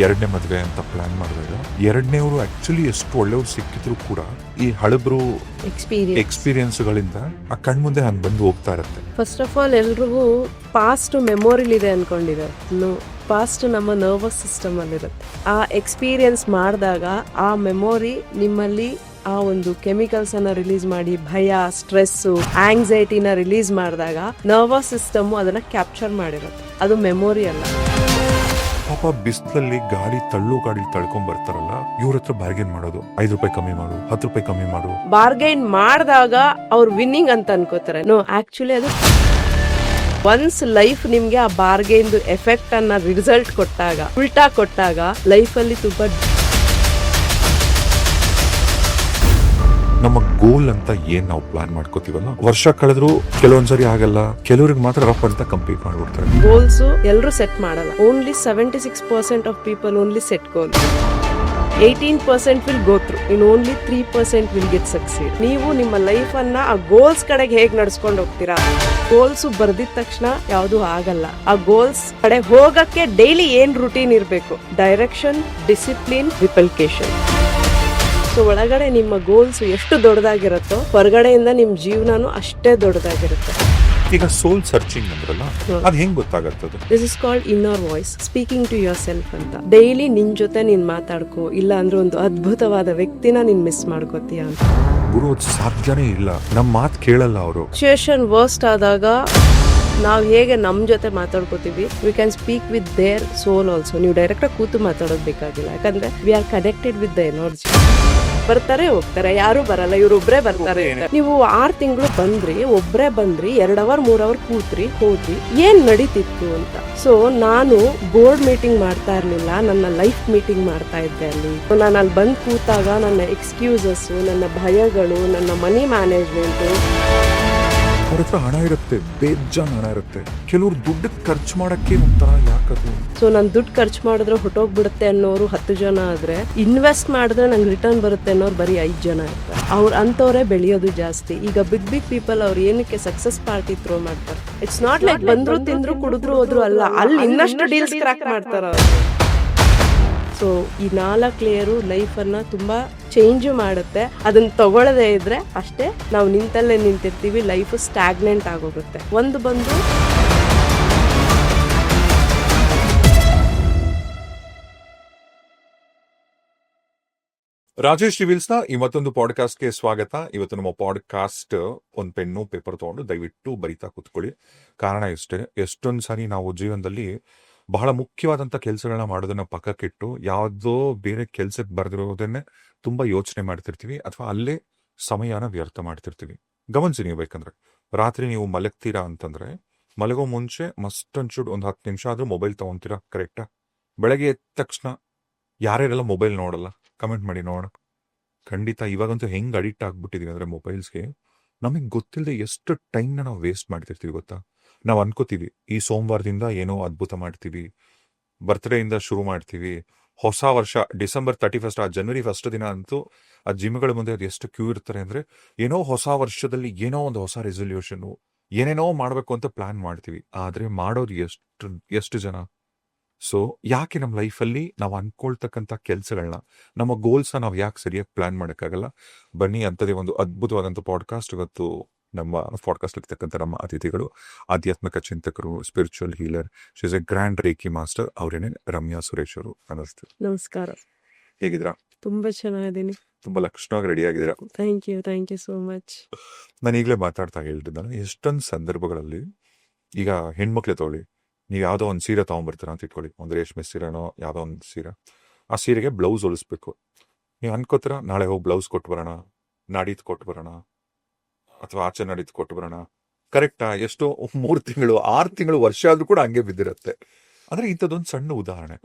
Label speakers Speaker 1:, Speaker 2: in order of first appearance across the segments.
Speaker 1: ಎರಡನೇ ಮದುವೆ ಅಂತ ಪ್ಲಾನ್ ಮಾಡಿದಾಗ ಎರಡನೇವರು ಆಕ್ಚುಲಿ ಎಷ್ಟು ಒಳ್ಳೆಯವ್ರು ಸಿಕ್ಕಿದ್ರು ಕೂಡ ಈ ಹಳಬ್ರು ಎಕ್ಸ್ಪೀರಿಯನ್ಸ್ಗಳಿಂದ ಆ ಕಣ್ಮುಂದೆ ಹಂಗೆ ಬಂದು ಹೋಗ್ತಾ ಇರುತ್ತೆ.
Speaker 2: ಫಸ್ಟ್ ಆಫ್ ಆಲ್ ಎಲ್ರಿಗೂ ಪಾಸ್ಟ್ ಮೆಮೊರಿಲ್ ಇದೆ ಅನ್ಕೊಂಡಿದ್ದಾರೆ. ಪಾಸ್ಟ್ ನಮ್ಮ ನರ್ವಸ್ ಸಿಸ್ಟಮ್ ಅಲ್ಲಿರುತ್ತೆ. ಆ ಎಕ್ಸ್ಪೀರಿಯನ್ಸ್ ಮಾಡಿದಾಗ ಆ ಮೆಮೊರಿ ನಿಮ್ಮಲ್ಲಿ ಆ ಒಂದು ಕೆಮಿಕಲ್ಸ್ ಅನ್ನ ರಿಲೀಸ್ ಮಾಡಿ ಭಯ, ಸ್ಟ್ರೆಸ್ಸು, ಆಂಗ್ಸೈಟಿನ ರಿಲೀಸ್ ಮಾಡಿದಾಗ ನರ್ವಸ್ ಸಿಸ್ಟಮ್ ಅದನ್ನ ಕ್ಯಾಪ್ಚರ್ ಮಾಡಿರುತ್ತೆ. ಅದು ಮೆಮೊರಿ ಅಲ್ಲ.
Speaker 1: ಪಾಪ ಬಿಸಿಲಲ್ಲಿ ಗಾಡಿ ತಳ್ಕೊಂಡ್ ಬರ್ತಾರಲ್ಲ, ಇವ್ರ ಹತ್ರ ಬಾರ್ಗೇನ್ ಮಾಡೋದು, 5 ರೂಪಾಯಿ ಕಮ್ಮಿ ಮಾಡು, 10 ರೂಪಾಯಿ ಕಮ್ಮಿ ಮಾಡು.
Speaker 2: ಬಾರ್ಗೈನ್ ಮಾಡಿದಾಗ ಅವ್ರು ವಿನ್ನಿಂಗ್ ಅಂತ ಅನ್ಕೋತಾರೆ. ನೋ, ಆಕ್ಚುಲಿ ಅದು ಒನ್ಸ್ ಲೈಫ್ ನಿಮ್ಗೆ ಆ ಬಾರ್ಗೈನ್ದು ಎಫೆಕ್ಟ್ ಅನ್ನ ರಿಸಲ್ಟ್ ಕೊಟ್ಟಾಗ, ಉಲ್ಟಾ ಕೊಟ್ಟಾಗ ಲೈಫಲ್ಲಿ ತುಂಬಾ
Speaker 1: ನಮ್ಮ ಗೋಲ್ ಅಂತ ಏನ್ ನಾವು ಪ್ಲಾನ್ ಮಾಡ್ಕೋತೀವಲ್ಲ, ವರ್ಷ ಕಳೆದ್ರು ಕೆಲವೊಂದ್ಸರಿ ಆಗಲ್ಲ, ಕೆಲವ್ರಿಗೆ ಮಾತ್ರ ರಫ್ ಅಂತ ಕಂಪ್ಲೀಟ್ ಮಾಡ್ಬಿಡ್ತಾರೆ.
Speaker 2: ಗೋಲ್ಸ್ ಎಲ್ಲರೂ ಸೆಟ್ ಮಾಡಲ್ಲ. Only 76% of people only set goal. 18% will go through, in only 3% will get succeed. ನೀವು ನಿಮ್ಮ ಲೈಫ್ ಅನ್ನ ಆ ಗೋಲ್ಸ್ ಕಡೆಗೆ ಹೇಗ್ ನಡ್ಸ್ಕೊಂಡು ಹೋಗ್ತೀರಾ? ಗೋಲ್ಸ್ ಬರ್ದಿದ ತಕ್ಷಣ ಯಾವುದು ಆಗಲ್ಲ. ಆ ಗೋಲ್ಸ್ ಕಡೆ ಹೋಗಕ್ಕೆ ಡೈಲಿ ಏನ್ ರೂಟೀನ್ ಇರಬೇಕು? Direction, discipline, ರಿಪಲ್ಕೇಶನ್. ಸೊ ಒಳಗಡೆ ನಿಮ್ಮ ಗೋಲ್ಸ್ ಎಷ್ಟು ದೊಡ್ಡದಾಗಿರುತ್ತೋ ಹೊರಗಡೆಯಿಂದ ನಿಮ್ ಜೀವನನು ಅಷ್ಟೇ ದೊಡ್ಡದಾಗಿರುತ್ತೆ.
Speaker 1: ಈಗ ಸೋಲ್ ಸರ್ಚಿಂಗ್ ಅಂದ್ರಲ್ಲ, ಅದ್ ಹೆಂಗ್ ಗೊತ್ತಾಗತ್ತದು?
Speaker 2: This is called inner voice, speaking to yourself ಅಂತ. ಡೈಲಿ ನಿನ್ ಜೊತೆ ನೀನ್ ಮಾತಾಡ್ಕೋ, ಇಲ್ಲ ಅಂದ್ರೆ ಒಂದು ಅದ್ಭುತವಾದ ವ್ಯಕ್ತಿನ ನೀನ್ ಮಿಸ್ ಮಾಡ್ಕೋತೀಯ ಅಂತ.
Speaker 1: ಗುರು, ಅದು ಸಾಧ್ಯನೇ ಇಲ್ಲ. ನಮ್ ಮಾತ್ ಕೇಳಲ್ಲ ಅವರು.
Speaker 2: ಸಿಚುಯೇಷನ್ ವರ್ಸ್ಟ್ ಆದಾಗ ನಾವ್ ಹೇಗೆ ನಮ್ ಜೊತೆ ಮಾತಾಡ್ಕೋತೀವಿ, we can speak with their soul also. ನೀವು ಡೈರೆಕ್ಟ್ ಆಗಿ ಕೂತು ಮಾತಾಡೋದು ಬೇಕಾಗಿಲ್ಲ, ಯಾಕಂದ್ರೆ we are connected with the energy. ಬರ್ತಾರೆ ಹೋಗ್ತಾರೆ, ಯಾರು ಬರಲ್ಲ, ಇವ್ರೊಬ್ರೇ ಬರ್ತಾರೆ. ನೀವು 6 ತಿಂಗಳು ಬಂದ್ರಿ, ಒಬ್ರೇ ಬಂದ್ರಿ, 2 ಅವರ್ 3 ಅವರ್ ಕೂತ್ರಿ, ಹೋದ್ರಿ, ಏನ್ ನಡೀತಿತ್ತು ಅಂತ. ಸೊ ನಾನು ಬೋರ್ಡ್ ಮೀಟಿಂಗ್ ಮಾಡ್ತಾ ಇರ್ಲಿಲ್ಲ, ನನ್ನ ಲೈಫ್ ಮೀಟಿಂಗ್ ಮಾಡ್ತಾ ಇದ್ದೆ ಅಲ್ಲಿ. ನಾನು ಅಲ್ಲಿ ಬಂದ್ ಕೂತಾಗ ನನ್ನ ಎಕ್ಸ್ಕ್ಯೂಸಸ್, ನನ್ನ ಭಯಗಳು, ನನ್ನ ಮನಿ ಮ್ಯಾನೇಜ್ಮೆಂಟ್.
Speaker 1: ಅವ್ರ ಹತ್ರ ಹಣ ಇರುತ್ತೆ, ಬೇಜಾನ್ ಹಣ ಇರುತ್ತೆ. ಕೆಲವ್ರು ದುಡ್ಡು ಖರ್ಚು ಮಾಡಕ್ಕೆ ಒಂಥರ ಯಾಕದು.
Speaker 2: ಸೊ ನಾನು ದುಡ್ಡು ಖರ್ಚು ಮಾಡಿದ್ರೆ ಹೊಟ್ಟೋಗ್ಬಿಡುತ್ತೆ ಅನ್ನೋರು 10 ಜನ ಆದ್ರೆ, ಇನ್ವೆಸ್ಟ್ ಮಾಡಿದ್ರೆ ನಂಗೆ ರಿಟರ್ನ್ ಬರುತ್ತೆ ಅನ್ನೋರು ಬರೀ 5 ಜನ ಇರ್ತಾರೆ. ಅವ್ರು ಅಂತವ್ರೆ ಬೆಳೆಯೋದು ಜಾಸ್ತಿ. ಈಗ ಬಿಗ್ ಪೀಪಲ್ ಅವ್ರು ಏನಕ್ಕೆ ಸಕ್ಸಸ್ ಪಾರ್ಟಿ ಥ್ರೋ ಮಾಡ್ತಾರೆ? ಇಟ್ಸ್ ನಾಟ್ ಲೈಕ್ ಬಂದ್ರು ತಿಂದ್ರು ಕುಡಿದ್ರು ಹೋದ್ರು ಅಲ್ಲ, ಅಲ್ಲಿ ಇನ್ನಷ್ಟು ಡೀಲ್ಸ್ ಕ್ರ್ಯಾಕ್ ಮಾಡ್ತಾರ ಅವರು. ಸೊ ಈ 4 ಲೇಯರು ಲೈಫ್ ಅನ್ನ ತುಂಬಾ ಚೇಂಜ್ ಮಾಡುತ್ತೆ. ಅದನ್ನ ತಗೊಳ್ಳದೇ ಇದ್ರೆ ಅಷ್ಟೇ ನಾವು ನಿಂತಲ್ಲೇ ನಿಂತಿರ್ತೀವಿ, ಲೈಫ್ ಸ್ಟಾಗ್ನೆಂಟ್ ಆಗೋಗುತ್ತೆ. ಒಂದು ಬಂದು
Speaker 1: ರಾಜೇಶ್ ರಿವೀಲ್ಸ್ ನ ಈ ಮತ್ತೊಂದು ಪಾಡ್ಕಾಸ್ಟ್ಗೆ ಸ್ವಾಗತ. ಇವತ್ತು ನಮ್ಮ ಪಾಡ್ಕಾಸ್ಟ್ ಒಂದು ಪೆನ್ನು ಪೇಪರ್ ತಗೊಂಡು ದಯವಿಟ್ಟು ಬರಿತಾ ಕೂತ್ಕೊಳ್ಳಿ. ಕಾರಣ ಇಷ್ಟೇ, ಎಷ್ಟೊಂದು ಸಾರಿ ನಾವು ಜೀವನದಲ್ಲಿ ಬಹಳ ಮುಖ್ಯವಾದಂಥ ಕೆಲಸಗಳನ್ನ ಮಾಡೋದನ್ನ ಪಕ್ಕಕ್ಕಿಟ್ಟು ಯಾವುದೋ ಬೇರೆ ಕೆಲ್ಸಕ್ಕೆ ಬರೆದಿರೋದನ್ನೇ ತುಂಬಾ ಯೋಚನೆ ಮಾಡ್ತಿರ್ತೀವಿ, ಅಥವಾ ಅಲ್ಲೇ ಸಮಯನ ವ್ಯರ್ಥ ಮಾಡ್ತಿರ್ತೀವಿ. ಗಮನಿಸಿ, ನೀವು ಬೇಕಂದ್ರೆ ರಾತ್ರಿ ನೀವು ಮಲಗ್ತೀರಾ ಅಂತಂದ್ರೆ ಮಲಗೋ ಮುಂಚೆ ಮಸ್ಟ್ ಅನ್ಶುಡ್ ಒಂದು 10 ನಿಮಿಷ ಆದ್ರೂ ಮೊಬೈಲ್ ತಗೊಂತೀರಾ, ಕರೆಕ್ಟಾ? ಬೆಳಗ್ಗೆ ಎದ್ದ ತಕ್ಷಣ ಯಾರ್ಯಾರೆಲ್ಲ ಮೊಬೈಲ್ ನೋಡಲ್ಲ, ಕಮೆಂಟ್ ಮಾಡಿ ನೋಡೋಣ. ಖಂಡಿತ ಇವಾಗಂತೂ ಹೆಂಗ್ ಅಡಿಕ್ಟ್ ಆಗ್ಬಿಟ್ಟಿದೀವಿ ಅಂದ್ರೆ ಮೊಬೈಲ್ಸ್ಗೆ, ನಮಗೆ ಗೊತ್ತಿಲ್ಲದೆ ಎಷ್ಟು ಟೈಮ್ನ ನಾವು ವೇಸ್ಟ್ ಮಾಡ್ತಿರ್ತೀವಿ ಗೊತ್ತಾ? ನಾವು ಅನ್ಕೋತೀವಿ ಈ ಸೋಮವಾರದಿಂದ ಏನೋ ಅದ್ಭುತ ಮಾಡ್ತೀವಿ, ಬರ್ತ್ಡೇಯಿಂದ ಶುರು ಮಾಡ್ತೀವಿ, ಹೊಸ ವರ್ಷ ಡಿಸೆಂಬರ್ 31 ಆ ಜನವರಿ 1 ದಿನ ಅಂತೂ ಆ ಜಿಮ್ಗಳ ಮುಂದೆ ಅದು ಎಷ್ಟು ಕ್ಯೂ ಇರ್ತಾರೆ ಅಂದ್ರೆ, ಏನೋ ಹೊಸ ವರ್ಷದಲ್ಲಿ ಏನೋ ಒಂದು ಹೊಸ ರೆಸಲ್ಯೂಷನ್, ಏನೇನೋ ಮಾಡ್ಬೇಕು ಅಂತ ಪ್ಲಾನ್ ಮಾಡ್ತೀವಿ. ಆದ್ರೆ ಮಾಡೋರು ಎಷ್ಟು ಜನ? ಸೊ ಯಾಕೆ ನಮ್ಮ ಲೈಫಲ್ಲಿ ನಾವು ಅನ್ಕೊಳ್ತಕ್ಕಂಥ ಕೆಲಸಗಳನ್ನ, ನಮ್ಮ ಗೋಲ್ಸ್ನ ನಾವು ಯಾಕೆ ಸರಿಯಾಗಿ ಪ್ಲಾನ್ ಮಾಡೋಕ್ಕಾಗಲ್ಲ? ಬನ್ನಿ, ಅಂಥದೇ ಒಂದು ಅದ್ಭುತವಾದಂಥ ಪಾಡ್ಕಾಸ್ಟ್. ಇವತ್ತು ನಮ್ಮ ಪಾಡ್ಕಾಸ್ಟ್ ಇರ್ತಕ್ಕಂಥ ನಮ್ಮ ಅತಿಥಿಗಳು ಆಧ್ಯಾತ್ಮಿಕ ಚಿಂತಕರು, spiritual healer, she is a grand reiki master. ಅವರೇನೆ ರಮ್ಯಾ ಸುರೇಶ್ ಅವರು. ನಮಸ್ತೆ.
Speaker 2: ನಮಸ್ಕಾರ.
Speaker 1: ಹೇಗಿದ್ದೀರಾ?
Speaker 2: ತುಂಬಾ ಚೆನ್ನಾಗಿದ್ದೀನಿ.
Speaker 1: ತುಂಬಾ ಲಕ್ಷಣವಾಗಿ ರೆಡಿ ಆಗಿದ್ದೀರಾ.
Speaker 2: Thank you so much.
Speaker 1: ನಾನು ಈಗಲೇ ಮಾತಾಡ್ತಾ ಹೇಳ್ತಿದ್ದಾನೆ, ಎಷ್ಟೊಂದು ಸಂದರ್ಭಗಳಲ್ಲಿ ಈಗ ಹೆಣ್ಮಕ್ಳೆ ತಗೊಳ್ಳಿ, ನೀವು ಯಾವುದೋ ಒಂದು ಸೀರೆ ತೊಗೊಂಡ್ಬರ್ತೀರ ಅಂತ ಇಟ್ಕೊಳ್ಳಿ, ಒಂದು ರೇಷ್ಮೆ ಸೀರೆನೋ ಯಾವುದೋ ಒಂದು ಸೀರೆ, ಆ ಸೀರೆಗೆ ಬ್ಲೌಸ್ ಹೊಲಿಸ್ಬೇಕು. ನೀವು ಅನ್ಕೋತೀರ ನಾಳೆ ಹೋಗಿ ಬ್ಲೌಸ್ ಕೊಟ್ಟು ಬರೋಣ, ನಾಡಿದ್ದು ಕೊಟ್ಟು ಬರೋಣ, ಅಥವಾ ಆಚೆ ನಾಡಿದ್ದು ಕೊಟ್ಟು ಬರೋಣ. ಕರೆಕ್ಟಾ? ಎಷ್ಟೋ 3 ತಿಂಗಳು 6 ತಿಂಗಳು ವರ್ಷ ಆದ್ರೂ ಕೂಡ ಹಂಗೆ ಬಿದ್ದಿರತ್ತೆ. ಅಂದ್ರೆ ಇಂಥದ್ದೊಂದು ಸಣ್ಣ ಉದಾಹರಣೆ.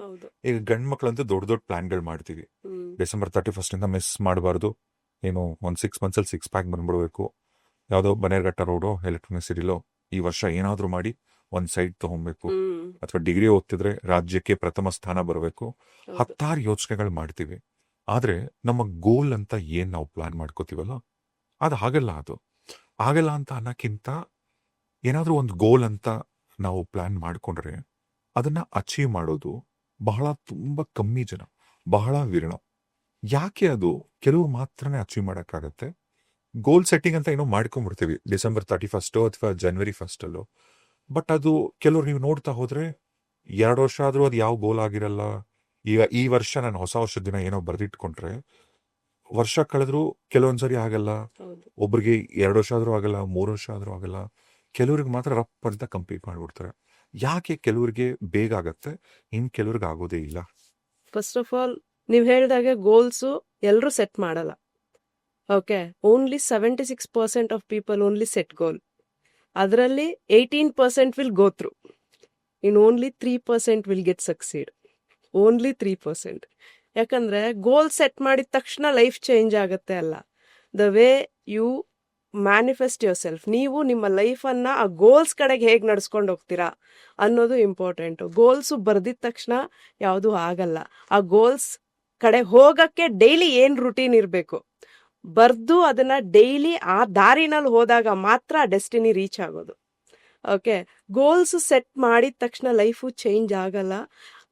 Speaker 1: ಈಗ ಗಂಡು ಮಕ್ಳಂತೂ ದೊಡ್ಡ ಪ್ಲಾನ್ಗಳು ಮಾಡ್ತೀವಿ. ಡಿಸೆಂಬರ್ 31 ಮಿಸ್ ಮಾಡಬಾರ್ದು, ಏನು ಒಂದು 6 ಮಂತ್ಸಲ್ಲಿ 6 ಪ್ಯಾಕ್ ಬಂದ್ಬಿಡ್ಬೇಕು, ಯಾವುದೋ ಬನೇರ್ಘಟ್ಟ ರೋಡೋ ಎಲೆಕ್ಟ್ರಾನಿಕ್ ಸಿಟಿಲೋ ಈ ವರ್ಷ ಏನಾದ್ರೂ ಮಾಡಿ ಒಂದ್ ಸೈಡ್ ತಗೊಬೇಕು, ಅಥವಾ ಡಿಗ್ರಿ ಓದ್ತಿದ್ರೆ ರಾಜ್ಯಕ್ಕೆ ಪ್ರಥಮ ಸ್ಥಾನ ಬರಬೇಕು. 10 ಯೋಚನೆಗಳು ಮಾಡ್ತೀವಿ. ಆದ್ರೆ ನಮ್ಮ ಗೋಲ್ ಅಂತ ಏನ್ ನಾವು ಪ್ಲಾನ್ ಮಾಡ್ಕೋತೀವಲ್ಲ, ಅದು ಆಗಲ್ಲ ಅಂತ ಅನ್ನಕ್ಕಿಂತ ಏನಾದ್ರೂ ಒಂದು ಗೋಲ್ ಅಂತ ನಾವು ಪ್ಲಾನ್ ಮಾಡ್ಕೊಂಡ್ರೆ ಅದನ್ನ ಅಚೀವ್ ಮಾಡೋದು ಬಹಳ ತುಂಬ ಕಮ್ಮಿ ಜನ, ಬಹಳ ವಿರಳ. ಯಾಕೆ ಅದು ಕೆಲವ್ರು ಮಾತ್ರನೇ ಅಚೀವ್ ಮಾಡೋಕ್ಕಾಗತ್ತೆ? ಗೋಲ್ ಸೆಟ್ಟಿಂಗ್ ಅಂತ ಏನೋ ಮಾಡ್ಕೊಂಡ್ಬಿಡ್ತೀವಿ ಡಿಸೆಂಬರ್ 31 ಅಥವಾ ಜನವರಿ 1 ಬಟ್ ಅದು ಕೆಲವ್ರು ನೀವು ನೋಡ್ತಾ ಹೋದ್ರೆ 2 ವರ್ಷ ಆದ್ರೂ ಅದು ಯಾವ ಗೋಲ್ ಆಗಿರಲ್ಲ. ಈಗ ಈ ವರ್ಷ ನಾನು ಹೊಸ ವರ್ಷದ ದಿನ ಏನೋ ಬರೆದಿಟ್ಕೊಂಡ್ರೆ ವರ್ಷ ಕಳೆದ್ರು ಕೆಲವೊಂದ್ಸರಿ ಆಗಲ್ಲ.
Speaker 2: ಹೌದು.
Speaker 1: ಒಬ್ರಿಗೆ 2 ವರ್ಷ ಆದ್ರೂ ಆಗಲ್ಲ, 3 ವರ್ಷ ಆದ್ರೂ ಆಗಲ್ಲ. ಕೆಲವ್ರಿಗೆ ಮಾತ್ರ ರಪ್ ಅಂತ ಕಂಪ್ಲೀಟ್ ಮಾಡ್ಬಿಡ್ತಾರೆ. ಯಾಕೆ ಕೆಲವ್ರಿಗೆ ಬೇಗ ಆಗತ್ತೆ, ಇನ್ ಕೆಲವ್ರಿಗೆ ಆಗೋದೇ ಇಲ್ಲ?
Speaker 2: ಫಸ್ಟ್ ಆಫ್ ಆಲ್ ನೀವು ಹೇಳಿದಾಗೆ ಗೋಲ್ಸು ಎಲ್ಲರೂ ಸೆಟ್ ಮಾಡಲ್ಲ. Okay, only 76% of people only set goal. ಅದರಲ್ಲಿ 18% will go through. In only 3% will get succeed. Only 3%. ಯಾಕಂದ್ರೆ ಗೋಲ್ ಸೆಟ್ ಮಾಡಿದ ತಕ್ಷಣ ಲೈಫ್ ಚೇಂಜ್ ಆಗುತ್ತೆ ಅಲ್ಲ. The way you manifest yourself, ನೀವು ನಿಮ್ಮ ಲೈಫನ್ನು ಆ ಗೋಲ್ಸ್ ಕಡೆಗೆ ಹೇಗೆ ನಡ್ಸ್ಕೊಂಡು ಹೋಗ್ತೀರಾ ಅನ್ನೋದು ಇಂಪಾರ್ಟೆಂಟು. ಗೋಲ್ಸು ಬರ್ದಿದ ತಕ್ಷಣ ಯಾವುದೂ ಆಗಲ್ಲ. ಆ ಗೋಲ್ಸ್ ಕಡೆ ಹೋಗಕ್ಕೆ ಡೈಲಿ ಏನು ರುಟೀನ್ ಇರಬೇಕು, ಬರ್ದು ಅದನ್ನ ಡೈಲಿ ಆ ದಾರಿನಲ್ಲಿ ಹೋದಾಗ ಮಾತ್ರ ಡೆಸ್ಟಿನಿ ರೀಚ್ ಆಗೋದು. ಓಕೆ, ಗೋಲ್ಸ್ ಸೆಟ್ ಮಾಡಿದ ತಕ್ಷಣ ಲೈಫು ಚೇಂಜ್ ಆಗಲ್ಲ.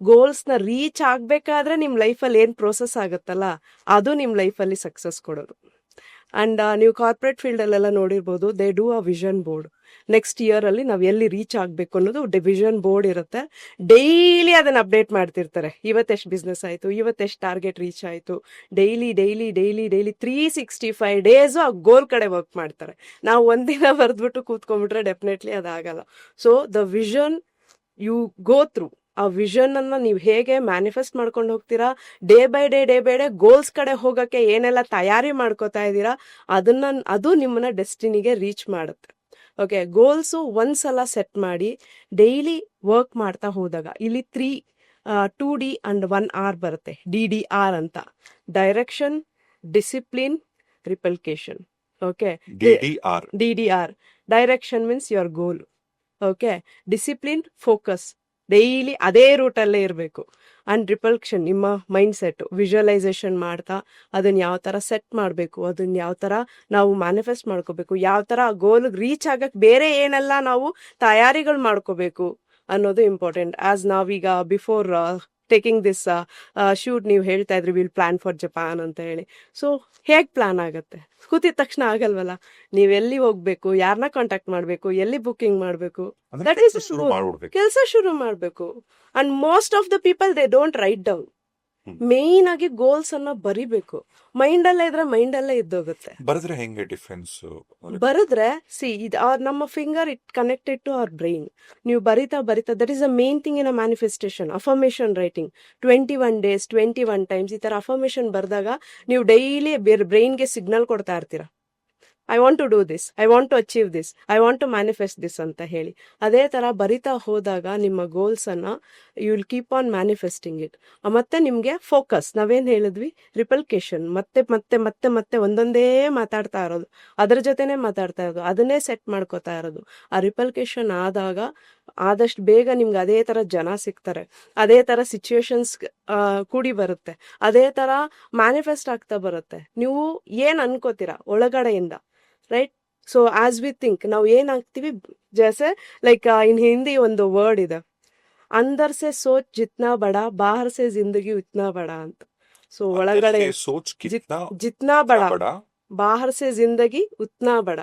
Speaker 2: ಗೋಲ್ಸ್ನ ರೀಚ್ ಆಗಬೇಕಾದ್ರೆ ನಿಮ್ಮ ಲೈಫಲ್ಲಿ ಏನು ಪ್ರೋಸೆಸ್ ಆಗುತ್ತಲ್ಲ ಅದು ನಿಮ್ಮ ಲೈಫಲ್ಲಿ ಸಕ್ಸಸ್ ಕೊಡೋದು. ಆ್ಯಂಡ್ ನೀವು ಕಾರ್ಪೊರೇಟ್ ಫೀಲ್ಡಲ್ಲೆಲ್ಲ ನೋಡಿರ್ಬೋದು, they do a vision board. Next ಇಯರಲ್ಲಿ ನಾವು ಎಲ್ಲಿ ರೀಚ್ ಆಗಬೇಕು ಅನ್ನೋದು ವಿಷನ್ ಬೋರ್ಡ್ ಇರುತ್ತೆ. ಡೈಲಿ ಅದನ್ನು ಅಪ್ಡೇಟ್ ಮಾಡ್ತಿರ್ತಾರೆ. ಇವತ್ತೆಷ್ಟು ಬಿಸ್ನೆಸ್ ಆಯಿತು, ಇವತ್ತೆಷ್ಟು ಟಾರ್ಗೆಟ್ ರೀಚ್ ಆಯಿತು. ಡೈಲಿ 365 ಡೇಸು ಆ ಗೋಲ್ ಕಡೆ ವರ್ಕ್ ಮಾಡ್ತಾರೆ. ನಾವು ಒಂದಿನ ಬರೆದ್ಬಿಟ್ಟು ಕೂತ್ಕೊಂಡ್ಬಿಟ್ರೆ ಡೆಫಿನೆಟ್ಲಿ ಅದಾಗಲ್ಲ. So the vision you go through, ಆ ವಿಷನನ್ನು ನೀವು ಹೇಗೆ ಮ್ಯಾನಿಫೆಸ್ಟ್ ಮಾಡ್ಕೊಂಡು ಹೋಗ್ತೀರಾ, ಡೇ ಬೈ ಡೇ ಗೋಲ್ಸ್ ಕಡೆ ಹೋಗೋಕ್ಕೆ ಏನೆಲ್ಲ ತಯಾರಿ ಮಾಡ್ಕೋತಾ ಇದ್ದೀರಾ ಅದು ನಿಮ್ಮನ್ನ ಡೆಸ್ಟಿನಿಗೆ ರೀಚ್ ಮಾಡುತ್ತೆ. ಓಕೆ, ಗೋಲ್ಸು ಒಂದ್ಸಲ ಸೆಟ್ ಮಾಡಿ ಡೈಲಿ ವರ್ಕ್ ಮಾಡ್ತಾ ಹೋದಾಗ ಇಲ್ಲಿ 2D ಅಂಡ್ 1R ಬರುತ್ತೆ. DDR ಅಂತ, direction, discipline, replication. Okay, DDR direction means your goal. Okay, discipline focus, daily ಅದೇ ರೂಟಲ್ಲೇ ಇರಬೇಕು. ಆ್ಯಂಡ್ ರಿಪಲ್ಕ್ಷನ್ ನಿಮ್ಮ ಮೈಂಡ್ ಸೆಟ್ ವಿಜುವಲೈಸೇಷನ್ ಮಾಡ್ತಾ ಅದನ್ನು ಯಾವ ಥರ ಸೆಟ್ ಮಾಡಬೇಕು, ಅದನ್ನು ಯಾವ ಥರ ನಾವು ಮ್ಯಾನಿಫೆಸ್ಟ್ ಮಾಡ್ಕೋಬೇಕು, ಯಾವ ಥರ ಆ ಗೋಲ್ಗೆ ರೀಚ್ ಆಗಕ್ಕೆ ಬೇರೆ ಏನೆಲ್ಲ ನಾವು ತಯಾರಿಗಳು ಮಾಡ್ಕೋಬೇಕು ಅನ್ನೋದು ಇಂಪಾರ್ಟೆಂಟ್. ಆ್ಯಸ್ ನಾವೀಗ ಬಿಫೋರ್ ಟೇಕಿಂಗ್ ದಿಸ್ ಶೂಟ್ ನೀವು ಹೇಳ್ತಾ ಇದ್ರಿ ವಿಲ್ ಪ್ಲಾನ್ ಫಾರ್ ಜಪಾನ್ ಅಂತ ಹೇಳಿ. ಸೊ ಹೇಗೆ ಪ್ಲಾನ್ ಆಗುತ್ತೆ? ಕೂತಿದ ತಕ್ಷಣ ಆಗಲ್ವಲ್ಲ. ನೀವೆಲ್ಲಿ ಹೋಗ್ಬೇಕು, ಯಾರನ್ನ ಕಾಂಟ್ಯಾಕ್ಟ್ ಮಾಡಬೇಕು, ಎಲ್ಲಿ ಬುಕ್ಕಿಂಗ್ ಮಾಡಬೇಕು, ದಟ್ ಈಸ್ ಕೆಲಸ ಶುರು ಮಾಡಬೇಕು. And most of the people they don't write down. Main ಆಗಿ ಗೋಲ್ಸ್ ಅನ್ನ ಬರಿಬೇಕು. ಮೈಂಡಲ್ಲೇ ಇದ್ರೆ ಮೈಂಡಲ್ಲೇ ಇದ್ದೋಗುತ್ತೆ.
Speaker 1: ಬರೆದ್ರೆ ಹೆಂಗೆ ಡಿಫ್ರೆನ್ಸ್?
Speaker 2: ಬರೆದ್ರೆ ನಮ್ಮ finger it connected to our brain. ನೀವು ಬರಿತಾ that is a main thing in a manifestation. Affirmation writing 21 days 21 times ಈ ಥರ ಅಫರ್ಮೇಷನ್ ಬರೆದಾಗ ನೀವು ಡೈಲಿ ಬ್ರೈನ್ಗೆ ಸಿಗ್ನಲ್ ಕೊಡ್ತಾ ಇರ್ತೀರಾ. I want to do this, I want to achieve this, I want to manifest this ಅಂತ ಹೇಳಿ. ಅದೇ ಥರ ಬರಿತಾ ಹೋದಾಗ ನಿಮ್ಮ ಗೋಲ್ಸನ್ನು you will keep on manifesting it. ಮತ್ತೆ ನಿಮಗೆ ಫೋಕಸ್, ನಾವೇನು ಹೇಳಿದ್ವಿ, ರಿಪಲ್ಕೇಶನ್, ಮತ್ತೆ ಮತ್ತೆ ಮತ್ತೆ ಮತ್ತೆ ಒಂದೊಂದೇ ಮಾತಾಡ್ತಾ ಇರೋದು, ಅದರ ಜೊತೆನೇ ಮಾತಾಡ್ತಾ ಇರೋದು, ಅದನ್ನೇ ಸೆಟ್ ಮಾಡ್ಕೋತಾ ಇರೋದು. ಆ ರಿಪಲ್ಕೇಶನ್ ಆದಾಗ ಆದಷ್ಟು ಬೇಗ ನಿಮ್ಗೆ ಅದೇ ಥರ ಜನ ಸಿಗ್ತಾರೆ, ಅದೇ ಥರ ಸಿಚುವೇಶನ್ಸ್ ಕೂಡಿ ಬರುತ್ತೆ, ಅದೇ ಥರ ಮ್ಯಾನಿಫೆಸ್ಟ್ ಆಗ್ತಾ ಬರುತ್ತೆ. ನೀವು ಏನು ಅನ್ಕೋತೀರಾ ಒಳಗಡೆಯಿಂದ, right? So as we think, ನಾವು ಏನಾಗ್ತೀವಿ, ಜೈಸೆ ಲೈಕ್ ಇನ್ ಹಿಂದಿ ಒಂದು ವರ್ಡ್ ಇದೆ, ಅಂದರ್ ಸೆ ಸೋಚ್ ಜಿತ್ನಾ ಬಡ, ಬಾಹರ್ ಸೆ ಜಿಂದಗಿ ಉತ್ನಾ ಬಡ ಅಂತ. ಸೊ ಒಳಗಡೆ ಜಿತ್ನಾ ಬಡ, ಬಾಹರ್ ಸೆ ಜಿಂದಗಿ ಉತ್ನಾ ಬಡ.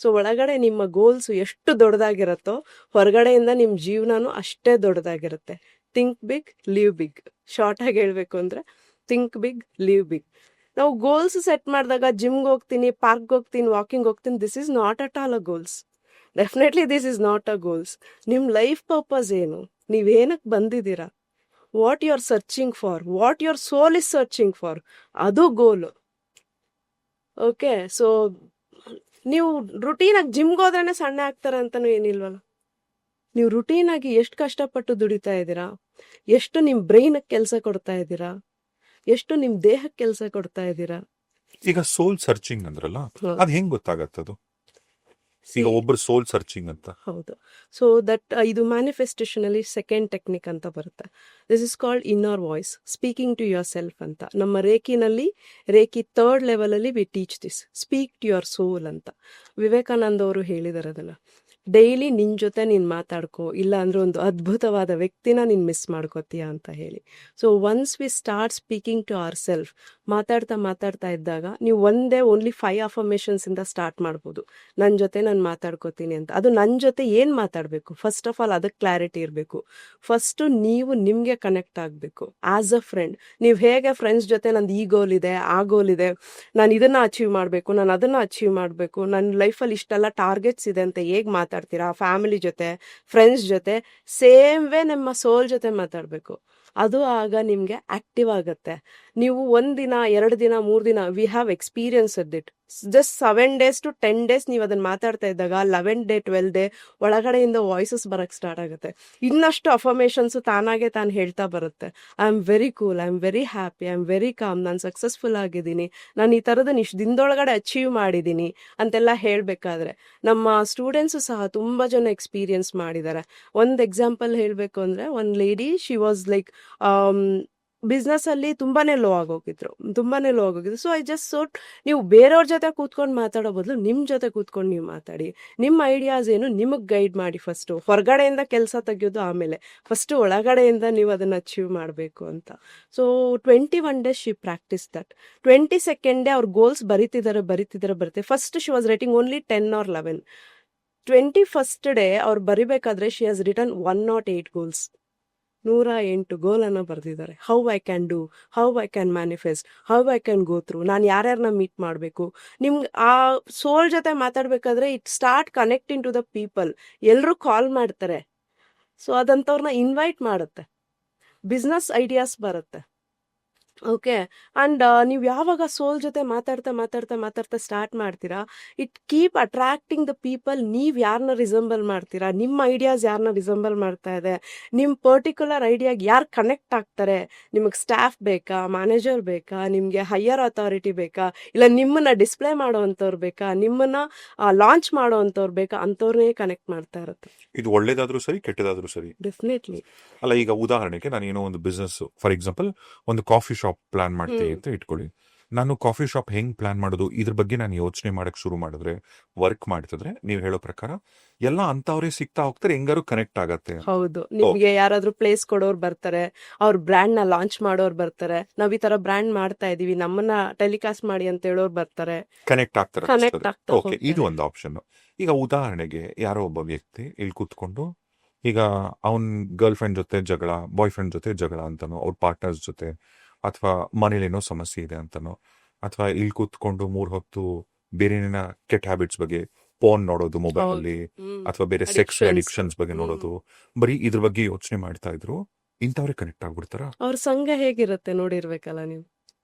Speaker 2: ಸೊ ಒಳಗಡೆ ನಿಮ್ಮ ಗೋಲ್ಸ್ ಎಷ್ಟು ದೊಡ್ಡದಾಗಿರುತ್ತೋ ಹೊರಗಡೆಯಿಂದ ನಿಮ್ಮ ಜೀವನನೂ ಅಷ್ಟೇ ದೊಡ್ಡದಾಗಿರುತ್ತೆ. Think big, live big. Short ಆಗಿ ಹೇಳ್ಬೇಕು ಅಂದರೆ ಥಿಂಕ್ ಬಿಗ್, ಲೀವ್ ಬಿಗ್. ನಾವು ಗೋಲ್ಸ್ ಸೆಟ್ ಮಾಡಿದಾಗ ಜಿಮ್ಗೆ ಹೋಗ್ತೀನಿ, ಪಾರ್ಕ್ಗೆ ಹೋಗ್ತೀನಿ, ವಾಕಿಂಗ್ ಹೋಗ್ತೀನಿ, this is not at all a goals. Definitely this is not a goals. ನಿಮ್ಮ ಲೈಫ್ ಪರ್ಪಸ್ ಏನು, ನೀವೇನಕ್ಕೆ ಬಂದಿದ್ದೀರಾ, what you are searching for, what your soul is searching for, ಅದು ಗೋಲು. ಓಕೆ, ಸೊ ನೀವು ರುಟೀನಾಗಿ ಜಿಮ್ಗೆ ಹೋದ್ರೇ ಸಣ್ಣ ಆಗ್ತಾರೆ ಅಂತಲೂ ಏನಿಲ್ವಲ್ಲ. ನೀವು ರುಟೀನಾಗಿ ಎಷ್ಟು ಕಷ್ಟಪಟ್ಟು ದುಡಿತಾ ಇದ್ದೀರಾ, ಎಷ್ಟು ನಿಮ್ಮ ಬ್ರೈನ್ಗೆ ಕೆಲಸ ಕೊಡ್ತಾ ಇದ್ದೀರಾ, ಎಷ್ಟು ನಿಮ್ಮ ದೇಹಕ್ಕೆ ಕೆಲಸ ಕೊಡ್ತಾ ಇದ್ದೀರಾ.
Speaker 1: ಈಗ ಸೋಲ್ ಸರ್ಚಿಂಗ್ ಅಂದ್ರಲ್ಲ, ಅದು ಹೆಂಗ್ ಗೊತ್ತಾಗತ್ತದು? ಈಗ ಒಬ್ಬರು ಸೋಲ್ ಸರ್ಚಿಂಗ್ ಅಂತ.
Speaker 2: ಹೌದು. ಸೊ ದಟ್ ಇದು ಮ್ಯಾನಿಫೆಸ್ಟೇಷನ್ ಅಲ್ಲಿ ಸೆಕೆಂಡ್ ಟೆಕ್ನಿಕ್ ಅಂತ ಬರುತ್ತೆ. This is called inner voice, speaking to yourself ಅಂತ. ನಮ್ಮ ರೇಕಿ 3rd ಲೆವೆಲ್ ಅಲ್ಲಿ we teach this, speak to your soul ಅಂತ. ವಿವೇಕಾನಂದ ಅವರು ಹೇಳಿದ್ದಾರೆ ಅದನ್ನ. ಡೈಲಿ ನಿನ್ ಜೊತೆ ನೀನ್ ಮಾತಾಡ್ಕೋ, ಇಲ್ಲ ಅಂದ್ರೆ ಒಂದು ಅದ್ಭುತವಾದ ವ್ಯಕ್ತಿನ ನೀನ್ ಮಿಸ್ ಮಾಡ್ಕೋತೀಯ ಅಂತ ಹೇಳಿ. So once we start speaking to our self, ಮಾತಾಡ್ತಾ ಇದ್ದಾಗ ನೀವು ಓನ್ಲಿ 5 ಅಫರ್ಮೇಷನ್ಸ್ ಇಂದ ಸ್ಟಾರ್ಟ್ ಮಾಡ್ಬೋದು. ನನ್ನ ಜೊತೆ ನಾನು ಮಾತಾಡ್ಕೋತೀನಿ ಅಂತ. ಅದು ನನ್ನ ಜೊತೆ ಏನ್ ಮಾತಾಡ್ಬೇಕು, ಫಸ್ಟ್ ಆಫ್ ಆಲ್ ಅದಕ್ಕೆ ಕ್ಲಾರಿಟಿ ಇರಬೇಕು. ಫಸ್ಟ್ ನೀವು ನಿಮ್ಗೆ ಕನೆಕ್ಟ್ ಆಗ್ಬೇಕು ಆಸ್ ಅ ಫ್ರೆಂಡ್. ನೀವು ಹೇಗೆ ಫ್ರೆಂಡ್ಸ್ ಜೊತೆ ನಂದು ಈ ಗೋಲ್ ಇದೆ, ಆ ಗೋಲ್ ಇದೆ, ನಾನು ಇದನ್ನ ಅಚೀವ್ ಮಾಡಬೇಕು, ನಾನು ಅದನ್ನ ಅಚೀವ್ ಮಾಡಬೇಕು, ನನ್ನ ಲೈಫಲ್ಲಿ ಇಷ್ಟೆಲ್ಲ ಟಾರ್ಗೆಟ್ಸ್ ಇದೆ ಅಂತ ಹೇಗೆ ಮಾತಾಡ್ತೀರಾ ಫ್ಯಾಮಿಲಿ ಜೊತೆ, ಫ್ರೆಂಡ್ಸ್ ಜೊತೆ, ಸೇಮ್ ವೇ ನಿಮ್ಮ ಸೋಲ್ ಜೊತೆ ಮಾತಾಡಬೇಕು. ಅದು ಆಗ ನಿಮಗೆ ಆಕ್ಟಿವ್ ಆಗುತ್ತೆ. ನೀವು 1 ದಿನ 2 ದಿನ 3 ದಿನ we have experience it. Just 7 days to 10 days ನೀವು ಅದನ್ನ ಮಾತಾಡ್ತಾ ಇದ್ದಾಗ 11th day 12th day ಒಳಗಡೆಯಿಂದ ವಾಯ್ಸಸ್ ಬರಕ್ ಸ್ಟಾರ್ಟ್ ಆಗುತ್ತೆ. ಇನ್ನಷ್ಟು ಅಫರ್ಮೇಷನ್ಸ್ ತಾನಾಗೆ ತಾನು ಹೇಳ್ತಾ ಬರುತ್ತೆ. I am very cool, I am very happy, I am very calm, ನಾನು ಸಕ್ಸಸ್ಫುಲ್ ಆಗಿದ್ದೀನಿ, ನಾನು ಈ ಥರದನ್ನ ಇಷ್ಟು ದಿನದೊಳಗಡೆ ಅಚೀವ್ ಮಾಡಿದ್ದೀನಿ ಅಂತೆಲ್ಲ ಹೇಳಬೇಕಾದ್ರೆ ನಮ್ಮ ಸ್ಟೂಡೆಂಟ್ಸು ಸಹ ತುಂಬ ಜನ ಎಕ್ಸ್ಪೀರಿಯನ್ಸ್ ಮಾಡಿದ್ದಾರೆ. ಒಂದು ಎಕ್ಸಾಂಪಲ್ ಹೇಳಬೇಕು ಅಂದರೆ, ಒಂದು lady she was like business ಅಲ್ಲಿ ತುಂಬಾನೇ ಲೋ ಆಗೋಗಿದ್ರು. ಸೊ ಐ ಜಸ್ಟ್ ಸೋಟ್, ನೀವು ಬೇರೆಯವ್ರ ಜೊತೆ ಕೂತ್ಕೊಂಡು ಮಾತಾಡೋ ಬದಲು ನಿಮ್ಮ ಜೊತೆ ಕೂತ್ಕೊಂಡು ನೀವು ಮಾತಾಡಿ. ನಿಮ್ಮ ಐಡಿಯಾಸ್ ಏನು ನಿಮಗೆ ಗೈಡ್ ಮಾಡಿ. ಫಸ್ಟು ಹೊರಗಡೆಯಿಂದ ಕೆಲಸ ತೆಗೆಯೋದು ಆಮೇಲೆ, ಫಸ್ಟು ಒಳಗಡೆಯಿಂದ ನೀವು ಅದನ್ನು ಅಚೀವ್ ಮಾಡಬೇಕು ಅಂತ. So 21 days she practise that. 22nd day ಅವ್ರ ಗೋಲ್ಸ್ ಬರೀತಿದ್ದಾರೆ. First she was writing only 10 or 11. 21st day ಅವ್ರು ಬರಿಬೇಕಾದ್ರೆ ಶಿ ಹ್ಯಾಸ್ ರಿಟನ್ 108 ಗೋಲ್ಸ್. 108 ಗೋಲನ್ನು ಬರೆದಿದ್ದಾರೆ. How I can do, how I can manifest, how I can go through, ನಾನು ಯಾರ್ಯಾರನ್ನ meet ಮಾಡಬೇಕು. ನಿಮ್ಗೆ ಆ ಸೋಲ್ ಜೊತೆ ಮಾತಾಡಬೇಕಾದ್ರೆ it start connecting to the people. ಎಲ್ಲರೂ ಕಾಲ್ ಮಾಡ್ತಾರೆ. ಸೊ ಅದಂಥವ್ರನ್ನ ಇನ್ವೈಟ್ ಮಾಡುತ್ತೆ. ಬಿಸ್ನೆಸ್ ಐಡಿಯಾಸ್ ಬರುತ್ತೆ. ಓಕೆ. ಆ್ಯಂಡ್ ನೀವು ಯಾವಾಗ ಸೋಲ್ ಜೊತೆ ಮಾತಾಡ್ತಾ ಸ್ಟಾರ್ಟ್ ಮಾಡ್ತೀರಾ, it keep attracting the people. ನೀವು ಯಾರನ್ನ ರಿಸಂಬಲ್ ಮಾಡ್ತೀರಾ, ನಿಮ್ಮ ಐಡಿಯಾಸ್ ಯಾರನ್ನ ರಿಸಂಬಲ್ ಮಾಡ್ತಾ ಇದೆ, ನಿಮ್ಮ ಪರ್ಟಿಕ್ಯುಲರ್ ಐಡಿಯಾಗೆ ಯಾರು ಕನೆಕ್ಟ್ ಆಗ್ತಾರೆ. ನಿಮಗೆ ಸ್ಟಾಫ್ ಬೇಕಾ, ಮ್ಯಾನೇಜರ್ ಬೇಕಾ, ನಿಮಗೆ ಹೈಯರ್ ಅಥಾರಿಟಿ ಬೇಕಾ, ಇಲ್ಲ ನಿಮ್ಮನ್ನ ಡಿಸ್ಪ್ಲೇ ಮಾಡೋವಂಥವ್ರು ಬೇಕಾ, ನಿಮ್ಮನ್ನ ಲಾಂಚ್ ಮಾಡೋವಂಥವ್ರು ಬೇಕಾ, ಅಂಥವ್ರನ್ನೇ ಕನೆಕ್ಟ್ ಮಾಡ್ತಾ ಇರುತ್ತೆ.
Speaker 1: ಇದು ಒಳ್ಳೇದಾದ್ರೂ ಸರಿ, ಕೆಟ್ಟದಾದ್ರೂ ಸರಿ.
Speaker 2: ಡೆಫಿನೆಟ್ಲಿ.
Speaker 1: ಅಲ್ಲ, ಈಗ ಉದಾಹರಣೆಗೆ ನಾನು ಏನೋ ಒಂದು ಬಿಸ್ನೆಸ್, ಫಾರ್ ಎಕ್ಸಾಂಪಲ್ ಒಂದು ಕಾಫಿ ಶಾಪ್ ಪ್ಲಾನ್ ಮಾಡ್ತೀನಿ ಅಂತ ಇಟ್ಕೊಳ್ಳಿ. ನಾನು ಕಾಫಿ ಶಾಪ್ ಹೆಂಗ್ ಪ್ಲಾನ್ ಮಾಡೋದು, ಇದ್ರ ಬಗ್ಗೆ ನಾನು ಯೋಚನೆ ಮಾಡಕ್ ಶುರು ಮಾಡಿದ್ರೆ, ವರ್ಕ್ ಮಾಡ್ತಿದ್ರೆ, ನೀವು ಹೇಳೋ ಪ್ರಕಾರ ಎಲ್ಲ ಅಂತವ್ರೆ ಸಿಗ್ತಾ ಹೋಗ್ತಾರೆ, ಹೆಂಗಾರು ಕನೆಕ್ಟ್ ಆಗತ್ತೆ.
Speaker 2: ಹೌದು. ನಿಮ್ಗೆ ಯಾರಾದ್ರೂ ಪ್ಲೇಸ್ ಕೊಡೋರು ಬರ್ತಾರೆ, ಅವ್ರ ಬ್ರ್ಯಾಂಡ್ ನ ಲಾಂಚ್ ಮಾಡೋರು ಬರ್ತಾರೆ, ನಾವ್ ಈ ತರ ಬ್ರ್ಯಾಂಡ್ ಮಾಡ್ತಾ ಇದೀವಿ, ನಮ್ಮನ್ನ ಟೆಲಿಕಾಸ್ಟ್ ಮಾಡಿ ಅಂತ ಹೇಳೋರು ಬರ್ತಾರೆ,
Speaker 1: ಕನೆಕ್ಟ್ ಆಗ್ತಾರೆ.
Speaker 2: ಕನೆಕ್ಟ್ ಆಗ್ತಾ
Speaker 1: ಓಕೆ, ಇದು ಒಂದು ಆಪ್ಷನ್. ಈಗ ಉದಾಹರಣೆಗೆ ಯಾರೋ ಒಬ್ಬ ವ್ಯಕ್ತಿ ಇಲ್ಲಿ ಕೂತ್ಕೊಂಡು, ಈಗ ಅವನ್ ಗರ್ಲ್ ಫ್ರೆಂಡ್ ಜೊತೆ ಜಗಳ, ಬಾಯ್ ಫ್ರೆಂಡ್ ಜೊತೆ ಜಗಳ ಅಂತನೋ, ಅವ್ರ ಪಾರ್ಟ್ನರ್ಸ್ ಜೊತೆ, ಅಥವಾ ಮನೇಲೇನೋ ಸಮಸ್ಯೆ ಇದೆ ಅಂತನೋ, ಅಥವಾ ಇಲ್ಲಿ ಕೂತ್ಕೊಂಡು 3 ಹೊತ್ತು ಬೇರೆ ಕೆಟ್ಟ ಹ್ಯಾಬಿಟ್ಸ್ ಬಗ್ಗೆ, ಫೋನ್ ನೋಡೋದು ಮೊಬೈಲ್ ಅಲ್ಲಿ, ಅಥವಾ ಬೇರೆ ಸೆಕ್ಸ್ ಅಡಿಕ್ಷನ್ಸ್ ಬಗ್ಗೆ ನೋಡೋದು, ಬರೀ ಇದ್ರ ಬಗ್ಗೆ ಯೋಚನೆ ಮಾಡ್ತಾ ಇದ್ರು, ಇಂಥವ್ರೆ ಕನೆಕ್ಟ್ ಆಗ್ಬಿಡ್ತಾರ.
Speaker 2: ಅವ್ರ ಸಂಘ ಹೇಗಿರುತ್ತೆ ನೋಡಿರ್ಬೇಕಲ್ಲ ನೀವು.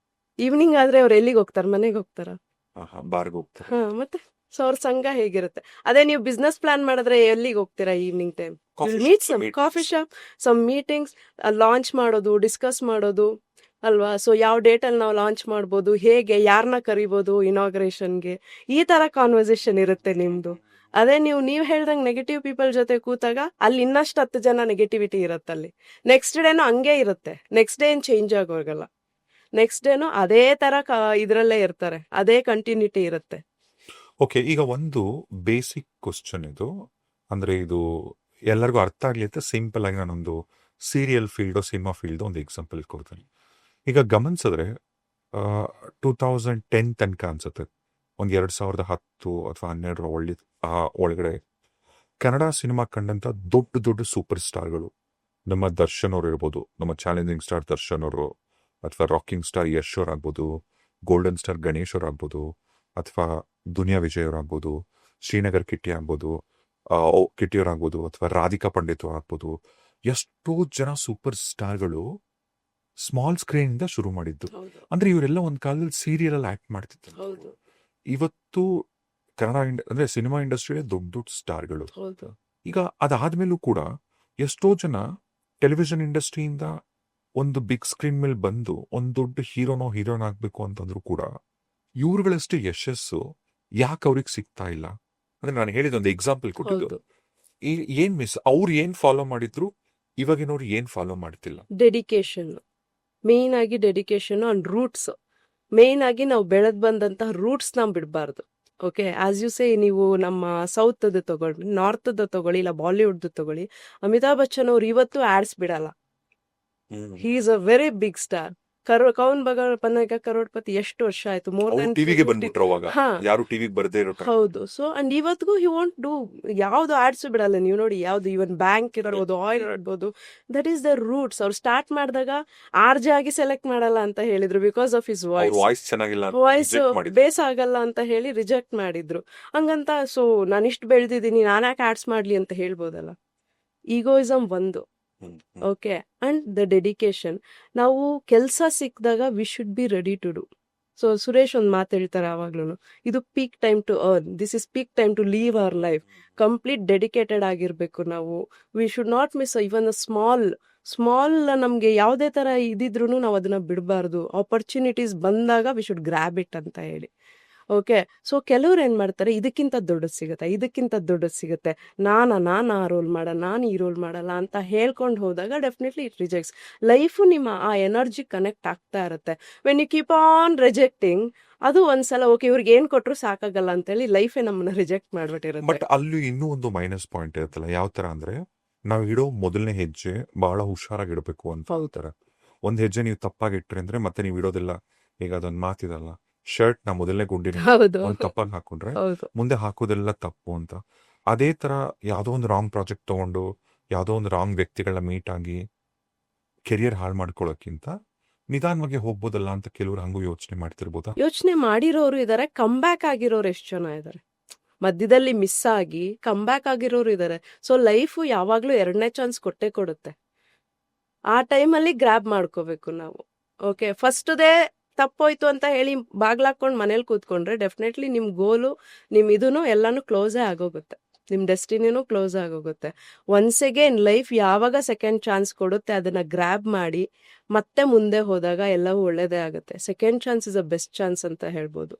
Speaker 2: ಈವ್ನಿಂಗ್ ಆದ್ರೆ ಅವ್ರು ಎಲ್ಲಿಗೆ ಹೋಗ್ತಾರ, ಮನೆಗೆ ಹೋಗ್ತಾರ,
Speaker 1: ಬಾರ್ಗೆ ಹೋಗ್ತಾರೆ.
Speaker 2: ಹಾ ಮತ್ತೆ. ಸೊ ಅವ್ರ ಸಂಘ ಹೇಗಿರುತ್ತೆ. ಅದೇ ನೀವು ಬಿಸ್ನೆಸ್ ಪ್ಲಾನ್ ಮಾಡಿದ್ರೆ ಎಲ್ಲಿಗೆ ಹೋಗ್ತೀರಾ evening time, meet some coffee shop, some meetings, launch ಮಾಡೋದು, ಡಿಸ್ಕಸ್ ಮಾಡೋದು ಅಲ್ವಾ. ಸೊ ಯಾವ ಡೇಟಲ್ಲಿ ನಾವು ಲಾಂಚ್ ಮಾಡ್ಬೋದು, ಹೇಗೆ, ಯಾರನ್ನ ಕರಿಬೋದು ಇನಾಗ್ರೇಷನ್ಗೆ, ಈ ತರ ಕಾನ್ವರ್ಸೇಷನ್ ಇರುತ್ತೆ ನಿಮ್ದು. ಅದೇ ನೀವು ಹೇಳ್ದಂಗೆ ನೆಗೆಟಿವ್ ಪೀಪಲ್ ಜೊತೆ ಕೂತಾಗ ಅಲ್ಲಿ ಇನ್ನಷ್ಟು 10 ಜನ ನೆಗೆಟಿವಿಟಿ ಇರುತ್ತೆ ಅಲ್ಲಿ. ನೆಕ್ಸ್ಟ್ ಡೇನು ಹಂಗೆ ಇರುತ್ತೆ, ನೆಕ್ಸ್ಟ್ ಡೇ ಏನು ಚೇಂಜ್ ಆಗೋಗಲ್ಲ. ನೆಕ್ಸ್ಟ್ ಡೇನು ಅದೇ ತರ ಇದ್ರಲ್ಲೇ ಇರ್ತಾರೆ, ಅದೇ ಕಂಟಿನ್ಯೂಟಿ ಇರುತ್ತೆ.
Speaker 1: ಓಕೆ, ಈಗ ಒಂದು ಬೇಸಿಕ್ ಕ್ವಶನ್ ಇದು, ಅಂದ್ರೆ ಇದು ಎಲ್ಲರಿಗೂ ಅರ್ಥ ಆಗ್ಲಿ ಅಂತ ಸಿಂಪಲ್ ಆಗಿ ನಾನೊಂದು ಸೀರಿಯಲ್ ಫೀಲ್ಡ್, ಸಿನಿಮಾ ಫೀಲ್ಡ್ ಒಂದು ಎಕ್ಸಾಂಪಲ್ ಕೊಡ್ತೀನಿ. ಈಗ ಗಮನಿಸಿದ್ರೆ 2010 ತನಕ ಅನ್ಸುತ್ತೆ, ಒಂದು 2010 ಅಥವಾ 12 ಒಳಗಡೆ ಕನ್ನಡ ಸಿನಿಮಾ ಕಂಡಂತ ದೊಡ್ಡ ಸೂಪರ್ ಸ್ಟಾರ್ಗಳು, ನಮ್ಮ ದರ್ಶನ್ ಅವರು ಇರ್ಬೋದು, ನಮ್ಮ ಚಾಲೆಂಜಿಂಗ್ ಸ್ಟಾರ್ ದರ್ಶನ್ ಅವರು, ಅಥವಾ ರಾಕಿಂಗ್ ಸ್ಟಾರ್ ಯಶ್ ಅವ್ರು ಆಗ್ಬೋದು, ಗೋಲ್ಡನ್ ಸ್ಟಾರ್ ಗಣೇಶ್ ಅವ್ರು ಆಗ್ಬೋದು, ಅಥವಾ ದುನಿಯಾ ವಿಜಯ್ ಅವ್ರು ಆಗ್ಬೋದು, ಶ್ರೀನಗರ್ ಕಿಟ್ಟಿ ಅವ್ರಾಗ್ಬೋದು, ಅಥವಾ ರಾಧಿಕಾ ಪಂಡಿತ್ ಆಗ್ಬೋದು. ಎಷ್ಟೋ ಜನ ಸೂಪರ್ ಸ್ಟಾರ್ಗಳು ಸ್ಮಾಲ್ ಸ್ಕ್ರೀನ್ ಇಂದ ಶುರು ಮಾಡಿದ್ದು. ಅಂದ್ರೆ ಇವರೆಲ್ಲ ಒಂದ್ ಕಾಲದಲ್ಲಿ ಸೀರಿಯಲ್ ಅಲ್ಲಿ ಆಕ್ಟ್ ಮಾಡ್ತಿದ್ರು. ಇವತ್ತು ಕನ್ನಡ ಅಂದ್ರೆ ಸಿನಿಮಾ ಇಂಡಸ್ಟ್ರಿಯಲ್ಲೇ ದೊಡ್ಡ ಸ್ಟಾರ್ಗಳು. ಈಗ ಅದಾದ್ಮೇಲೂ ಕೂಡ ಎಷ್ಟೋ ಜನ ಟೆಲಿವಿಷನ್ ಇಂಡಸ್ಟ್ರಿಯಿಂದ ಒಂದು ಬಿಗ್ ಸ್ಕ್ರೀನ್ ಮೇಲೆ ಬಂದು ಒಂದ್ ದೊಡ್ಡ ಹೀರೋನ್ ಆಗ್ಬೇಕು ಅಂತಂದ್ರು ಕೂಡ ಇವ್ರುಗಳಷ್ಟು ಯಶಸ್ಸು ಯಾಕೆ ಅವ್ರಿಗೆ ಸಿಗ್ತಾ ಇಲ್ಲ? ಅಂದ್ರೆ ನಾನು ಹೇಳಿದ ಒಂದು ಎಕ್ಸಾಂಪಲ್ ಕೊಟ್ಟಿದ್ದು, ಏನ್ ಮಿಸ್, ಅವ್ರು ಏನ್ ಫಾಲೋ ಮಾಡಿದ್ರು ಇವಾಗಿನವ್ರು ಏನ್ ಫಾಲೋ ಮಾಡ್ತಿಲ್ಲ.
Speaker 2: ಡೆಡಿಕೇಶನ್, ಮೇನ್ ಆಗಿ ಡೆಡಿಕೇಶನ್ ಅಂಡ್ ರೂಟ್ಸ್. ಮೇನ್ ಆಗಿ ನಾವು ಬೆಳೆದ್ ಬಂದಂತಹ ರೂಟ್ಸ್ ನಾವು ಬಿಡಬಾರ್ದು. ಓಕೆ ಆಸ್ ಯು ಸೇ ನೀವು ನಮ್ಮ ಸೌತ್ದು ತಗೊಳ್ಳಿ, ನಾರ್ತ್ದು ತಗೊಳ್ಳಿ, ಇಲ್ಲ ಬಾಲಿವುಡ್ದು ತಗೊಳ್ಳಿ, ಅಮಿತಾಬ್ ಬಚ್ಚನ್ ಅವ್ರು ಇವತ್ತು ಆಡ್ಸ್ ಬಿಡಲ್ಲ. He is a very big star. Kaun Banega Crorepati ಎಷ್ಟು ವರ್ಷ ಆಯ್ತು, ಮೋರ್
Speaker 1: ಅವ್ರು
Speaker 2: ದನ್
Speaker 1: ಟಿವಿಗೆ ಬಂದ್ಬಿಟ್ರು ಅವಾಗ,
Speaker 2: ಹಾ
Speaker 1: ಯಾರು ಟಿವಿಗೆ ಬರ್ದೇ ಇರೋ time.
Speaker 2: ಹೌದು. ಸೊ ಅಂಡ್ ಇವತ್ತಿಗೂ ಹಿ ವಾಂಟ್ ಡೂ ಯಾವ್ದು ಆಡ್ಸ್ ಬಿಡಲ್ಲ. ನೀವು ನೋಡಿ, ಯಾವ್ದು ಇವನ್ ಬ್ಯಾಂಕ್ ಇರ್ಬೋದು, ಆಯಿಲ್ ಇರ್ಬೋದು, ದಟ್ ಈಸ್ ದ ರೂಟ್ಸ್. ಅವ್ರು ಸ್ಟಾರ್ಟ್ ಮಾಡಿದಾಗ ಆರ್ಜೆ ಆಗಿ ಸೆಲೆಕ್ಟ್ ಮಾಡಲ್ಲ ಅಂತ ಹೇಳಿದ್ರು, ಬಿಕಾಸ್ ಆಫ್ ಹಿಸ್
Speaker 1: ಅವ್ರ
Speaker 2: ವಾಯ್ಸ್.
Speaker 1: ವಾಯ್ಸ್ ಚೆನ್ನಾಗಿಲ್ಲ ಅಂತ
Speaker 2: ವಾಯ್ಸ್
Speaker 1: reject ಮಾಡಿದ್ರು.
Speaker 2: ಬೇಸ್ ಆಗಲ್ಲ ಅಂತ ಹೇಳಿ ರಿಜೆಕ್ಟ್ ಮಾಡಿದ್ರು. ಹಂಗಂತ ಸೊ ನಾನು ಇಷ್ಟು ಬೆಳೆದಿದ್ದೀನಿ, ನಾನ್ಯಾಕೆ ಆಡ್ಸ್ ಮಾಡ್ಲಿ ಅಂತ ಹೇಳ್ಬೋದಲ್ಲ. ಈಗೋಯಿಸಮ್ ಒಂದು.
Speaker 1: Hmm, hmm.
Speaker 2: Okay, and the dedication. ನಾವು ಕೆಲಸ ಸಿಕ್ಕಿದಾಗ we should be ready to do. So Suresh ಒಂದು ಮಾತು ಹೇಳ್ತಾರೆ ಯಾವಾಗ್ಲೂ, ಇದು peak time to earn, this is peak time to live our life. Complete dedicated ಆಗಿರ್ಬೇಕು ನಾವು. We should not miss even small ನಮ್ಗೆ ಯಾವುದೇ ತರ ಇದಿದ್ರು ನಾವು ಅದನ್ನ ಬಿಡಬಾರ್ದು. ಆಪರ್ಚುನಿಟೀಸ್ ಬಂದಾಗ ವಿ ಶುಡ್ ಗ್ರ್ಯಾಬ್ ಇಟ್ ಅಂತ ಹೇಳಿ. ಓಕೆ, ಸೊ ಕೆಲವ್ರು ಏನ್ ಮಾಡ್ತಾರೆ, ಇದಕ್ಕಿಂತ ದೊಡ್ಡದು ಸಿಗುತ್ತೆ, ಇದಕ್ಕಿಂತ ದೊಡ್ಡದು ಸಿಗುತ್ತೆ, ನಾನು ಆ ರೋಲ್ ಮಾಡಲ್ಲ, ನಾನು ಈ ರೋಲ್ ಮಾಡಲ್ಲ ಅಂತ ಹೇಳ್ಕೊಂಡು ಹೋದಾಗ ಡೆಫಿನೆಟ್ಲಿ ಇಟ್ ರಿಜೆಕ್ಟ್ಸ್. ಲೈಫು ನಿಮ್ಮ ಆ ಎನರ್ಜಿ ಕನೆಕ್ಟ್ ಆಗ್ತಾ ಇರುತ್ತೆ. When you keep on rejecting, ಅದು ಒಂದ್ಸಲ ಓಕೆ ಇವ್ರಿಗೆ ಏನ್ ಕೊಟ್ರು ಸಾಕಾಗಲ್ಲ ಅಂತೇಳಿ ಲೈಫೇ ನಮ್ಮನ್ನ ರಿಜೆಕ್ಟ್ ಮಾಡ್ಬಿಟ್ಟಿರುತ್ತೆ.
Speaker 1: ಬಟ್ ಅಲ್ಲಿ ಇನ್ನೂ ಒಂದು ಮೈನಸ್ ಪಾಯಿಂಟ್ ಇರುತ್ತಲ್ಲ, ಯಾವ ತರ ಅಂದ್ರೆ ನಾವು ಇಡೋ ಮೊದಲನೇ ಹೆಜ್ಜೆ ಬಹಳ ಹುಷಾರಾಗಿ ಇಡಬೇಕು ಅಂತ
Speaker 2: ಹೌದು.
Speaker 1: ಹೇಳ್ತಾರೆ. ಒಂದ್ ಹೆಜ್ಜೆ ನೀವು ತಪ್ಪಾಗಿ ಇಟ್ರಿ ಅಂದ್ರೆ ಮತ್ತೆ ನೀವು ಇಡೋದಿಲ್ಲ. ಈಗ ಅದೊಂದ್ ಮಾತಿದಲ್ಲ, ಶರ್ಟ್ ನ ಮೊದಲನೇ ಗುಂಡಿನ
Speaker 2: ಹೌದು
Speaker 1: ಒಂದ್ ತಪ್ಪಾಗಿ ಹಾಕೊಂಡ್ರೆ
Speaker 2: ಹೌದು
Speaker 1: ಮುಂದೆ ಹಾಕೋದೆಲ್ಲ ತಪ್ಪು ಅಂತ. ಅದೇ ತರ ಯಾವ್ದೋ ಒಂದು ರಾಂಗ್ ಪ್ರಾಜೆಕ್ಟ್ ತಗೊಂಡು ಯಾವ್ದೋ ಒಂದು ರಾಂಗ್ ವ್ಯಕ್ತಿಗಳನ್ನ ಮೀಟ್ ಆಗಿ ಕೆರಿಯರ್ ಹಾಳು ಮಾಡ್ಕೊಳ್ಳೋಕ್ಕಿಂತ ನಿಧಾನವಾಗಿ ಹೋಗ್ಬೋದಲ್ಲ ಅಂತ ಕೆಲವರು ಹಂಗೂ ಯೋಚನೆ ಮಾಡ್ತಿರ್ಬೋದಾ?
Speaker 2: ಯೋಚನೆ ಮಾಡಿರೋರು ಇದಾರೆ, ಕಮ್ ಬ್ಯಾಕ್ ಆಗಿರೋರು ಎಷ್ಟು ಜನ ಇದಾರೆ, ಮಧ್ಯದಲ್ಲಿ ಮಿಸ್ ಆಗಿ ಕಮ್ ಬ್ಯಾಕ್ ಆಗಿರೋರು ಇದಾರೆ. ಸೊ ಲೈಫು ಯಾವಾಗ್ಲೂ ಎರಡನೇ ಚಾನ್ಸ್ ಕೊಟ್ಟೆ ಕೊಡುತ್ತೆ. ಆ ಟೈಮಲ್ಲಿ ಗ್ರ್ಯಾಬ್ ಮಾಡ್ಕೋಬೇಕು ನಾವು. ಓಕೆ, ಫಸ್ಟ್ದೇ ತಪ್ಪೋಯ್ತು ಅಂತ ಹೇಳಿ ಬಾಗ್ಲಾಕೊಂಡು ಮನೇಲಿ ಕೂತ್ಕೊಂಡ್ರೆ ಡೆಫಿನೆಟ್ಲಿ ನಿಮ್ ಗೋಲು, ನಿಮ್ ಇದೂನು ಎಲ್ಲಾನು ಕ್ಲೋಸೇ ಆಗೋಗುತ್ತೆ, ನಿಮ್ ಡೆಸ್ಟಿನಿನೂ ಕ್ಲೋಸ್ ಆಗೋಗುತ್ತೆ. ಒನ್ಸ್ ಅಗೇನ್ ಲೈಫ್ ಯಾವಾಗ ಸೆಕೆಂಡ್ ಚಾನ್ಸ್ ಕೊಡುತ್ತೆ ಅದನ್ನ ಗ್ರ್ಯಾಬ್ ಮಾಡಿ ಮತ್ತೆ ಮುಂದೆ ಹೋದಾಗ ಎಲ್ಲವೂ ಒಳ್ಳೇದೇ ಆಗುತ್ತೆ. Second chance is a best chance ಅಂತ ಹೇಳ್ಬೋದು.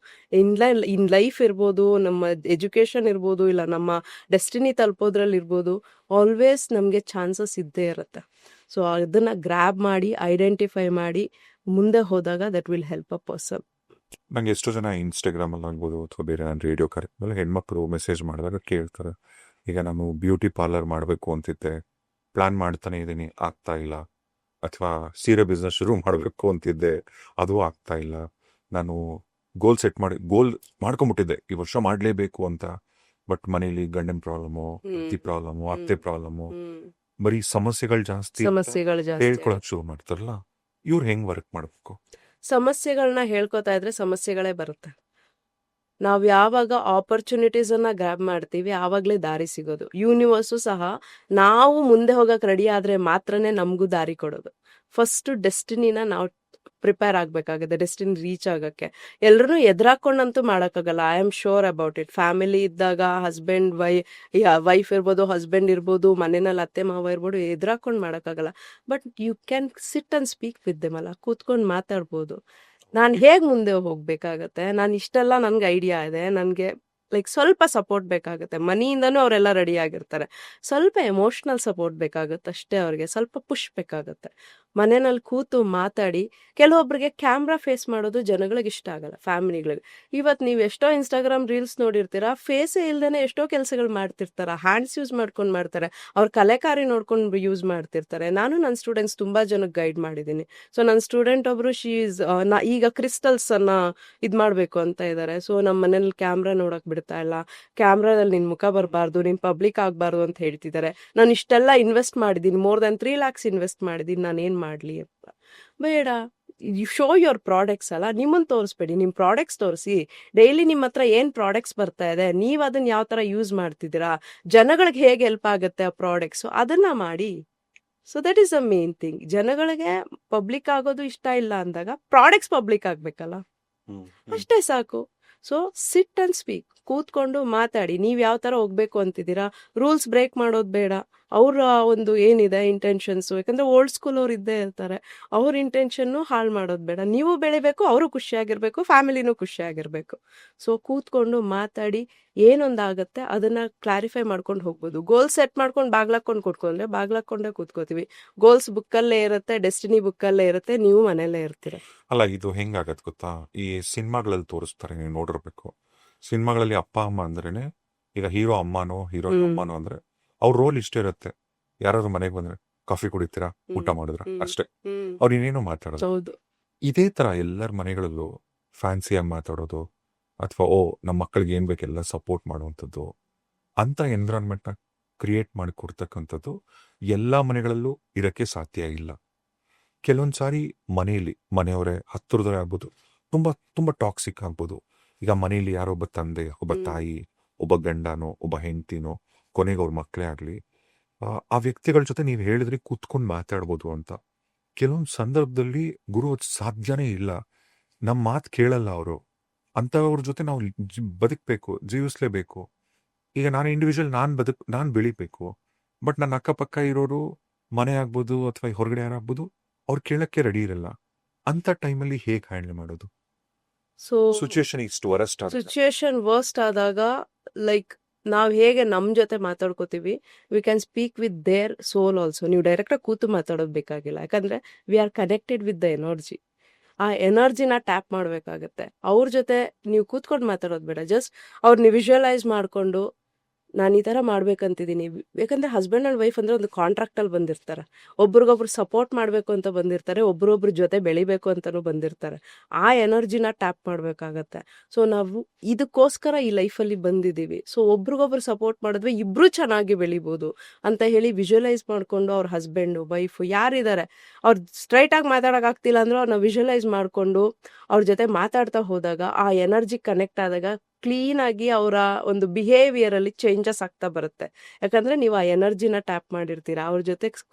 Speaker 2: ಇನ್ ಲೈಫ್ ಇರ್ಬೋದು, ನಮ್ಮ ಎಜುಕೇಶನ್ ಇರ್ಬೋದು, ಇಲ್ಲ ನಮ್ಮ ಡೆಸ್ಟಿನಿ ತಲುಪೋದ್ರಲ್ಲಿ ಇರ್ಬೋದು, ಆಲ್ವೇಸ್ ನಮಗೆ ಚಾನ್ಸಸ್ ಇದ್ದೇ ಇರುತ್ತೆ. ಸೊ ಅದನ್ನ ಗ್ರ್ಯಾಬ್ ಮಾಡಿ ಐಡೆಂಟಿಫೈ ಮಾಡಿ ಮುಂದೆ ಹೋದಾಗ that will help a person.
Speaker 1: ನಂಗೆ ಎಷ್ಟೋ ಜನ ಇನ್ಸ್ಟಾಗ್ರಾಮ್ ಅಲ್ಲಿ ಆಗ್ಬೋದು ಅಥವಾ ಬೇರೆ ನಾನು ರೇಡಿಯೋ ಕಾರ್ಯಕ್ರಮದಲ್ಲಿ ಹೆಣ್ಮಕ್ಳು ಮೆಸೇಜ್ ಮಾಡಿದಾಗ ಕೇಳ್ತಾರೆ, ಈಗ ನಾನು ಬ್ಯೂಟಿ ಪಾರ್ಲರ್ ಮಾಡಬೇಕು ಅಂತಿದ್ದೆ, ಪ್ಲಾನ್ ಮಾಡ್ತಾನೆ ಇದ್ದೀನಿ, ಆಗ್ತಾ ಇಲ್ಲ. ಅಥವಾ ಸೀರೆ ಬಿಸ್ನೆಸ್ ಶುರು ಮಾಡಬೇಕು ಅಂತಿದ್ದೆ, ಅದು ಆಗ್ತಾ ಇಲ್ಲ. ನಾನು ಗೋಲ್ ಮಾಡ್ಕೊಂಡ್ಬಿಟ್ಟಿದ್ದೆ ಈ ವರ್ಷ ಮಾಡಲೇಬೇಕು ಅಂತ. ಬಟ್ ಮನೇಲಿ ಗಂಡನ ಪ್ರಾಬ್ಲಮು, ಅತ್ತಿ ಪ್ರಾಬ್ಲಮು, ಅತ್ತೆ ಪ್ರಾಬ್ಲಮು, ಬರೀ ಸಮಸ್ಯೆಗಳು ಜಾಸ್ತಿ ಅಂತ
Speaker 2: ಸಮಸ್ಯೆಗಳು ಜಾಸ್ತಿ.
Speaker 1: ಹೇಳ್ಕೊಳಕ್ ಶುರು ಮಾಡ್ತಾರಲ್ಲ, ಇವ್ರು ಹೆಂಗ್ ವರ್ಕ್ ಮಾಡ್ಬೇಕು?
Speaker 2: ಸಮಸ್ಯೆಗಳನ್ನ ಹೇಳ್ಕೊತಾ ಇದ್ರೆ ಸಮಸ್ಯೆಗಳೇ ಬರುತ್ತೆ. ನಾವು ಯಾವಾಗ ಆಪರ್ಚುನಿಟೀಸ್ ಅನ್ನ ಗ್ರ್ಯಾಬ್ ಮಾಡ್ತೀವಿ ಆವಾಗಲೇ ದಾರಿ ಸಿಗೋದು. ಯೂನಿವರ್ಸು ಸಹ ನಾವು ಮುಂದೆ ಹೋಗಕ್ ರೆಡಿ ಆದ್ರೆ ಮಾತ್ರನೇ ನಮಗೂ ದಾರಿ ಕೊಡೋದು. ಫಸ್ಟ್ ಡೆಸ್ಟಿನಿನ ನಾವು ಪ್ರಿಪೇರ್ ಆಗ್ಬೇಕಾಗುತ್ತೆ, ಡೆಸ್ಟಿನಿ ರೀಚ್ ಆಗಕ್ಕೆ. ಎಲ್ರೂ ಎದುರಾಕೊಂಡಂತೂ ಮಾಡೋಕ್ಕಾಗಲ್ಲ, I am sure about it. Family ಇದ್ದಾಗ ಹಸ್ಬೆಂಡ್ ವೈಫ್ ಇರ್ಬೋದು, ಹಸ್ಬೆಂಡ್ ಇರ್ಬೋದು, ಮನೆಯಲ್ಲಿ ಅತ್ತೆ ಮಾವ ಇರ್ಬೋದು, ಎದುರಾಕೊಂಡು ಮಾಡೋಕ್ಕಾಗಲ್ಲ. But you can sit and speak with them ಅಲ್ಲ, ಕೂತ್ಕೊಂಡು ಮಾತಾಡ್ಬೋದು. ನಾನು ಹೇಗೆ ಮುಂದೆ ಹೋಗ್ಬೇಕಾಗತ್ತೆ, ನಾನು ಇಷ್ಟೆಲ್ಲ ನನ್ಗೆ ಐಡಿಯಾ ಇದೆ, ನನಗೆ ಲೈಕ್ ಸ್ವಲ್ಪ ಸಪೋರ್ಟ್ ಬೇಕಾಗುತ್ತೆ. ಮನಿಯಿಂದನೂ ಅವರೆಲ್ಲ ರೆಡಿ ಆಗಿರ್ತಾರೆ, ಸ್ವಲ್ಪ ಎಮೋಷ್ನಲ್ ಸಪೋರ್ಟ್ ಬೇಕಾಗುತ್ತೆ ಅಷ್ಟೇ. ಅವ್ರಿಗೆ ಸ್ವಲ್ಪ ಪುಷ್ ಬೇಕಾಗುತ್ತೆ. ಮನೆಯಲ್ಲಿ ಕೂತು ಮಾತಾಡಿ. ಕೆಲವೊಬ್ರಿಗೆ ಕ್ಯಾಮ್ರಾ ಫೇಸ್ ಮಾಡೋದು ಜನಗಳಿಗೆ ಇಷ್ಟ ಆಗಲ್ಲ, ಫ್ಯಾಮಿಲಿಗಳಿಗೆ. ಇವತ್ತು ನೀವು ಎಷ್ಟೋ ಇನ್ಸ್ಟಾಗ್ರಾಮ್ ರೀಲ್ಸ್ ನೋಡಿರ್ತೀರಾ, ಫೇಸೇ ಇಲ್ದೇನೆ ಎಷ್ಟೋ ಕೆಲಸಗಳು ಮಾಡ್ತಿರ್ತಾರ, ಹ್ಯಾಂಡ್ಸ್ ಯೂಸ್ ಮಾಡ್ಕೊಂಡು ಮಾಡ್ತಾರೆ, ಅವ್ರ ಕಲೆಕಾರಿ ನೋಡ್ಕೊಂಡು ಯೂಸ್ ಮಾಡ್ತಿರ್ತಾರೆ. ನಾನು ನನ್ನ ಸ್ಟೂಡೆಂಟ್ಸ್ ತುಂಬಾ ಜನಕ್ಕೆ ಗೈಡ್ ಮಾಡಿದ್ದೀನಿ. ಸೊ ನನ್ನ ಸ್ಟೂಡೆಂಟ್ ಒಬ್ರು ಈಗ ಕ್ರಿಸ್ಟಲ್ಸ್ ಅನ್ನ ಇದ್ ಮಾಡ್ಬೇಕು ಅಂತ ಇದ್ದಾರೆ. ಸೊ ನಮ್ಮ ಮನೇಲಿ ಕ್ಯಾಮ್ರಾ ನೋಡಕ್ ಬಿಡ್ತಾ ಇಲ್ಲ, ಕ್ಯಾಮ್ರಾದಲ್ಲಿ ನಿನ್ ಮುಖ ಬರಬಾರ್ದು, ನಿನ್ ಪಬ್ಲಿಕ್ ಆಗ್ಬಾರ್ದು ಅಂತ ಹೇಳ್ತಿದ್ದಾರೆ. ನಾನು ಇಷ್ಟೆಲ್ಲ ಇನ್ವೆಸ್ಟ್ ಮಾಡಿದ್ದೀನಿ, more than 3 lakhs ಇನ್ವೆಸ್ಟ್ ಮಾಡಿದ್ದೀನಿ, ನಾನು ಏನ್ ಮಾಡ್ಲಿ ಅಂತ. ಬೇಡ, ಯು ಶೋ ಯುವರ್ ಪ್ರಾಡಕ್ಟ್ಸ್ ಅಲ್ಲ, ನಿಮ್ಮನ್ನು ತೋರಿಸ್ಬೇಡಿ, ನಿಮ್ಮ ಪ್ರಾಡಕ್ಟ್ಸ್ ತೋರಿಸಿ. ಡೈಲಿ ನಿಮ್ಮ ಹತ್ರ ಏನು ಪ್ರಾಡಕ್ಟ್ಸ್ ಬರ್ತಾ ಇದೆ, ನೀವು ಅದನ್ನ ಯಾವ ಥರ ಯೂಸ್ ಮಾಡ್ತಿದ್ದೀರಾ, ಜನಗಳಿಗೆ ಹೇಗೆ ಹೆಲ್ಪ್ ಆಗುತ್ತೆ ಆ ಪ್ರಾಡಕ್ಟ್ಸು, ಅದನ್ನ ಮಾಡಿ. So that is a main thing. ಜನಗಳಿಗೆ ಪಬ್ಲಿಕ್ ಆಗೋದು ಇಷ್ಟ ಇಲ್ಲ ಅಂದಾಗ ಪ್ರಾಡಕ್ಟ್ಸ್ ಪಬ್ಲಿಕ್ ಆಗ್ಬೇಕಲ್ಲ, ಅಷ್ಟೇ ಸಾಕು. ಸೊ ಸಿಟ್ ಅಂಡ್ ಸ್ಪೀಕ್, ಕೂತ್ಕೊಂಡು ಮಾತಾಡಿ. ನೀವು ಯಾವ ಥರ ಹೋಗ್ಬೇಕು ಅಂತಿದ್ದೀರಾ, ರೂಲ್ಸ್ ಬ್ರೇಕ್ ಮಾಡೋದು ಬೇಡ. ಅವ್ರ ಒಂದು ಏನಿದೆ ಇಂಟೆನ್ಷನ್ಸು, ಯಾಕಂದ್ರೆ ಓಲ್ಡ್ ಸ್ಕೂಲ್ ಅವ್ರು ಇದ್ದೇ ಇರ್ತಾರೆ, ಅವ್ರ ಇಂಟೆನ್ಷನ್ನು ಹಾಳು ಮಾಡೋದು ಬೇಡ. ನೀವು ಬೆಳಿಬೇಕು, ಅವರು ಖುಷಿಯಾಗಿರ್ಬೇಕು, ಫ್ಯಾಮಿಲಿನೂ ಖುಷಿಯಾಗಿರ್ಬೇಕು. ಸೊ ಕೂತ್ಕೊಂಡು ಮಾತಾಡಿ ಏನೊಂದಾಗತ್ತೆ ಅದನ್ನ ಕ್ಲಾರಿಫೈ ಮಾಡ್ಕೊಂಡು ಹೋಗ್ಬೋದು. ಗೋಲ್ ಸೆಟ್ ಮಾಡ್ಕೊಂಡು ಬಾಗ್ಲಾಕೊಂಡು ಕೂತ್ಕೊಂಡ್ರೆ ಬಾಗ್ಲಾಕೊಂಡೇ ಕೂತ್ಕೋತೀವಿ. ಗೋಲ್ಸ್ ಬುಕ್ಕಲ್ಲೇ ಇರುತ್ತೆ, ಡೆಸ್ಟಿನಿ ಬುಕ್ಕಲ್ಲೇ ಇರುತ್ತೆ, ನೀವು ಮನೆಯಲ್ಲೇ ಇರ್ತೀರ.
Speaker 1: ಅಲ್ಲ, ಇದು ಹೆಂಗಾಗತ್ ಗೊತ್ತಾ, ಈ ಸಿನಿಮಾಗಳಲ್ಲಿ ತೋರಿಸ್ತಾರೆ, ನೀವು ನೋಡಿರ್ಬೇಕು. ಸಿನಿಮಾಗಳಲ್ಲಿ ಅಪ್ಪ ಅಮ್ಮ ಅಂದ್ರೇನೆ, ಈಗ ಹೀರೋ ಅಮ್ಮನೋ ಹೀರೋಯಿನ್
Speaker 2: ಹ್ಮ್
Speaker 1: ಅಮ್ಮನೋ ಅಂದ್ರೆ ಅವ್ರ ರೋಲ್ ಇಷ್ಟೇ ಇರುತ್ತೆ. ಯಾರಾದ್ರು ಮನೆಗೆ ಬಂದ್ರೆ ಕಾಫಿ ಕುಡಿತೀರಾ, ಊಟ
Speaker 2: ಹ್ಮ್
Speaker 1: ಮಾಡಿದ್ರ
Speaker 2: ಹ್ಮ್
Speaker 1: ಅಷ್ಟೇ.
Speaker 2: ಹ್ಮ್
Speaker 1: ಅವ್ರು ಇನ್ನೇನು ಮಾತಾಡೋದು.
Speaker 2: ಹೌದು.
Speaker 1: ಇದೇ ತರ ಎಲ್ಲರ ಮನೆಗಳಲ್ಲೂ ಫ್ಯಾನ್ಸಿಯಾಗಿ ಮಾತಾಡೋದು, ಅಥವಾ ನಮ್ಮ ಮಕ್ಕಳಿಗೆ ಏನ್ ಬೇಕೆಲ್ಲ ಸಪೋರ್ಟ್ ಮಾಡುವಂಥದ್ದು, ಅಂತ ಎನ್ವಿರಾನ್ಮೆಂಟ್ನ ಕ್ರಿಯೇಟ್ ಮಾಡಿ ಕೊಡ್ತಕ್ಕಂಥದ್ದು ಎಲ್ಲ ಮನೆಗಳಲ್ಲೂ ಇರಕ್ಕೆ ಸಾಧ್ಯ ಇಲ್ಲ. ಕೆಲವೊಂದು ಸಾರಿ ಮನೆಯವರೇ ಹತ್ತಿರದವರೇ ಆಗ್ಬೋದು, ತುಂಬಾ ತುಂಬಾ ಟಾಕ್ಸಿಕ್ ಆಗ್ಬೋದು. ಈಗ ಮನೆಯಲ್ಲಿ ಯಾರೋ ಒಬ್ಬ ತಂದೆ, ಒಬ್ಬ
Speaker 2: ಹ್ಮ್
Speaker 1: ತಾಯಿ, ಒಬ್ಬ ಗಂಡನೋ ಒಬ್ಬ ಹೆಂಡತಿನೋ, ಕೊನೆಗೆ ಅವ್ರ ಮಕ್ಕಳೇ ಆಗ್ಲಿ, ಆ ವ್ಯಕ್ತಿಗಳ ಜೊತೆ ನೀವು ಹೇಳಿದ್ರೆ ಕೂತ್ಕೊಂಡು ಮಾತಾಡ್ಬೋದು ಅಂತ. ಕೆಲವೊಂದು ಸಂದರ್ಭದಲ್ಲಿ ಗುರು ಅದು ಸಾಧ್ಯನೇ ಇಲ್ಲ, ನಮ್ಮ ಮಾತು ಕೇಳಲ್ಲ ಅವರು. ಅಂಥವ್ರ ಜೊತೆ ನಾವು ಬದುಕಬೇಕು, ಜೀವಿಸ್ಲೇಬೇಕು. ಈಗ ನಾನು ಇಂಡಿವಿಜುವಲ್, ನಾನು ಬೆಳಿಬೇಕು. ಬಟ್ ನನ್ನ ಅಕ್ಕಪಕ್ಕ ಇರೋರು, ಮನೆ ಆಗ್ಬೋದು ಅಥವಾ ಹೊರಗಡೆ ಯಾರಾಗ್ಬೋದು, ಅವ್ರು ಕೇಳಕ್ಕೆ ರೆಡಿ ಇರಲ್ಲ. ಅಂತ ಟೈಮಲ್ಲಿ ಹೇಗೆ ಹ್ಯಾಂಡಲ್ ಮಾಡೋದು?
Speaker 2: ಸೊ
Speaker 1: ಸಿಚುಯೇಷನ್ ಇಷ್ಟು ವರಸ್ಟ್ ಆದಾಗ
Speaker 2: ಸಿಚುಯೇಷನ್ ವರ್ಸ್ಟ್ ಆದಾಗ, ಲೈಕ್ ನಾವ್ ಹೇಗೆ ನಮ್ ಜೊತೆ ಮಾತಾಡ್ಕೋತೀವಿ, we can speak with their soul also. ನೀವು ಡೈರೆಕ್ಟಾಗಿ ಕೂತು ಮಾತಾಡೋದು ಬೇಕಾಗಿಲ್ಲ, ಯಾಕಂದ್ರೆ we are connected with the energy. ಆ ಎನರ್ಜಿನ ಟ್ಯಾಪ್ ಮಾಡ್ಬೇಕಾಗತ್ತೆ. ಅವ್ರ ಜೊತೆ ನೀವು ಕೂತ್ಕೊಂಡು ಮಾತಾಡೋದು ಬೇಡ, ಜಸ್ಟ್ ಅವ್ರನ್ನ ವಿಜುವಲೈಸ್ ಮಾಡ್ಕೊಂಡು ನಾನು ಈ ತರ ಮಾಡ್ಬೇಕಂತಿದ್ದೀನಿ. ಯಾಕಂದ್ರೆ ಹಸ್ಬೆಂಡ್ ಅಂಡ್ ವೈಫ್ ಅಂದ್ರೆ ಒಂದು ಕಾಂಟ್ರಾಕ್ಟ್ ಅಲ್ಲಿ ಬಂದಿರ್ತಾರೆ, ಒಬ್ರಿಗೊಬ್ರು ಸಪೋರ್ಟ್ ಮಾಡ್ಬೇಕು ಅಂತ ಬಂದಿರ್ತಾರೆ, ಒಬ್ರೊಬ್ರ ಜೊತೆ ಬೆಳಿಬೇಕು ಅಂತಾನು ಬಂದಿರ್ತಾರೆ. ಆ ಎನರ್ಜಿನ ಟ್ಯಾಪ್ ಮಾಡ್ಬೇಕಾಗತ್ತೆ. ಸೊ ನಾವು ಇದಕ್ಕೋಸ್ಕರ ಈ ಲೈಫಲ್ಲಿ ಬಂದಿದ್ದೀವಿ. ಸೊ ಒಬ್ರಿಗೊಬ್ರು ಸಪೋರ್ಟ್ ಮಾಡಿದ್ವಿ, ಇಬ್ರು ಚೆನ್ನಾಗಿ ಬೆಳಿಬೋದು ಅಂತ ಹೇಳಿ ವಿಜುವಲೈಸ್ ಮಾಡ್ಕೊಂಡು, ಅವ್ರ ಹಸ್ಬೆಂಡು ವೈಫು ಯಾರಿದ್ದಾರೆ ಅವ್ರು ಸ್ಟ್ರೈಟ್ ಆಗಿ ಮಾತಾಡಕ್ ಆಗ್ತಿಲ್ಲ ಅಂದ್ರೆ ಅವ್ರನ್ನ ವಿಜುವಲೈಸ್ ಮಾಡ್ಕೊಂಡು ಅವ್ರ ಜೊತೆ ಮಾತಾಡ್ತಾ ಹೋದಾಗ, ಆ ಎನರ್ಜಿ ಕನೆಕ್ಟ್ ಆದಾಗ ಕ್ಲೀನ್ ಆಗಿ ಅವರ ಒಂದು ಬಿಹೇವಿಯರ್ ಅಲ್ಲಿ ಚೇಂಜಸ್ ಆಗ್ತಾ ಬರುತ್ತೆ. ಯಾಕಂದ್ರೆ ನೀವು ಆ ಎನರ್ಜಿನ ಟ್ಯಾಪ್ ಮಾಡಿರ್ತೀರಾ, ಅವ್ರ ಜೊತೆ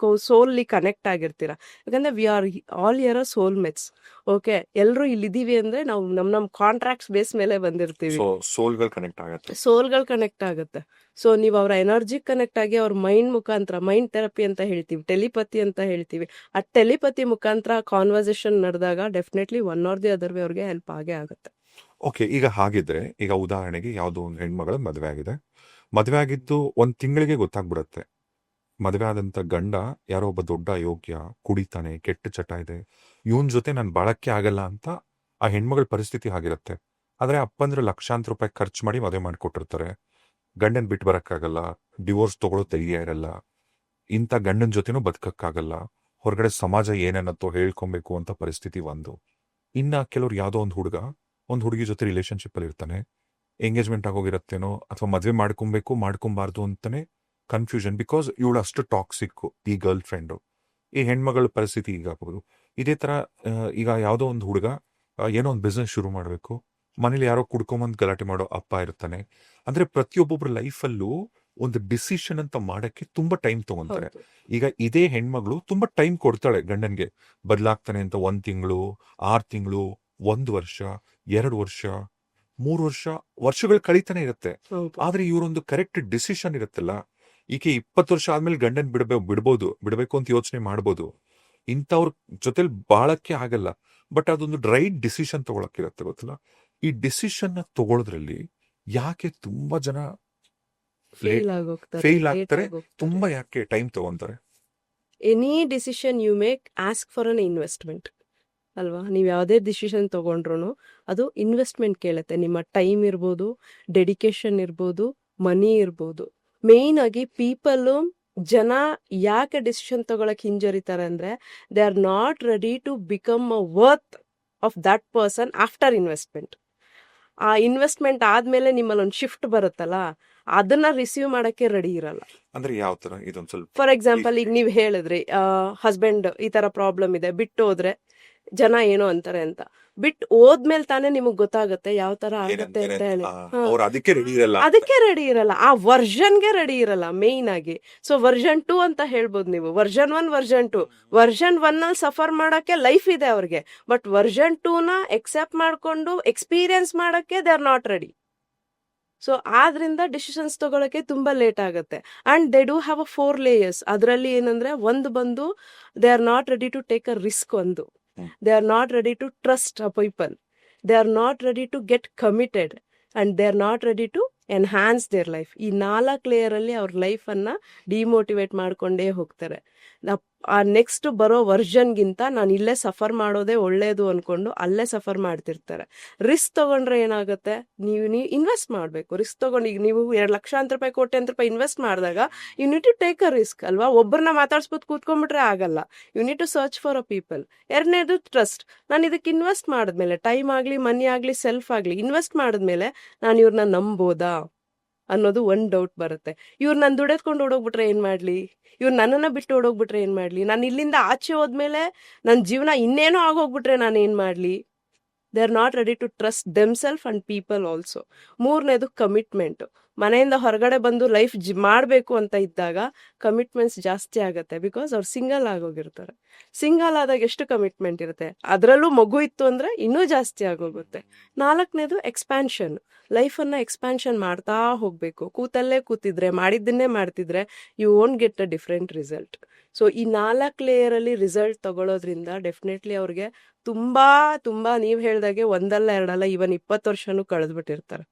Speaker 2: ಸೋಲ್ಲಿ ಕನೆಕ್ಟ್ ಆಗಿರ್ತೀರಾ. ಯಾಕಂದ್ರೆ we are all here soulmates. Okay, ಎಲ್ಲರೂ ಇಲ್ಲಿದ್ದೀವಿ ಅಂದ್ರೆ ನಾವು ನಮ್ ಕಾಂಟ್ರಾಕ್ಟ್ಸ್ ಬೇಸ್ ಮೇಲೆ ಬಂದಿರ್ತೀವಿ.
Speaker 1: ಸೋಲ್ಗಳು ಕನೆಕ್ಟ್ ಆಗತ್ತೆ.
Speaker 2: ಸೋಲ್ಗಳು ಕನೆಕ್ಟ್ ಆಗುತ್ತೆ. ಸೊ ನೀವು ಅವರ ಎನರ್ಜಿ ಕನೆಕ್ಟ್ ಆಗಿ ಅವ್ರ ಮೈಂಡ್ ಮುಖಾಂತರ, ಮೈಂಡ್ ಥೆರಪಿ ಅಂತ ಹೇಳ್ತೀವಿ, ಟೆಲಿಪತಿ ಅಂತ ಹೇಳ್ತೀವಿ, ಆ ಟೆಲಿಪತಿ ಮುಖಾಂತರ ಕಾನ್ವರ್ಸೇಷನ್ ನಡೆದಾಗ definitely one R the other way ಅವ್ರಿಗೆ ಹೆಲ್ಪ್ ಆಗೇ ಆಗುತ್ತೆ.
Speaker 1: ಓಕೆ, ಈಗ ಹಾಗಿದ್ರೆ, ಈಗ ಉದಾಹರಣೆಗೆ ಯಾವುದೋ ಒಂದು ಹೆಣ್ಮಗಳ ಮದುವೆ ಆಗಿದೆ. ಮದುವೆ ಆಗಿದ್ದು 1 ತಿಂಗಳಿಗೆ ಗೊತ್ತಾಗ್ಬಿಡತ್ತೆ, ಮದುವೆ ಆದಂತ ಗಂಡ ಯಾರೋ ಒಬ್ಬ ದೊಡ್ಡ ಅಯೋಗ್ಯ, ಕುಡಿತಾನೆ, ಕೆಟ್ಟ ಚಟ ಇದೆ, ಇವನ್ ಜೊತೆ ನಾನು ಬಾಳಕ್ಕೆ ಆಗಲ್ಲ ಅಂತ ಆ ಹೆಣ್ಮಗಳ ಪರಿಸ್ಥಿತಿ ಆಗಿರುತ್ತೆ. ಆದ್ರೆ ಅಪ್ಪಂದ್ರೆ ಲಕ್ಷಾಂತರ ರೂಪಾಯಿ ಖರ್ಚು ಮಾಡಿ ಮದುವೆ ಮಾಡಿಕೊಟ್ಟಿರ್ತಾರೆ. ಗಂಡನ್ ಬಿಟ್ಟು ಬರಕ್ಕಾಗಲ್ಲ, ಡಿವೋರ್ಸ್ ತಗೊಳ್ಳೋ ಧೈರ್ಯ ಇರಲ್ಲ, ಇಂಥ ಗಂಡನ ಜೊತೆನೂ ಬದುಕಕ್ಕಾಗಲ್ಲ, ಹೊರಗಡೆ ಸಮಾಜ ಏನೇನತ್ತೋ ಹೇಳ್ಕೊಬೇಕು ಅಂತ ಪರಿಸ್ಥಿತಿ ಒಂದು. ಇನ್ನ ಕೆಲವ್ರು ಯಾವುದೋ ಒಂದು ಹುಡುಗಿ ಜೊತೆ ರಿಲೇಶನ್ಶಿಪ್ ಅಲ್ಲಿ ಇರ್ತಾನೆ, ಎಂಗೇಜ್ಮೆಂಟ್ ಆಗೋಗಿರತ್ತೇನೋ, ಅಥವಾ ಮದುವೆ ಮಾಡ್ಕೊಬಾರ್ದು ಅಂತಾನೆ ಕನ್ಫ್ಯೂಷನ್, ಬಿಕಾಸ್ ಇವಳು ಅಷ್ಟು ಟಾಕ್ಸಿಕ್ ಈ ಗರ್ಲ್ ಫ್ರೆಂಡು. ಈ ಹೆಣ್ಮಗಳ ಪರಿಸ್ಥಿತಿ ಈಗಾಗ್ಬೋದು. ಇದೇ ತರ ಈಗ ಯಾವುದೋ ಒಂದು ಹುಡುಗ ಏನೋ ಒಂದು ಬಿಸ್ನೆಸ್ ಶುರು ಮಾಡಬೇಕು, ಮನೇಲಿ ಯಾರೋ ಕುಡ್ಕೊಂಬಂದು ಗಲಾಟೆ ಮಾಡೋ ಅಪ್ಪ ಇರ್ತಾನೆ. ಅಂದ್ರೆ ಪ್ರತಿಯೊಬ್ಬೊಬ್ರ ಲೈಫಲ್ಲೂ ಒಂದು ಡಿಸಿಷನ್ ಅಂತ ಮಾಡಕ್ಕೆ ತುಂಬಾ ಟೈಮ್ ತಗೊಂತಾರೆ.
Speaker 2: ಹೌದು.
Speaker 1: ಈಗ ಇದೇ ಹೆಣ್ಮಗಳು ತುಂಬಾ ಟೈಮ್ ಕೊಡ್ತಾಳೆ ಗಂಡನ್ಗೆ, ಬದಲಾಗ್ತಾನೆ ಅಂತ. 1 ತಿಂಗಳು, 6 ತಿಂಗಳು, 1 ವರ್ಷ, 2 ವರ್ಷ, 3 ವರ್ಷ, ವರ್ಷಗಳು ಕಳೀತಾನೆ ಇರುತ್ತೆ.
Speaker 2: ಹೌದು.
Speaker 1: ಆದ್ರೆ ಇವರೊಂದು ಕರೆಕ್ಟ್ ಡಿಸಿಷನ್ ಇರುತ್ತಲ್ಲ, ಈಕೆ 20 ವರ್ಷ ಆದ್ಮೇಲೆ ಗಂಡನ್ ಬಿಡಬೇಕು ಅಂತ ಯೋಚನೆ ಮಾಡ್ಬೋದು. ಇಂಥವ್ರ ಜೊತೆಲಿ ಬಾಳಕ್ಕೆ ಆಗಲ್ಲ, ಬಟ್ ಅದೊಂದು ರೈಟ್ ಡಿಸಿಷನ್ ತಗೊಳಕ್ಕಿರತ್ತೆ, ಗೊತ್ತಲ್ಲ. ಈ ಡಿಸಿಷನ್ ತಗೊಳ್ಳೋದ್ರಲ್ಲಿ ಯಾಕೆ ತುಂಬಾ ಜನ
Speaker 2: ಫೇಲ್ ಆಗೋಗ್ತಾರೆ,
Speaker 1: ಫೇಲ್
Speaker 2: late
Speaker 1: ಆಗ್ತಾರೆ,
Speaker 2: ಆಗೋಗ್ತಾರೆ.
Speaker 1: ತುಂಬಾ ಯಾಕೆ ಟೈಮ್ ತಗೊಂತಾರೆ?
Speaker 2: Any decision you make, ask for an investment ಅಲ್ವಾ. ನೀವು ಯಾವುದೇ ಡಿಸಿಷನ್ ತಗೊಂಡ್ರು ಅದು ಇನ್ವೆಸ್ಟ್ಮೆಂಟ್ ಕೇಳುತ್ತೆ. ನಿಮ್ಮ ಟೈಮ್ ಇರ್ಬೋದು, ಡೆಡಿಕೇಶನ್ ಇರ್ಬೋದು, ಮನಿ ಇರ್ಬೋದು. ಮೇಯ್ನ್ ಆಗಿ ಜನ ಯಾಕೆ ಡಿಸಿಷನ್ ತಗೊಳಕ್ ಹಿಂಜರಿತಾರೆ ಅಂದ್ರೆ, they are not ready to become a worth of that person after investment. ಆ ಇನ್ವೆಸ್ಟ್ಮೆಂಟ್ ಆದ್ಮೇಲೆ ನಿಮ್ಮಲ್ಲಿ ಒಂದು ಶಿಫ್ಟ್ ಬರುತ್ತಲ್ಲ, ಅದನ್ನ ರಿಸೀವ್ ಮಾಡಕ್ಕೆ ರೆಡಿ ಇರಲ್ಲ.
Speaker 1: ಅಂದ್ರೆ ಯಾವ ತರ ಇದೊಂದ್ ಸ್ವಲ್ಪ
Speaker 2: ಫಾರ್ ಎಕ್ಸಾಂಪಲ್, ಈಗ ನೀವು ಹೇಳಿದ್ರಿ ಹಸ್ಬೆಂಡ್ ಈ ತರ ಪ್ರಾಬ್ಲಮ್ ಇದೆ, ಬಿಟ್ಟು ಹೋದ್ರೆ ಜನ ಏನೋ ಅಂತಾರೆ ಅಂತ. ಬಿಟ್ಟು ಹೋದ್ಮೇಲೆ ತಾನೇ ನಿಮಗ್ ಗೊತ್ತಾಗುತ್ತೆ ಯಾವ ತರ ಆಗತ್ತೆ ಅಂತ ಹೇಳಿ.
Speaker 1: ಅವ್ರು ಅದಕ್ಕೆ ರೆಡಿ ಇರಲ್ಲ.
Speaker 2: ಅದಕ್ಕೆ ರೆಡಿ ಇರಲ್ಲ, ಆ ವರ್ಷನ್ಗೆ ರೆಡಿ ಇರಲ್ಲ ಮೇಯ್ನ್ ಆಗಿ. ಸೊ ವರ್ಷನ್ 2 ಅಂತ ಹೇಳ್ಬೋದು ನೀವು. Version 1, version 2. ವರ್ಷನ್ 1 ಅಲ್ಲಿ ಸಫರ್ ಮಾಡಕ್ಕೆ ಲೈಫ್ ಇದೆ ಅವ್ರಿಗೆ, ಬಟ್ ವರ್ಷನ್ 2 ನ ಎಕ್ಸೆಪ್ಟ್ ಮಾಡ್ಕೊಂಡು ಎಕ್ಸ್ಪೀರಿಯನ್ಸ್ ಮಾಡಕ್ಕೆ they are not ready. So ಆದ್ರಿಂದ ಡಿಸಿಷನ್ಸ್ ತಗೊಳಕ್ಕೆ ತುಂಬಾ ಲೇಟ್ ಆಗುತ್ತೆ. And they do have a 4 layers. ಅದರಲ್ಲಿ ಏನಂದ್ರೆ, ಒಂದು ಬಂದು they are not ready to take a risk. ಒಂದು, they are not ready to trust a people, they are not ready to get committed, and they are not ready to enhance their life. ಈ 4 layer ಅಲ್ಲಿ ಅವ್ರ life ಅನ್ನ demotivate ಮಾಡ್ಕೊಂಡೇ ಹೋಗ್ತಾರೆ. ಆ next ಬರೋ ವರ್ಷನ್ಗಿಂತ ನಾನು ಇಲ್ಲೇ ಸಫರ್ ಮಾಡೋದೇ ಒಳ್ಳೇದು ಅನ್ಕೊಂಡು ಅಲ್ಲೇ ಸಫರ್ ಮಾಡ್ತಿರ್ತಾರೆ. ರಿಸ್ಕ್ ತಗೊಂಡ್ರೆ ಏನಾಗುತ್ತೆ, ನೀವು ಇನ್ವೆಸ್ಟ್ ಮಾಡಬೇಕು. ರಿಸ್ಕ್ ತಗೊಂಡು ಈಗ ನೀವು 2 ಲಕ್ಷಾಂತರ ರೂಪಾಯಿ ಕೋಟ್ಯಾಂತರ ರೂಪಾಯಿ ಇನ್ವೆಸ್ಟ್ ಮಾಡಿದಾಗ you need to take a risk ಅಲ್ವಾ. ಒಬ್ಬರನ್ನ ಮಾತಾಡ್ಸ್ಬೋದು ಕೂತ್ಕೊಂಡ್ಬಿಟ್ರೆ ಆಗಲ್ಲ. You need to search for a people. ಎರಡನೇದು ಟ್ರಸ್ಟ್. ನಾನು ಇದಕ್ಕೆ ಇನ್ವೆಸ್ಟ್ ಮಾಡಿದ್ಮೇಲೆ ಟೈಮ್ ಆಗಲಿ ಮನಿ ಆಗಲಿ ಸೆಲ್ಫ್ ಆಗಲಿ ಇನ್ವೆಸ್ಟ್ ಮಾಡಿದ್ಮೇಲೆ ನಾನು ಇವ್ರನ್ನ ನಂಬೋದಾ ಅನ್ನೋದು ಒಂದು ಡೌಟ್ ಬರುತ್ತೆ. ಇವ್ರು ನಾನು ದುಡೆದ್ಕೊಂಡು ಓಡೋಗ್ಬಿಟ್ರೆ ಏನು ಮಾಡಲಿ, ಇವ್ರು ನನ್ನನ್ನು ಬಿಟ್ಟು ಓಡೋಗ್ಬಿಟ್ರೆ ಏನು ಮಾಡಲಿ, ನಾನು ಇಲ್ಲಿಂದ ಆಚೆ ಹೋದ್ಮೇಲೆ ನನ್ನ ಜೀವನ ಇನ್ನೇನೋ ಆಗೋಗ್ಬಿಟ್ರೆ ನಾನು ಏನು ಮಾಡಲಿ. They are not ready to trust themselves and people also. ಮೂರನೇದು ಕಮಿಟ್ಮೆಂಟ್. ಮನೆಯಿಂದ ಹೊರಗಡೆ ಬಂದು ಲೈಫ್ ಮಾಡಬೇಕು ಅಂತ ಇದ್ದಾಗ ಕಮಿಟ್ಮೆಂಟ್ಸ್ ಜಾಸ್ತಿ ಆಗುತ್ತೆ. ಬಿಕಾಸ್ ಅವ್ರು ಸಿಂಗಲ್ ಆಗೋಗಿರ್ತಾರೆ. ಸಿಂಗಲ್ ಆದಾಗ ಎಷ್ಟು ಕಮಿಟ್ಮೆಂಟ್ ಇರುತ್ತೆ, ಅದರಲ್ಲೂ ಮಗು ಇತ್ತು ಅಂದರೆ ಇನ್ನೂ ಜಾಸ್ತಿ ಆಗೋಗುತ್ತೆ. ನಾಲ್ಕನೇದು ಎಕ್ಸ್ಪ್ಯಾನ್ಷನ್. ಲೈಫನ್ನು ಎಕ್ಸ್ಪ್ಯಾನ್ಷನ್ ಮಾಡ್ತಾ ಹೋಗಬೇಕು. ಕೂತಲ್ಲೇ ಕೂತಿದ್ರೆ ಮಾಡಿದ್ದನ್ನೇ ಮಾಡ್ತಿದ್ರೆ you won't get a different result. So ಈ 4 ಲೇಯರಲ್ಲಿ ರಿಸಲ್ಟ್ ತಗೊಳ್ಳೋದ್ರಿಂದ ಡೆಫಿನೆಟ್ಲಿ ಅವ್ರಿಗೆ ತುಂಬ ನೀವು ಹೇಳ್ದಾಗೆ ಒಂದಲ್ಲ ಎರಡಲ್ಲ ಇವನ್ 20 ವರ್ಷನೂ ಕಳೆದ್ಬಿಟ್ಟಿರ್ತಾರೆ.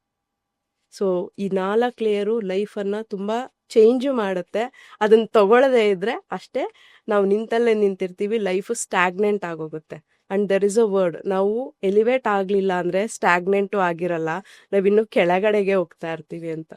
Speaker 2: ಸೊ ಈ 4 ಲೇಯರು ಲೈಫನ್ನು ತುಂಬ ಚೇಂಜು ಮಾಡುತ್ತೆ. ಅದನ್ನು ತಗೊಳ್ಳದೇ ಇದ್ರೆ ಅಷ್ಟೇ ನಾವು ನಿಂತಲ್ಲೇ ನಿಂತಿರ್ತೀವಿ, ಲೈಫು ಸ್ಟ್ಯಾಗ್ನೆಂಟ್ ಆಗೋಗುತ್ತೆ. And there is a word, ನಾವು ಎಲಿವೇಟ್ ಆಗಲಿಲ್ಲ ಅಂದರೆ ಸ್ಟ್ಯಾಗ್ನೆಂಟು ಆಗಿರಲ್ಲ, ನಾವಿನ್ನೂ ಕೆಳಗಡೆಗೆ ಹೋಗ್ತಾ ಇರ್ತೀವಿ ಅಂತ.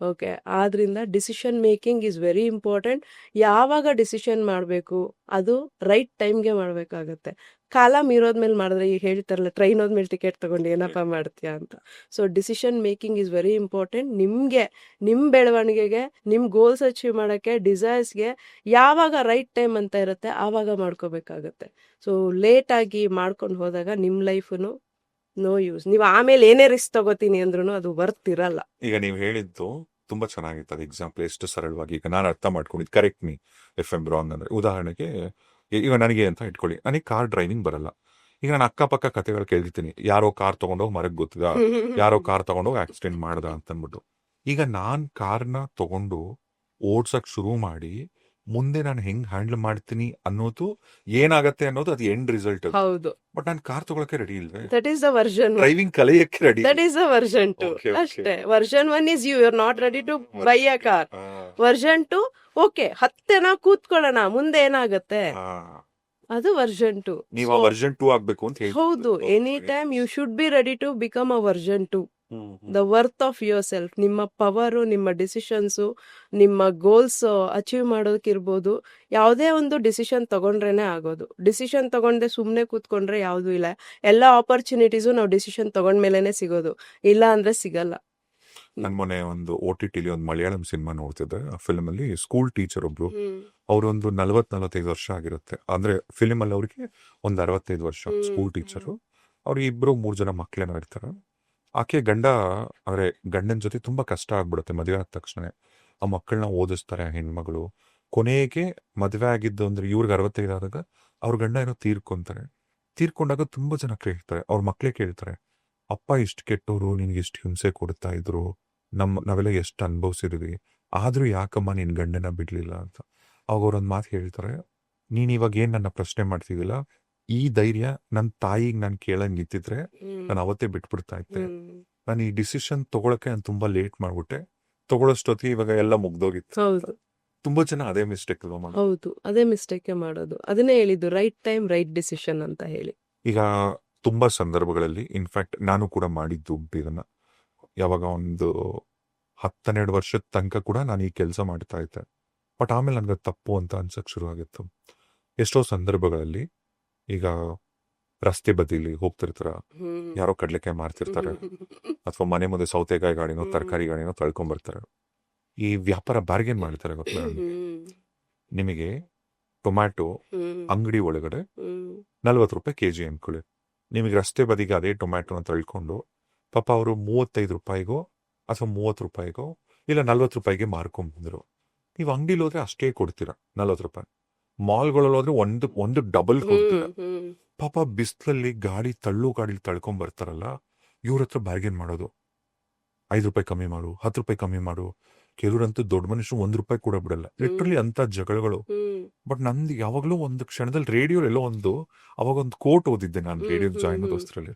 Speaker 2: ಓಕೆ, ಆದ್ರಿಂದ decision making is very important. ಯಾವಾಗ ಡಿಸಿಷನ್ ಮಾಡಬೇಕು ಅದು ರೈಟ್ ಟೈಮ್ಗೆ ಮಾಡಬೇಕಾಗತ್ತೆ. ಕಾಲ ಮೀರೋದ್ಮೇಲೆ ಮಾಡಿದ್ರೆ ಈಗ ಹೇಳ್ತಾರಲ್ಲ ಟ್ರೈನ್ ಹೋದ್ಮೇಲೆ ಟಿಕೆಟ್ ತೊಗೊಂಡು ಏನಪ್ಪ ಮಾಡ್ತೀಯಾ ಅಂತ. So decision making is very important. ನಿಮಗೆ ನಿಮ್ಮ ಬೆಳವಣಿಗೆಗೆ, ನಿಮ್ಮ ಗೋಲ್ಸ್ ಅಚೀವ್ ಮಾಡೋಕ್ಕೆ, ಡಿಸೈರ್ಸ್ಗೆ ಯಾವಾಗ ರೈಟ್ ಟೈಮ್ ಅಂತ ಇರುತ್ತೆ ಆವಾಗ ಮಾಡ್ಕೋಬೇಕಾಗತ್ತೆ. ಸೊ ಲೇಟಾಗಿ ಮಾಡ್ಕೊಂಡು ಹೋದಾಗ ನಿಮ್ಮ ಲೈಫು ನೋ ಯೂಸ್. ನೀವು ಆಮೇಲೆ ಏನೇ ರಿಸ್ಕ್ ತಗೋತೀನಿ ಅಂದ್ರೂ ಅದು ವರ್ತ್ ಇರಲ್ಲ.
Speaker 1: ಈಗ ನೀವು ಹೇಳಿದ್ದು ತುಂಬಾ ಚೆನ್ನಾಗಿತ್ತು. ಅದು ಎಕ್ಸಾಂಪಲ್ ಎಷ್ಟು ಸರಳವಾಗಿ ಈಗ ನಾನು ಅರ್ಥ ಮಾಡ್ಕೊಂಡಿದ್ದು. Correct me if I'm wrong ಅಂದ್ರೆ, ಉದಾಹರಣೆಗೆ ಈಗ ನನಗೆ ಅಂತ ಇಟ್ಕೊಳ್ಳಿ, ನನಗೆ ಕಾರ್ ಡ್ರೈವಿಂಗ್ ಬರಲ್ಲ. ಈಗ ನಾನು ಅಕ್ಕಪಕ್ಕ ಕಥೆಗಳು ಕೇಳಿರ್ತೀನಿ, ಯಾರೋ ಕಾರ್ ತಗೊಂಡೋಗಿ ಮರಕ್ಕೆ ಗೊತ್ತದ, ಯಾರೋ ಕಾರ್ ತಗೊಂಡೋಗಿ ಆಕ್ಸಿಡೆಂಟ್ ಮಾಡ್ದ ಅಂತ ಅಂದ್ಬಿಟ್ಟು. ಈಗ ನಾನ್ ಕಾರ್ನ ತಗೊಂಡು ಓಡ್ಸಕ್ ಶುರು ಮಾಡಿ ಮುಂದೆ ನಾನು ಹೆಂಗ್ ಹ್ಯಾಂಡಲ್ ಮಾಡ್ತೀನಿ ಅನ್ನೋದು ಏನಾಗತ್ತೆ ಅನ್ನೋದು ಅದು ಎಂಡ್ ರಿಸಲ್ಟ್.
Speaker 2: ಹೌದು,
Speaker 1: ಬಟ್ ನಾನು ಕಾರ್ ತಗೊಳಕ್ಕೆ ರೆಡಿ ಇಲ್ವೇ,
Speaker 2: that is the version.
Speaker 1: Driving ಕಲಿಯಕ್ಕೆ ready.
Speaker 2: That is the version 2 ಅಷ್ಟೇ. Version 1 is you are not ready to buy a car. Version 2 okay ಹತ್ತೆನ ಕೂತ್ಕೊಳ್ಳೋಣ ಮುಂದೆ ಏನಾಗತ್ತೆ, ಅದು ವರ್ಷನ್ 2.
Speaker 1: ನೀವು ಆ ವರ್ಷನ್ 2 ಆಗ್ಬೇಕು ಅಂತ ಹೇಳಿ.
Speaker 2: ಹೌದು, any time you should be ready to become a version 2. The worth of yourself, ನಿಮ್ಮ ಪವರು, ನಿಮ್ಮ ಡಿಸಿಷನ್ಸು, ನಿಮ್ಮ ಗೋಲ್ಸ್ ಅಚೀವ್ ಮಾಡೋದಕ್ಕಿರ್ಬೋದು. ಯಾವುದೇ ಒಂದು ಡಿಸಿಷನ್ ತಗೊಂಡ್ರೇನೆ ಆಗೋದು. ಡಿಸಿಷನ್ ತಗೊಂಡೆ ಸುಮ್ಮನೆ ಕೂತ್ಕೊಂಡ್ರೆ ಯಾವುದೂ ಇಲ್ಲ. ಎಲ್ಲ ಆಪರ್ಚುನಿಟೀಸು ನಾವು ಡಿಸಿಷನ್ ತಗೊಂಡ್ಮೇಲೆ ಸಿಗೋದು, ಇಲ್ಲ ಅಂದ್ರೆ ಸಿಗಲ್ಲ.
Speaker 1: ನನ್ ಮೊನ್ನೆ ಒಂದು OTT ಒಂದು ಮಲಯಾಳಂ ಸಿನಿಮಾ ನೋಡ್ತಿದ್ದೆ. ಆ ಫಿಲ್ಮ್ ಅಲ್ಲಿ ಸ್ಕೂಲ್ ಟೀಚರ್ ಒಬ್ರು, ಅವ್ರೊಂದು 40-45 ವರ್ಷ ಆಗಿರುತ್ತೆ. ಅಂದ್ರೆ ಫಿಲ್ಮ್ ಅಲ್ಲಿ ಅವ್ರಿಗೆ ಒಂದು 65 ವರ್ಷ. School teacher. ಅವ್ರು 2-3 ಜನ ಮಕ್ಳೇನೋ ಇರ್ತಾರೆ. ಆಕೆ ಗಂಡ ಅಂದ್ರೆ ಗಂಡನ ಜೊತೆ ತುಂಬಾ ಕಷ್ಟ ಆಗ್ಬಿಡುತ್ತೆ ಮದುವೆ ಆದ ತಕ್ಷಣ. ಆ ಮಕ್ಕಳನ್ನ ಓದಿಸ್ತಾರೆ ಹೆಣ್ಮಗಳು. ಕೊನೆಗೆ ಮದುವೆ ಆಗಿದ್ದು ಅಂದ್ರೆ ಇವ್ರಿಗೆ 65 ಆದಾಗ ಅವ್ರ ಗಂಡ ಏನೋ ತೀರ್ಕೊಂಡಾಗ ತುಂಬಾ ಜನ ಕೇಳ್ತಾರೆ, ಅವ್ರ ಮಕ್ಳೇ ಕೇಳ್ತಾರೆ, ಅಪ್ಪ ಇಷ್ಟು ಕೆಟ್ಟವರು, ನಿನ್ಗೆ ಎಷ್ಟು ಹಿಂಸೆ ಕೊಡ್ತಾ ಇದ್ರು, ನಾವೆಲ್ಲ ಎಷ್ಟು ಅನುಭವಿಸಿದ್ವಿ, ಆದ್ರೂ ಯಾಕಮ್ಮ ನಿನ್ ಗಂಡನ ಬಿಡ್ಲಿಲ್ಲ ಅಂತ. ಅವಾಗ ಅವ್ರೊಂದ್ ಮಾತು ಹೇಳ್ತಾರೆ, ನೀನ್ ಇವಾಗ ಏನ್ ನನ್ನ ಪ್ರಶ್ನೆ ಮಾಡ್ತಿದಿಲ್ಲ, ಈ ಧೈರ್ಯ ನನ್ನ ತಾಯಿಗೆ ನಾನು ಕೇಳಂಗ್ ನಿಂತಿದ್ರೆ ನಾನು ಅವತ್ತೇ ಬಿಟ್ಬಿಡ್ತಾ ಇದ್ದೆ. ನಾನು ಈ ಡಿಸಿಷನ್ ತಗೊಳಕ್ಕೆ ನಾನು ತುಂಬಾ ಲೇಟ್ ಮಾಡ್ಬಿಟ್ಟೆ, ತಗೊಳ್ಳೋಷ್ಟೊತ್ತಿಗೆ ಇವಾಗ ಎಲ್ಲ ಮುಗ್ದೋಗಿತ್ತು.
Speaker 2: ಹೌದು,
Speaker 1: ತುಂಬಾ ಜನ ಅದೇ ಮಿಸ್ಟೇಕ್ ಅಲ್ವಾ ಮಾಡೋದು.
Speaker 2: ಹೌದು, ಅದೇ ಮಿಸ್ಟೇಕ್ ಮಾಡೋದು. ಅದನ್ನೇ ಹೇಳಿದ್ದು ರೈಟ್ ಟೈಮ್ ರೈಟ್ ಡಿಸಿಷನ್ ಅಂತ ಹೇಳಿ.
Speaker 1: ಈಗ ತುಂಬಾ ಸಂದರ್ಭಗಳಲ್ಲಿ ಇನ್ಫ್ಯಾಕ್ಟ್ ನಾನು ಕೂಡ ಮಾಡಿದ್ದು ಇದನ್ನ. ಯಾವಾಗ ಒಂದು 10-12 ವರ್ಷದ ತನಕ ಕೂಡ ನಾನು ಈ ಕೆಲಸ ಮಾಡ್ತಾ ಇದ್ದೆ. ಬಟ್ ಆಮೇಲೆ ನನ್ಗೆ ತಪ್ಪು ಅಂತ ಅನ್ಸಕ್ ಶುರು ಆಗಿತ್ತು. ಎಷ್ಟೋ ಸಂದರ್ಭಗಳಲ್ಲಿ ಈಗ ರಸ್ತೆ ಬದಿಲಿ ಹೋಗ್ತಿರ್ತಾರ, ಯಾರೋ ಕಡ್ಲೆಕಾಯಿ ಮಾರ್ತಿರ್ತಾರೆ, ಅಥವಾ ಮನೆ ಮುಂದೆ ಸೌತೆಕಾಯಿ ಗಾಡಿನೋ ತರಕಾರಿ ಗಾಡಿನೋ ತಳ್ಕೊಂಡ್ಬರ್ತಾರೆ. ಈ ವ್ಯಾಪಾರ ಬಾರ್ಗೇನ್ ಮಾಡ್ತಾರೆ ಗೊತ್ತಾ ನಿಮಗೆ. ಟೊಮ್ಯಾಟೊ ಅಂಗಡಿ ಒಳಗಡೆ 40 ರೂಪಾಯಿ ಕೆಜಿ ಅನ್ಕೊಳ್ಳಿ. ನಿಮಗೆ ರಸ್ತೆ ಬದಿಗೆ ಅದೇ ಟೊಮ್ಯಾಟೊನ ತಳ್ಕೊಂಡು ಪಾಪ ಅವರು 35 ರೂಪಾಯಿಗೋ ಅಥವಾ 30 ರೂಪಾಯಿಗೋ ಇಲ್ಲ 40 ರೂಪಾಯಿಗೆ ಮಾರ್ಕೊಂಡ್ಬಂದ್ರು. ನೀವು ಅಂಗಡಿಲಿ ಹೋದ್ರೆ ಅಷ್ಟೇ ಕೊಡ್ತೀರಾ 40 ರೂಪಾಯಿ. ಮಾಲ್ಗಳಲ್ಲಿ ಹೋದ್ರೆ ಒಂದು ಡಬಲ್ ಕೊಡ್ತೀರಾ. ಪಾಪ ಬಿಸ್ಲಲ್ಲಿ ಗಾಡಿ ತಳ್ಕೊಂಡ್ ಬರ್ತಾರಲ್ಲ, ಇವ್ರ ಹತ್ರ ಬಾರ್ಗೇನ್ ಮಾಡೋದು, 5 ರೂಪಾಯಿ ಕಮ್ಮಿ ಮಾಡು, 10 ರೂಪಾಯಿ ಕಮ್ಮಿ ಮಾಡು. ಕೆಲವ್ರಂತೂ ದೊಡ್ಡ ಮನುಷ್ಯರು 1 ರೂಪಾಯಿ ಕೂಡ ಬಿಡಲ್ಲ. ಲಿಟ್ರಲಿ ಅಂತ ಜಗಳಗಳು. ಬಟ್ ನಂದು ಯಾವಾಗ್ಲೂ ಒಂದು ಕ್ಷಣದಲ್ಲಿ ರೇಡಿಯೋ ಎಲ್ಲೋ ಅವಾಗ ಒಂದು ಕೋಟ್ ಓದಿದ್ದೆ ನಾನು ರೇಡಿಯೋ ಜಾಯಿನ್ ಆಗೋದ್ರಲ್ಲಿ.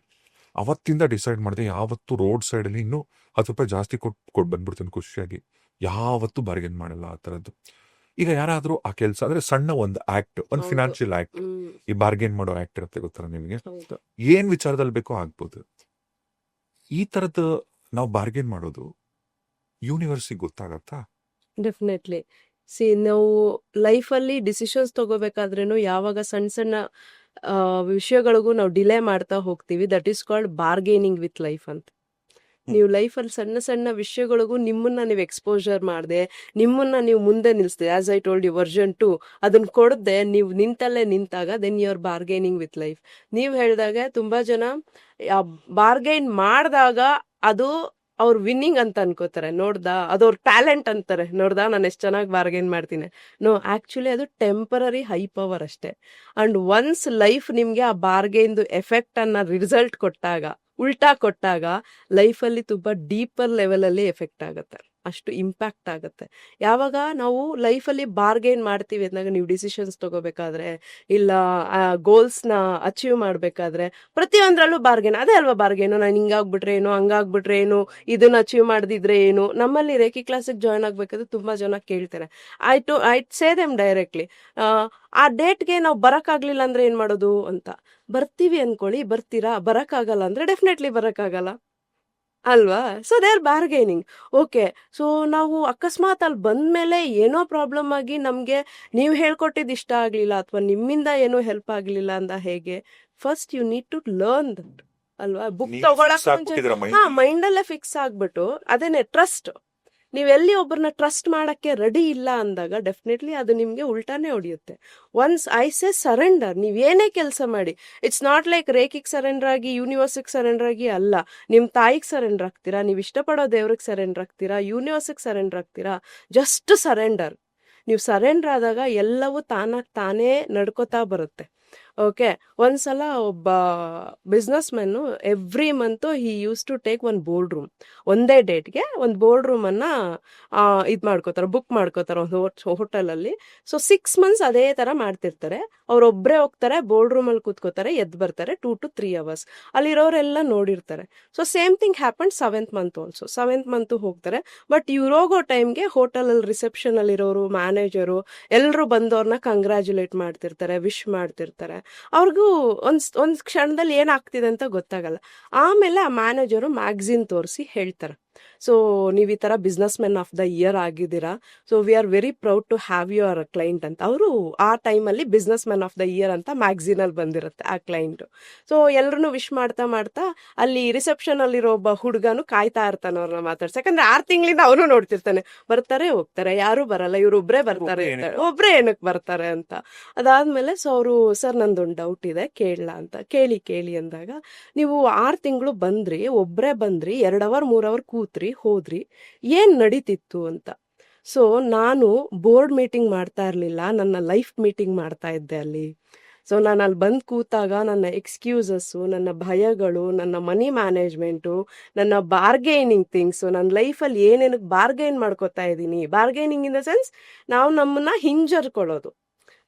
Speaker 1: ಅವತ್ತಿಂದ ಡಿಸೈಡ್ ಮಾಡಿದೆ, ಯಾವತ್ತು ರೋಡ್ ಸೈಡ್ ಅಲ್ಲಿ ಇನ್ನೂ 10 ರೂಪಾಯಿ ಜಾಸ್ತಿ ಕೊಟ್ಟು ಬಂದ್ಬಿಡ್ತೇನೆ ಖುಷಿಯಾಗಿ. ಯಾವತ್ತೂ ಬಾರ್ಗೇನ್ ಮಾಡಲ್ಲ ಆ ತರದ್ದು. ಈಗ ಯಾರಾದ್ರೂ ಆ ಕೆಲಸ ಅಂದ್ರೆ ಸಣ್ಣ ಒಂದು ಆಕ್ಟ್, ಒಂದು
Speaker 2: ಹೌದು.
Speaker 1: ಫಿನಾನ್ಷಿಯಲ್ ಆಕ್ಟ್, ಈ ಬಾರ್ಗೇನ್ ಮಾಡೋ ಆಕ್ಟ್ ಇರುತ್ತೆ ಗೊತ್ತಾ ನಿಮಗೆ,
Speaker 2: ಹೌದು.
Speaker 1: ಏನ್ ವಿಚಾರದಲ್ಲಿ ಬೇಕೋ ಆಗ್ಬೋದು. ಈ ತರದ್ದು ನಾವು ಬಾರ್ಗೇನ್ ಮಾಡೋದು ಯೂನಿವರ್ಸಿಗೆ ಗೊತ್ತಾಗತ್ತಾ?
Speaker 2: ಡೆಫಿನೆಟ್ಲಿ. ನಾವು ಲೈಫಲ್ಲಿ ಡಿಸಿಷನ್ಸ್ ತಗೋಬೇಕಾದ್ರೇನು ಯಾವಾಗ ಸಣ್ಣ ಸಣ್ಣ ವಿಷಯಗಳಿಗೂ ನಾವು ಡಿಲೇ ಮಾಡ್ತಾ ಹೋಗ್ತೀವಿ, that is called bargaining with life ಅಂತ. ನೀವು ಲೈಫಲ್ಲಿ ಸಣ್ಣ ಸಣ್ಣ ವಿಷಯಗಳಿಗೂ ನಿಮ್ಮನ್ನ ನೀವು ಎಕ್ಸ್ಪೋಜರ್ ಮಾಡದೆ, ನಿಮ್ಮನ್ನ ನೀವು ಮುಂದೆ ನಿಲ್ಲಿಸ್ದೆ, as I told you version 2 ಅದನ್ನ ಕೊಡದೆ ನೀವು ನಿಂತಲ್ಲೇ ನಿಂತಾಗ then you are bargaining with life. ನೀವು ಹೇಳಿದಾಗ ತುಂಬಾ ಜನ ಬಾರ್ಗೈನ್ ಮಾಡಿದಾಗ ಅದು ಅವ್ರ ವಿನ್ನಿಂಗ್ ಅಂತ ಅನ್ಕೋತಾರೆ. ನೋಡ್ದಾ, ಅದವ್ರ ಟ್ಯಾಲೆಂಟ್ ಅಂತಾರೆ. ನೋಡ್ದಾ ನಾನು ಎಷ್ಟು ಚೆನ್ನಾಗಿ ಬಾರ್ಗೈನ್ ಮಾಡ್ತೀನಿ. ನೋ, ಆಕ್ಚುಲಿ ಅದು ಟೆಂಪರರಿ ಹೈ ಪವರ್ ಅಷ್ಟೇ. ಅಂಡ್ ಒನ್ಸ್ ಲೈಫ್ ನಿಮ್ಗೆ ಆ ಬಾರ್ಗೈನ್ದು ಎಫೆಕ್ಟ್ ಅನ್ನ ರಿಸಲ್ಟ್ ಕೊಟ್ಟಾಗ, ಉಲ್ಟಾ ಕೊಟ್ಟಾಗ ಲೈಫಲ್ಲಿ ತುಂಬಾ ಡೀಪರ್ ಲೆವೆಲಲ್ಲಿ ಎಫೆಕ್ಟ್ ಆಗುತ್ತೆ, ಅಷ್ಟು ಇಂಪ್ಯಾಕ್ಟ್ ಆಗುತ್ತೆ. ಯಾವಾಗ ನಾವು ಲೈಫಲ್ಲಿ ಬಾರ್ಗೈನ್ ಮಾಡ್ತೀವಿ ಅಂದಾಗ, ನೀವು ಡಿಸಿಷನ್ಸ್ ತಗೋಬೇಕಾದ್ರೆ ಇಲ್ಲ ಗೋಲ್ಸ್ನ ಅಚೀವ್ ಮಾಡಬೇಕಾದ್ರೆ ಪ್ರತಿಯೊಂದ್ರಲ್ಲೂ ಬಾರ್ಗೇನ್. ಅದೇ ಅಲ್ವಾ ಬಾರ್ಗೇನು, ನಾನು ಹಿಂಗಾಗ್ಬಿಟ್ರೆ ಏನು, ಹಂಗಾಗ್ಬಿಟ್ರೆ ಏನು, ಇದನ್ನ ಅಚೀವ್ ಮಾಡದಿದ್ರೆ ಏನು. ನಮ್ಮಲ್ಲಿ ರೇಖಿ ಕ್ಲಾಸಿಗೆ ಜಾಯ್ನ್ ಆಗ್ಬೇಕಾದ್ರೆ ತುಂಬಾ ಜನ ಕೇಳ್ತಾರೆ. ಐ ಸೇ ದೆಮ್ ಡೈರೆಕ್ಟ್ಲಿ, ಆ ಡೇಟ್ಗೆ ನಾವು ಬರಕ್ಕಾಗ್ಲಿಲ್ಲ ಅಂದ್ರೆ ಏನ್ ಮಾಡೋದು ಅಂತ. ಬರ್ತೀವಿ ಅನ್ಕೊಳ್ಳಿ, ಬರ್ತೀರಾ, ಬರಕ್ಕಾಗಲ್ಲ ಅಂದ್ರೆ ಡೆಫಿನೆಟ್ಲಿ ಬರಕ್ಕಾಗಲ್ಲ ಅಲ್ವಾ. So they are bargaining. Okay, so ನಾವು ಅಕಸ್ಮಾತ್ ಅಲ್ಲಿ ಬಂದ್ಮೇಲೆ ಏನೋ ಪ್ರಾಬ್ಲಮ್ ಆಗಿ ನಮ್ಗೆ ನೀವು ಹೇಳ್ಕೊಟ್ಟಿದ್ದು ಇಷ್ಟ ಆಗ್ಲಿಲ್ಲ ಅಥವಾ ನಿಮ್ಮಿಂದ ಏನೋ ಹೆಲ್ಪ್ ಆಗ್ಲಿಲ್ಲ ಅಂದ ಹೇಗೆ, first you need to learn that ಅಲ್ವಾ. ಬುಕ್
Speaker 1: ನೀವು
Speaker 2: ತಗೊಳಕ್
Speaker 1: fix
Speaker 2: ಮುಂಚೆ
Speaker 1: ಆಗ್ಬಿಟ್ಟಿದ್ದೀರಾ
Speaker 2: ಹಾ
Speaker 1: ಮೈಂಡ್.
Speaker 2: ಮೈಂಡಲ್ಲೇ ಫಿಕ್ಸ್ ಆಗ್ಬಿಟ್ಟು, ಅದೇನೆ ಟ್ರಸ್ಟ್. ನೀವೆಲ್ಲಿ ಒಬ್ಬರನ್ನ ಟ್ರಸ್ಟ್ ಮಾಡಕ್ಕೆ ರೆಡಿ ಇಲ್ಲ ಅಂದಾಗ ಡೆಫಿನೆಟ್ಲಿ ಅದು ನಿಮ್ಗೆ ಉಲ್ಟಾನೇ ಹೊಡಿಯುತ್ತೆ. ಒನ್ಸ್ ಐ ಸೆ ಸರೆಂಡರ್, ನೀವೇನೇ ಕೆಲಸ ಮಾಡಿ, ಇಟ್ಸ್ ನಾಟ್ ಲೈಕ್ ರೇಖಿಗೆ ಸರೆಂಡರ್ ಆಗಿ ಯೂನಿವರ್ಸಿಗೆ ಸರೆಂಡರ್ ಆಗಿ ಅಲ್ಲ. ನಿಮ್ಮ ತಾಯಿಗೆ ಸರೆಂಡರ್ ಆಗ್ತೀರಾ, ನೀವು ಇಷ್ಟಪಡೋ ದೇವ್ರಿಗೆ ಸರೆಂಡರ್ ಆಗ್ತೀರಾ, ಯೂನಿವರ್ಸಿಗೆ ಸರೆಂಡರ್ ಆಗ್ತೀರಾ, ಜಸ್ಟ್ ಸರೆಂಡರ್. ನೀವು ಸರೆಂಡರ್ ಆದಾಗ ಎಲ್ಲವೂ ತಾನೇ ನಡ್ಕೋತಾ ಬರುತ್ತೆ. ಓಕೆ, ಒಂದ್ಸಲ ಒಬ್ಬ businessman every month he use to take ಒಂದು ಬೋರ್ಡ್ ರೂಮ್. ಒಂದೇ ಡೇಟ್ಗೆ ಒಂದು ಬೋರ್ಡ್ ರೂಮನ್ನ ಇದು ಮಾಡ್ಕೋತಾರೆ, ಬುಕ್ ಮಾಡ್ಕೋತಾರೆ ಒಂದು ಹೋಟೆಲಲ್ಲಿ. ಸೊ 6 months ಅದೇ ಥರ ಮಾಡ್ತಿರ್ತಾರೆ. ಅವ್ರೊಬ್ಬರೇ ಹೋಗ್ತಾರೆ, ಬೋರ್ಡ್ ರೂಮಲ್ಲಿ ಕೂತ್ಕೋತಾರೆ, ಎದ್ದು ಬರ್ತಾರೆ 2 to 3 hours. ಅಲ್ಲಿರೋರೆಲ್ಲ ನೋಡಿರ್ತಾರೆ. So same thing happen 7th month ಆಲ್ಸೋ. 7th month ಹೋಗ್ತಾರೆ. ಬಟ್ ಇವ್ರು ಹೋಗೋ ಟೈಮ್ಗೆ ಹೋಟೆಲಲ್ಲಿ ರಿಸೆಪ್ಷನಲ್ಲಿರೋರು, ಮ್ಯಾನೇಜರು ಎಲ್ಲರೂ ಬಂದವ್ರನ್ನ ಕಂಗ್ರ್ಯಾಚುಲೇಟ್ ಮಾಡ್ತಿರ್ತಾರೆ, ವಿಶ್ ಮಾಡ್ತಿರ್ತಾರೆ. ಅವ್ರಿಗೂ ಒಂದ್ ಕ್ಷಣದಲ್ಲಿ ಏನಾಗ್ತಿದೆ ಅಂತ ಗೊತ್ತಾಗಲ್ಲ. ಆಮೇಲೆ ಆ ಮ್ಯಾನೇಜರು ಮ್ಯಾಗ್ಝಿನ್ ತೋರಿಸಿ ಹೇಳ್ತಾರೆ, ಸೊ ನೀವು ಈ ಥರ businessmen of the year ಆಗಿದ್ದೀರಾ, so we are very proud to have your client ಅಂತ. ಅವರು ಆ ಟೈಮಲ್ಲಿ businessmen of the year ಅಂತ ಮ್ಯಾಗ್ಝಿನಲ್ಲಿ ಬಂದಿರುತ್ತೆ ಆ ಕ್ಲೈಂಟು. ಸೊ ಎಲ್ಲರೂ ವಿಶ್ ಮಾಡ್ತಾ ಮಾಡ್ತಾ ಅಲ್ಲಿ ರಿಸೆಪ್ಷನ್ ಅಲ್ಲಿರೋ ಒಬ್ಬ ಹುಡುಗನು ಕಾಯ್ತಾ ಇರ್ತಾನೆ ಅವ್ರನ್ನ ಮಾತಾಡ್ಸಿ. ಯಾಕಂದ್ರೆ 6 ತಿಂಗಳಿಂದ ಅವನು ನೋಡ್ತಿರ್ತಾನೆ, ಬರ್ತಾರೆ ಹೋಗ್ತಾರೆ, ಯಾರು ಬರಲ್ಲ, ಇವ್ರು ಒಬ್ರೇ ಬರ್ತಾರೆ, ಒಬ್ರೇ ಏನಕ್ಕೆ ಬರ್ತಾರೆ ಅಂತ. ಅದಾದ್ಮೇಲೆ ಸೊ ಅವರು, ಸರ್ ನಂದೊಂದು ಡೌಟ್ ಇದೆ ಕೇಳಲ್ಲ ಅಂತ. ಕೇಳಿ ಅಂದಾಗ, ನೀವು 6 ತಿಂಗಳು ಬಂದ್ರಿ, ಒಬ್ರೇ ಬಂದ್ರಿ, 2 hour 3 hour ಕೂತ್ರಿ ಹೋದ್ರಿ, ಏನ್ ನಡೀತಿತ್ತು ಅಂತ. ಸೊ ನಾನು ಬೋರ್ಡ್ ಮೀಟಿಂಗ್ ಮಾಡ್ತಾ ಇರ್ಲಿಲ್ಲ, ನನ್ನ ಲೈಫ್ ಮೀಟಿಂಗ್ ಮಾಡ್ತಾ ಇದ್ದೆ ಅಲ್ಲಿ. ಸೊ ನಾನು ಅಲ್ಲಿ ಬಂದು ಕೂತಾಗ ನನ್ನ ಎಕ್ಸ್ಕ್ಯೂಸಸ್ಸು, ನನ್ನ ಭಯಗಳು, ನನ್ನ ಮನಿ ಮ್ಯಾನೇಜ್ಮೆಂಟು, ನನ್ನ ಬಾರ್ಗೈನಿಂಗ್ ಥಿಂಗ್ಸು, ನನ್ನ ಲೈಫಲ್ಲಿ ಏನೇನಕ್ಕೆ ಬಾರ್ಗೈನ್ ಮಾಡ್ಕೋತಾ ಇದ್ದೀನಿ. ಬಾರ್ಗೈನಿಂಗ್ ಇನ್ ದ ಸೆನ್ಸ್ ನಾವು ನಮ್ಮನ್ನ ಹಿಂಜರ್ಕೊಳ್ಳೋದು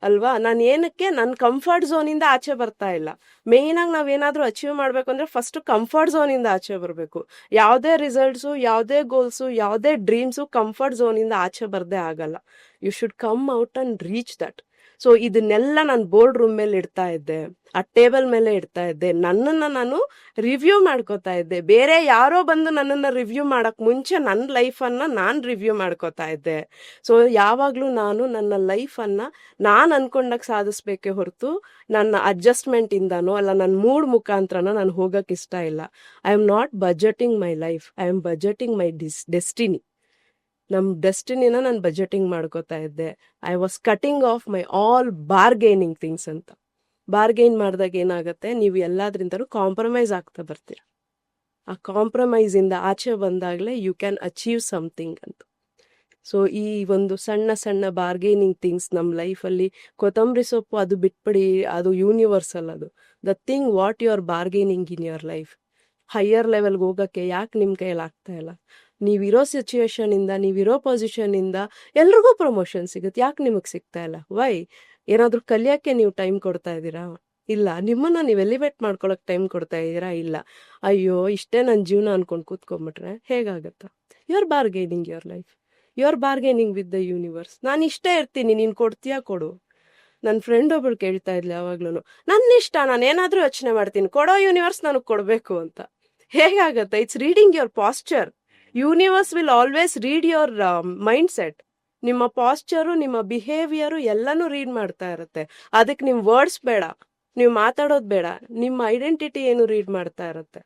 Speaker 2: ಅಲ್ವಾ. ನಾನು ಏನಕ್ಕೆ ನನ್ನ ಕಂಫರ್ಟ್ ಝೋನಿಂದ ಆಚೆ ಬರ್ತಾ ಇಲ್ಲ. ಮೇಯ್ನಾಗಿ ನಾವೇನಾದರೂ ಅಚೀವ್ ಮಾಡಬೇಕು ಅಂದರೆ ಫಸ್ಟ್ ಕಂಫರ್ಟ್ ಝೋನಿಂದ ಆಚೆ ಬರಬೇಕು. ಯಾವುದೇ ರಿಸಲ್ಟ್ಸು, ಯಾವುದೇ ಗೋಲ್ಸು, ಯಾವುದೇ ಡ್ರೀಮ್ಸು ಕಂಫರ್ಟ್ ಝೋನಿಂದ ಆಚೆ ಬರದೇ ಆಗಲ್ಲ. You should come out and reach that. So ಇದನ್ನೆಲ್ಲ ನಾನು ಬೋರ್ಡ್ ರೂಮ್ ಮೇಲೆ ಇಡ್ತಾ ಇದ್ದೆ, ಆ ಟೇಬಲ್ ಮೇಲೆ ಇಡ್ತಾ ಇದ್ದೆ, ನನ್ನನ್ನು ನಾನು ರಿವ್ಯೂ ಮಾಡ್ಕೋತಾ ಇದ್ದೆ. ಬೇರೆ ಯಾರೋ ಬಂದು ನನ್ನನ್ನು ರಿವ್ಯೂ ಮಾಡೋಕ್ಕೆ ಮುಂಚೆ ನನ್ನ ಲೈಫನ್ನು ನಾನು ರಿವ್ಯೂ ಮಾಡ್ಕೋತಾ ಇದ್ದೆ. ಸೊ ಯಾವಾಗಲೂ ನಾನು ನನ್ನ ಲೈಫನ್ನು ನಾನು ಅನ್ಕೊಂಡಾಗ ಸಾಧಿಸ್ಬೇಕೇ ಹೊರತು ನನ್ನ ಅಡ್ಜಸ್ಟ್ಮೆಂಟಿಂದನೋ ಅಲ್ಲ ನನ್ನ ಮೂಡ್ ಮುಖಾಂತರನೋ ನಾನು ಹೋಗೋಕೆ ಇಷ್ಟ ಇಲ್ಲ. I am not budgeting my life, I am budgeting my destiny. ನಮ್ಮ ಡೆಸ್ಟಿನಿನ ನಾನು ಬಜೆಟಿಂಗ್ ಮಾಡ್ಕೋತಾ ಇದ್ದೆ. I was cutting off my all bargaining things ಅಂತ. ಬಾರ್ಗೈನ್ ಮಾಡಿದಾಗ ಏನಾಗುತ್ತೆ, ನೀವು ಎಲ್ಲಾದ್ರಿಂದಲೂ ಕಾಂಪ್ರಮೈಸ್ ಆಗ್ತಾ ಬರ್ತೀರ. ಆ ಕಾಂಪ್ರಮೈಸಿಂದ ಆಚೆ ಬಂದಾಗಲೇ ಯು ಕ್ಯಾನ್ ಅಚೀವ್ ಸಮಥಿಂಗ್ ಅಂತ. ಸೊ ಈ ಒಂದು ಸಣ್ಣ ಸಣ್ಣ ಬಾರ್ಗೈನಿಂಗ್ ಥಿಂಗ್ಸ್ ನಮ್ಮ ಲೈಫಲ್ಲಿ, ಕೊತ್ತಂಬರಿ ಸೊಪ್ಪು ಅದು ಬಿಟ್ಬಿಡಿ, ಅದು ಯೂನಿವರ್ಸಲ್. ಅದು the thing what you are bargaining in your life. Higher ಲೆವೆಲ್ಗೆ ಹೋಗೋಕ್ಕೆ ಯಾಕೆ ನಿಮ್ಮ ಕೈಯಲ್ಲಿ ಆಗ್ತಾ ಇಲ್ಲ? ನೀವಿರೋ ಸಿಚುವೇಶನಿಂದ, ನೀವಿರೋ ಪೊಸಿಷನಿಂದ ಎಲ್ರಿಗೂ ಪ್ರಮೋಷನ್ ಸಿಗುತ್ತೆ, ಯಾಕೆ ನಿಮಗೆ ಸಿಗ್ತಾ ಇಲ್ಲ? ವೈ? ಏನಾದರೂ ಕಲಿಯೋಕ್ಕೆ ನೀವು ಟೈಮ್ ಕೊಡ್ತಾ ಇದ್ದೀರಾ? ಇಲ್ಲ. ನಿಮ್ಮನ್ನು ನೀವು ಎಲಿವೇಟ್ ಮಾಡ್ಕೊಳಕ್ಕೆ ಟೈಮ್ ಕೊಡ್ತಾ ಇದ್ದೀರಾ? ಇಲ್ಲ. ಅಯ್ಯೋ ಇಷ್ಟೇ ನನ್ನ ಜೀವನ ಅನ್ಕೊಂಡು ಕೂತ್ಕೊಂಡ್ಬಿಟ್ರೆ ಹೇಗಾಗತ್ತಾ? You are bargaining your life. You are bargaining with the universe. ನಾನು ಇಷ್ಟೇ ಇರ್ತೀನಿ, ನೀನು ಕೊಡ್ತೀಯಾ ಕೊಡು. ನನ್ನ ಫ್ರೆಂಡ್ ಒಬ್ಳು ಕೇಳ್ತಾ ಇದ್ಲಿ ಯಾವಾಗ್ಲೂ, ನನ್ನ ಇಷ್ಟ, ನಾನು ಏನಾದ್ರೂ ಯೋಚನೆ ಮಾಡ್ತೀನಿ, ಕೊಡೋ ಯೂನಿವರ್ಸ್ ನನಗೆ ಕೊಡಬೇಕು ಅಂತ. ಹೇಗಾಗತ್ತೆ? It's reading your posture. Universe will always read your mindset. ನಿಮ್ಮ ಪಾಸ್ಚರು, ನಿಮ್ಮ ಬಿಹೇವಿಯರು ಎಲ್ಲನೂ ರೀಡ್ ಮಾಡ್ತಾ ಇರುತ್ತೆ. ಅದಕ್ಕೆ ನಿಮ್ಮ ವರ್ಡ್ಸ್ ಬೇಡ, ನೀವು ಮಾತಾಡೋದು ಬೇಡ, ನಿಮ್ಮ ಐಡೆಂಟಿಟಿ ಏನು ರೀಡ್ ಮಾಡ್ತಾ ಇರುತ್ತೆ.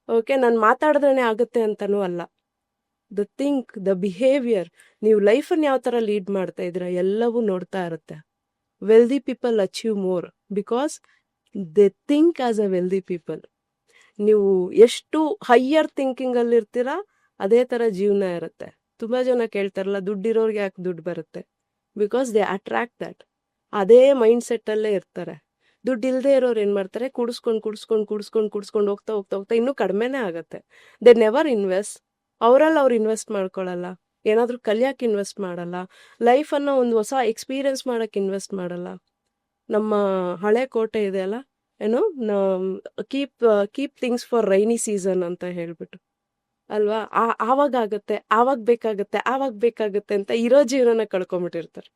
Speaker 2: ಓಕೆ, ನಾನು ಮಾತಾಡಿದ್ರೇನೆ ಆಗುತ್ತೆ ಅಂತನೂ ಅಲ್ಲ. ದ ಥಿಂಕ್, ದ ಬಿಹೇವಿಯರ್, ನೀವು ಲೈಫನ್ನು ಯಾವ ಥರ ಲೀಡ್ ಮಾಡ್ತಾ ಇದ್ದೀರಾ ಎಲ್ಲವೂ ನೋಡ್ತಾ ಇರುತ್ತೆ. Wealthy people achieve more because they think as a wealthy people. ನೀವು ಎಷ್ಟು ಹೈಯರ್ ಥಿಂಕಿಂಗಲ್ಲಿ ಇರ್ತೀರಾ ಅದೇ ಥರ ಜೀವನ ಇರುತ್ತೆ. ತುಂಬ ಜನ ಕೇಳ್ತಾರಲ್ಲ, ದುಡ್ಡಿರೋರ್ಗೆ ಯಾಕೆ ದುಡ್ಡು ಬರುತ್ತೆ? Because they attract that. ಅದೇ ಮೈಂಡ್ ಸೆಟ್ಟಲ್ಲೇ ಇರ್ತಾರೆ. ದುಡ್ಡು ಇಲ್ಲದೆ ಇರೋರು ಏನು ಮಾಡ್ತಾರೆ? ಕುಡಿಸ್ಕೊಂಡು ಹೋಗ್ತಾ ಹೋಗ್ತಾ ಹೋಗ್ತಾ ಇನ್ನೂ ಕಡಿಮೆನೇ ಆಗುತ್ತೆ. They never invest. ಅವರಲ್ಲಿ ಅವ್ರು ಇನ್ವೆಸ್ಟ್ ಮಾಡ್ಕೊಳ್ಳಲ್ಲ, ಏನಾದರೂ ಕಲಿಯಕ್ಕೆ ಇನ್ವೆಸ್ಟ್ ಮಾಡಲ್ಲ, ಲೈಫನ್ನು ಒಂದು ಹೊಸ ಎಕ್ಸ್ಪೀರಿಯನ್ಸ್ ಮಾಡೋಕ್ಕೆ ಇನ್ವೆಸ್ಟ್ ಮಾಡಲ್ಲ. ನಮ್ಮ ಹಳೆ ಕೋಟೆ ಇದೆ ಅಲ್ಲ, ಏನು, keep things for rainy season ಅಂತ ಹೇಳ್ಬಿಟ್ಟು ಅಲ್ವಾ, ಆವಾಗ ಬೇಕಾಗುತ್ತೆ ಅಂತ ಇರೋ ಜೀವನನ ಕಳ್ಕೊಂಬಿಟ್ಟಿರ್ತಾರೆ.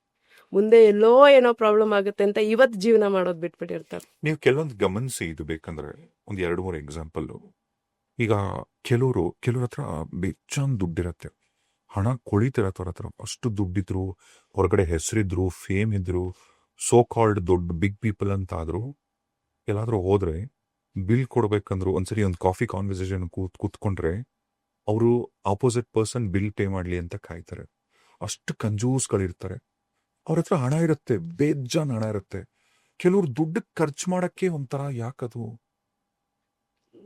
Speaker 2: ಮುಂದೆ ಎಲ್ಲೋ ಏನೋ ಪ್ರಾಬ್ಲಮ್ ಆಗುತ್ತೆ ಅಂತ ಇವತ್ತು ಜೀವನ ಮಾಡೋದು ಬಿಟ್ಬಿಟ್ಟಿರ್ತಾರೆ.
Speaker 1: ನೀವು ಕೆಲವೊಂದು ಗಮನಿಸಿ, ಇದು ಬೇಕಂದ್ರೆ ಒಂದು 2-3 ಎಕ್ಸಾಂಪಲ್. ಈಗ ಕೆಲವ್ರ ಹತ್ರ ಬೆಚ್ಚಂದು ದುಡ್ಡಿರತ್ತೆ, ಹಣ ಕೊಳಿತಿರತ್ತೆ ಅವ್ರ ಹತ್ರ, ಅಷ್ಟು ದುಡ್ಡಿದ್ರು, ಹೊರಗಡೆ ಹೆಸರಿದ್ರು, ಫೇಮ್ ಇದ್ರು, ಸೋ ಕಾಲ್ಡ್ ದೊಡ್ಡ ಬಿಗ್ ಪೀಪಲ್ ಅಂತ ಆದ್ರು, ಎಲ್ಲಾದ್ರೂ ಹೋದ್ರೆ ಬಿಲ್ ಕೊಡ್ಬೇಕಂದ್ರು ಒಂದ್ಸರಿ ಒಂದು ಕಾಫಿ ಕಾನ್ವರ್ಸೇಷನ್ ಕೂತ್ಕೊಂಡ್ರೆ ಅವರು ಆಪೋಸಿಟ್ ಪರ್ಸನ್ ಬಿಲ್ ಪೇ ಮಾಡ್ಲಿ ಅಂತ ಕಾಯ್ತಾರೆ. ಅಷ್ಟು ಕಂಜೂಸ್ಗಳಿರ್ತಾರೆ. ಅವ್ರ ಹತ್ರ ಹಣ ಇರುತ್ತೆ, ಬೇಜಾನ್ ಹಣ ಇರುತ್ತೆ. ಕೆಲವ್ರು ದುಡ್ಡು ಖರ್ಚು ಮಾಡಕ್ಕೆ ಒಂಥರ ಯಾಕದು?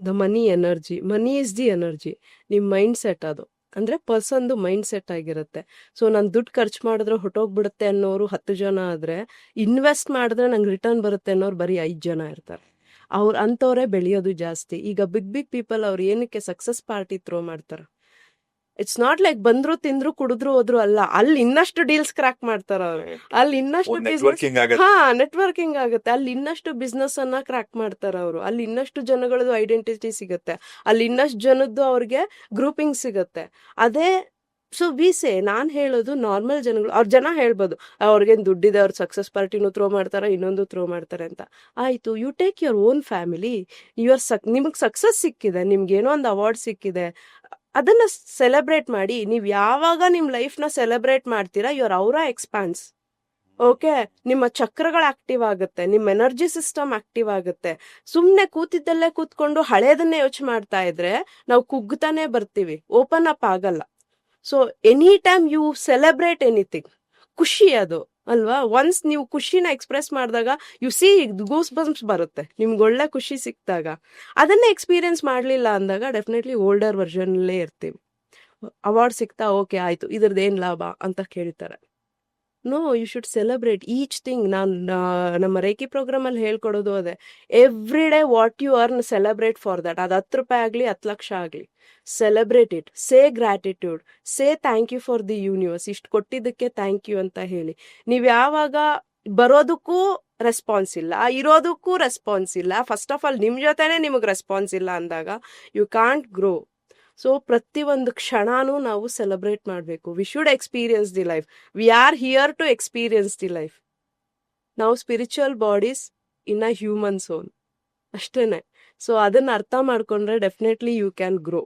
Speaker 2: The money energy, money is the energy. ನಿಮ್ಮ ಮೈಂಡ್ ಸೆಟ್ ಅದು, ಅಂದರೆ ಪರ್ಸನ್ದು ಮೈಂಡ್ ಸೆಟ್ ಆಗಿರುತ್ತೆ. ಸೊ ನಾನು ದುಡ್ಡು ಖರ್ಚು ಮಾಡಿದ್ರೆ ಹೊಟ್ಟೋಗ್ಬಿಡುತ್ತೆ ಅನ್ನೋರು 10 ಜನ ಆದರೆ, ಇನ್ವೆಸ್ಟ್ ಮಾಡಿದ್ರೆ ನಂಗೆ ರಿಟರ್ನ್ ಬರುತ್ತೆ ಅನ್ನೋರು ಬರೀ 5 ಜನ ಇರ್ತಾರೆ. ಅಂಥವರೇ ಬೆಳೆಯೋದು ಜಾಸ್ತಿ. ಈಗ ಬಿಗ್ ಪೀಪಲ್ ಅವ್ರು ಏನಕ್ಕೆ ಸಕ್ಸಸ್ ಪಾರ್ಟಿ ಥ್ರೋ ಮಾಡ್ತಾರೆ? ಇಟ್ಸ್ ನಾಟ್ ಲೈಕ್ ಬಂದ್ರು ತಿಂದ್ರು ಕುಡಿದ್ರು ಹೋದ್ರು ಅಲ್ಲ, ಅಲ್ಲಿ ಇನ್ನಷ್ಟು ಡೀಲ್ಸ್ ಕ್ರಾಕ್ ಮಾಡ್ತಾರ ಅವ್ರು, ಅಲ್ಲಿ ಇನ್ನಷ್ಟು ನೆಟ್ವರ್ಕಿಂಗ್ ಆಗುತ್ತೆ, ಅಲ್ಲಿ ಇನ್ನಷ್ಟು ಬಿಸ್ನೆಸ್ ಅನ್ನ ಕ್ರಾಕ್ ಮಾಡ್ತಾರ ಅವರು, ಅಲ್ಲಿ ಇನ್ನಷ್ಟು ಜನಗಳದ್ದು ಐಡೆಂಟಿಟಿ ಸಿಗುತ್ತೆ, ಅಲ್ಲಿ ಇನ್ನಷ್ಟು ಜನದ್ದು ಅವ್ರಿಗೆ ಗ್ರೂಪಿಂಗ್ ಸಿಗುತ್ತೆ. ಅದೇ ಸೊ ನಾನು ಹೇಳೋದು ನಾರ್ಮಲ್ ಜನಗಳು, ಅವ್ರ ಜನ ಹೇಳ್ಬೋದು ಅವ್ರಿಗೇನು ದುಡ್ಡಿದೆ, ಅವ್ರು ಸಕ್ಸಸ್ ಪಾರ್ಟಿನೂ ಥ್ರೋ ಮಾಡ್ತಾರೆ, ಇನ್ನೊಂದು ಥ್ರೋ ಮಾಡ್ತಾರೆ ಅಂತ. ಆಯಿತು, you take your own family. ನಿಮಗೆ ಸಕ್ಸಸ್ ಸಿಕ್ಕಿದೆ, ನಿಮ್ಗೇನೋ ಒಂದು ಅವಾರ್ಡ್ ಸಿಕ್ಕಿದೆ, ಅದನ್ನ ಸೆಲೆಬ್ರೇಟ್ ಮಾಡಿ. ನೀವು ಯಾವಾಗ ನಿಮ್ಮ ಲೈಫ್ನ ಸೆಲೆಬ್ರೇಟ್ ಮಾಡ್ತೀರಾ, ಯುವರ್ ಔರಾ ಎಕ್ಸ್ಪಾನ್ಸ್. ಓಕೆ, ನಿಮ್ಮ ಚಕ್ರಗಳು ಆಕ್ಟಿವ್ ಆಗುತ್ತೆ, ನಿಮ್ಮ ಎನರ್ಜಿ ಸಿಸ್ಟಮ್ ಆಕ್ಟಿವ್ ಆಗುತ್ತೆ. ಸುಮ್ಮನೆ ಕೂತಿದ್ದಲ್ಲೇ ಕೂತ್ಕೊಂಡು ಹಳೇದನ್ನೇ ಯೋಚನೆ ಮಾಡ್ತಾ ಇದ್ರೆ ನಾವು ಕುಗ್ತಾನೆ ಬರ್ತೀವಿ, ಓಪನ್ ಅಪ್ ಆಗಲ್ಲ. So any time you celebrate anything, ಖುಷಿ ಅದು ಅಲ್ವಾ. ಒನ್ಸ್ ನೀವು ಖುಷಿನ ಎಕ್ಸ್ಪ್ರೆಸ್ ಮಾಡಿದಾಗ ಯು ಸಿ ಗೂಸ್ ಬಂಪ್ಸ್ ಬರುತ್ತೆ, ನಿಮ್ಗೆ ಒಳ್ಳೆ ಖುಷಿ ಸಿಕ್ಕಿದಾಗ. ಅದನ್ನೇ ಎಕ್ಸ್ಪೀರಿಯನ್ಸ್ ಮಾಡಲಿಲ್ಲ ಅಂದಾಗ ಡೆಫಿನೆಟ್ಲಿ ಓಲ್ಡರ್ ವರ್ಷನಲ್ಲೇ ಇರ್ತೀವಿ. ಅವಾರ್ಡ್ ಸಿಗ್ತಾ ಓಕೆ ಆಯಿತು, ಇದ್ರದ್ದು ಏನು ಲಾಭ ಅಂತ ಕೇಳ್ತಾರೆ. No, you should celebrate each thing. ನಾನು ನಮ್ಮ ರೇಖಿ ಪ್ರೋಗ್ರಾಮಲ್ಲಿ ಹೇಳ್ಕೊಡೋದು ಅದೇ, every day what you earn celebrate for that. ಅದು 10 ರೂಪಾಯಿ ಆಗಲಿ 10 ಲಕ್ಷ ಆಗಲಿ, celebrate it. Say gratitude, say thank you for the universe, ಇಷ್ಟು ಕೊಟ್ಟಿದ್ದಕ್ಕೆ ಥ್ಯಾಂಕ್ ಯು ಅಂತ ಹೇಳಿ. ನೀವು ಯಾವಾಗ ಬರೋದಕ್ಕೂ ರೆಸ್ಪಾನ್ಸ್ ಇಲ್ಲ, ಇರೋದಕ್ಕೂ ರೆಸ್ಪಾನ್ಸ್ ಇಲ್ಲ, ಫಸ್ಟ್ ಆಫ್ ಆಲ್ ನಿಮ್ಮ ಜೊತೆನೇ ನಿಮಗೆ ರೆಸ್ಪಾನ್ಸ್ ಇಲ್ಲ ಅಂದಾಗ ಯು ಕಾಂಟ್ ಗ್ರೋ. ಸೊ ಪ್ರತಿಯೊಂದು ಕ್ಷಣನೂ ನಾವು ಸೆಲೆಬ್ರೇಟ್ ಮಾಡಬೇಕು. We should experience the life. We are here to experience the life. ನಾವು spiritual bodies in a human soul, ಅಷ್ಟೇನೆ. ಸೊ ಅದನ್ನ ಅರ್ಥ ಮಾಡ್ಕೊಂಡ್ರೆ ಡೆಫಿನೆಟ್ಲಿ ಯು ಕ್ಯಾನ್ ಗ್ರೋ.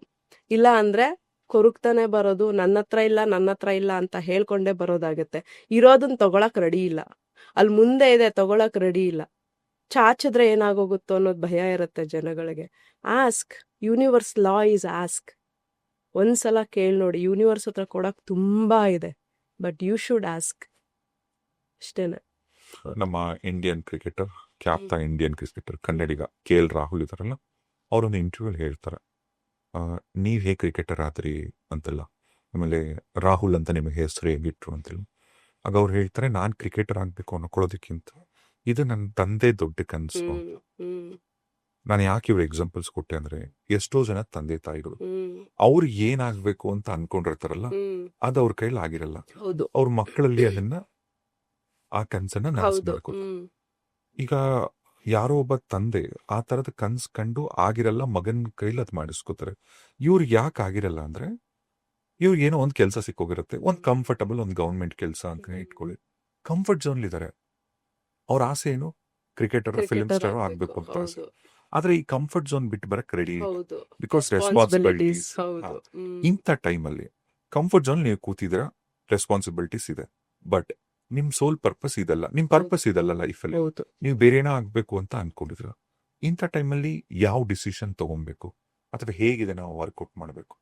Speaker 2: ಇಲ್ಲ ಅಂದರೆ ಕೊರುಕ್ತಾನೆ ಬರೋದು, ನನ್ನ ಹತ್ರ ಇಲ್ಲ ಅಂತ ಹೇಳ್ಕೊಂಡೇ ಬರೋದಾಗತ್ತೆ. ಇರೋದನ್ನ ತಗೊಳಕ್ ರೆಡಿ ಇಲ್ಲ, ಅಲ್ಲಿ ಮುಂದೆ ಇದೆ ತಗೊಳಕ್ ರೆಡಿ ಇಲ್ಲ, ಚಾಚಿದ್ರೆ ಏನಾಗೋಗುತ್ತೋ ಅನ್ನೋದು ಭಯ ಇರುತ್ತೆ ಜನಗಳಿಗೆ. Ask, universe law is ask. ಒಂದ್ಸಲ ಕೇಳಿ ನೋಡಿ, ಯೂನಿವರ್ಸ್ ಹತ್ರ ಕೊಡಕ್ ತುಂಬಾ ಇದೆ, ಬಟ್ ಯು ಶುಡ್ ಆಸ್ಕ್, ಅಷ್ಟೇನೆ.
Speaker 1: ನಮ್ಮ ಇಂಡಿಯನ್ ಕ್ರಿಕೆಟರ್, ಖ್ಯಾತ ಇಂಡಿಯನ್ ಕ್ರಿಕೆಟರ್, ಕನ್ನಡಿಗ KL ರಾಹುಲ್ ಇದಾರಲ್ಲ, ಅವರೊಂದು ಇಂಟರ್ವ್ಯೂಲ್ ಹೇಳ್ತಾರೆ, ನೀವ್ ಹೇಗೆ ಕ್ರಿಕೆಟರ್ ಆದ್ರಿ ಅಂತೆಲ್ಲ, ಆಮೇಲೆ ರಾಹುಲ್ ಅಂತ ನಿಮಗೆ ಹೆಸರು ಹೇಗಿಟ್ರು ಅಂತೆಲ್ಲ. ಆಗ ಅವ್ರು ಹೇಳ್ತಾರೆ, ನಾನ್ ಕ್ರಿಕೆಟರ್ ಆಗ್ಬೇಕು ಅನ್ಕೊಳ್ಳೋದಕ್ಕಿಂತ ಇದು ನನ್ನ ತಂದೆ ದೊಡ್ಡ ಕನಸು. ನಾನು ಯಾಕೆ ಇವ್ರ ಎಕ್ಸಾಂಪಲ್ಸ್ ಕೊಟ್ಟೆ ಅಂದ್ರೆ, ಎಷ್ಟೋ ಜನ ತಂದೆ ತಾಯಿಗಳು ಅವ್ರು ಏನಾಗ್ಬೇಕು ಅಂತ ಅನ್ಕೊಂಡಿರ್ತಾರಲ್ಲ, ಅದು ಅವ್ರ ಕೈಲಿ ಆಗಿರಲ್ಲ. ಅವ್ರ ಮಕ್ಕಳಲ್ಲಿ ಅದನ್ನ, ಆ ಕನ್ಸನ್ನ ನಡೆಸಬೇಕು. ಈಗ ಯಾರೋ ಒಬ್ಬ ತಂದೆ ಆ ತರದ ಕನ್ಸ್ ಕಂಡು ಆಗಿರಲ್ಲ, ಮಗನ್ ಕೈಲಿ ಅದ್ ಮಾಡಿಸ್ಕೋತಾರೆ. ಇವ್ರಿಗೆ ಯಾಕೆ ಆಗಿರಲ್ಲ ಅಂದ್ರೆ, ಇವ್ರಿಗೆ ಏನೋ ಒಂದು ಕೆಲಸ ಸಿಕ್ಕೋಗಿರುತ್ತೆ, ಒಂದು ಕಂಫರ್ಟಬಲ್ ಒಂದು ಗವರ್ಮೆಂಟ್ ಕೆಲಸ ಅಂತ ಇಟ್ಕೊಳ್ಳಿ. ಕಂಫರ್ಟ್ ಝೋನ್ ಇದ್ದಾರೆ. ಅವ್ರ ಆಸೆ ಏನು? ಕ್ರಿಕೆಟರ್, ಫಿಲ್ಮ್
Speaker 2: ಕ್ರಿಕೆಟರ್
Speaker 1: ಸ್ಟಾರ್
Speaker 2: ಆಗ್ಬೇಕು.
Speaker 1: ಆಗ್ಬೇಕು ಅಂತ ಆಸೆ.
Speaker 2: ಹೌದು
Speaker 1: ಆದ್ರೆ ಈ ಕಂಫರ್ಟ್ ಝೋನ್ ಬಿಟ್ಟು ಬರಕ್ ರೆಡಿ ಇಲ್ಲ.
Speaker 2: ಹೌದು
Speaker 1: ಬಿಕಾಸ್
Speaker 2: ರೆಸ್ಪಾನ್ಸಿಬಿಲಿಟೀಸ್.
Speaker 1: ರೆಸ್ಪಾನ್ಸಿಬಿಲಿಟೀಸ್.
Speaker 2: ಹೌದು
Speaker 1: ಇಂಥ ಟೈಮಲ್ಲಿ ಕಂಫರ್ಟ್ ಝೋನ್ ನೀವು ಕೂತಿದ್ರ, ರೆಸ್ಪಾನ್ಸಿಬಿಲಿಟೀಸ್ ಇದೆ, ಬಟ್ ನಿಮ್ ಸೋಲ್ ಪರ್ಪಸ್ ಇದಲ್ಲ. ನಿಮ್ ಪರ್ಪಸ್ ಇದಲ್ಲ ಲೈಫಲ್ಲಿ.
Speaker 2: ಹೌದು
Speaker 1: ನೀವು ಬೇರೆ ಏನೋ ಆಗ್ಬೇಕು ಅಂತ ಅನ್ಕೊಂಡಿದ್ರ. ಇಂಥ ಟೈಮಲ್ಲಿ ಯಾವ ಡಿಸಿಷನ್ ತಗೊಬೇಕು ಅಥವಾ ಹೇಗಿದೆ ನಾವು ವರ್ಕೌಟ್ ಮಾಡಬೇಕು?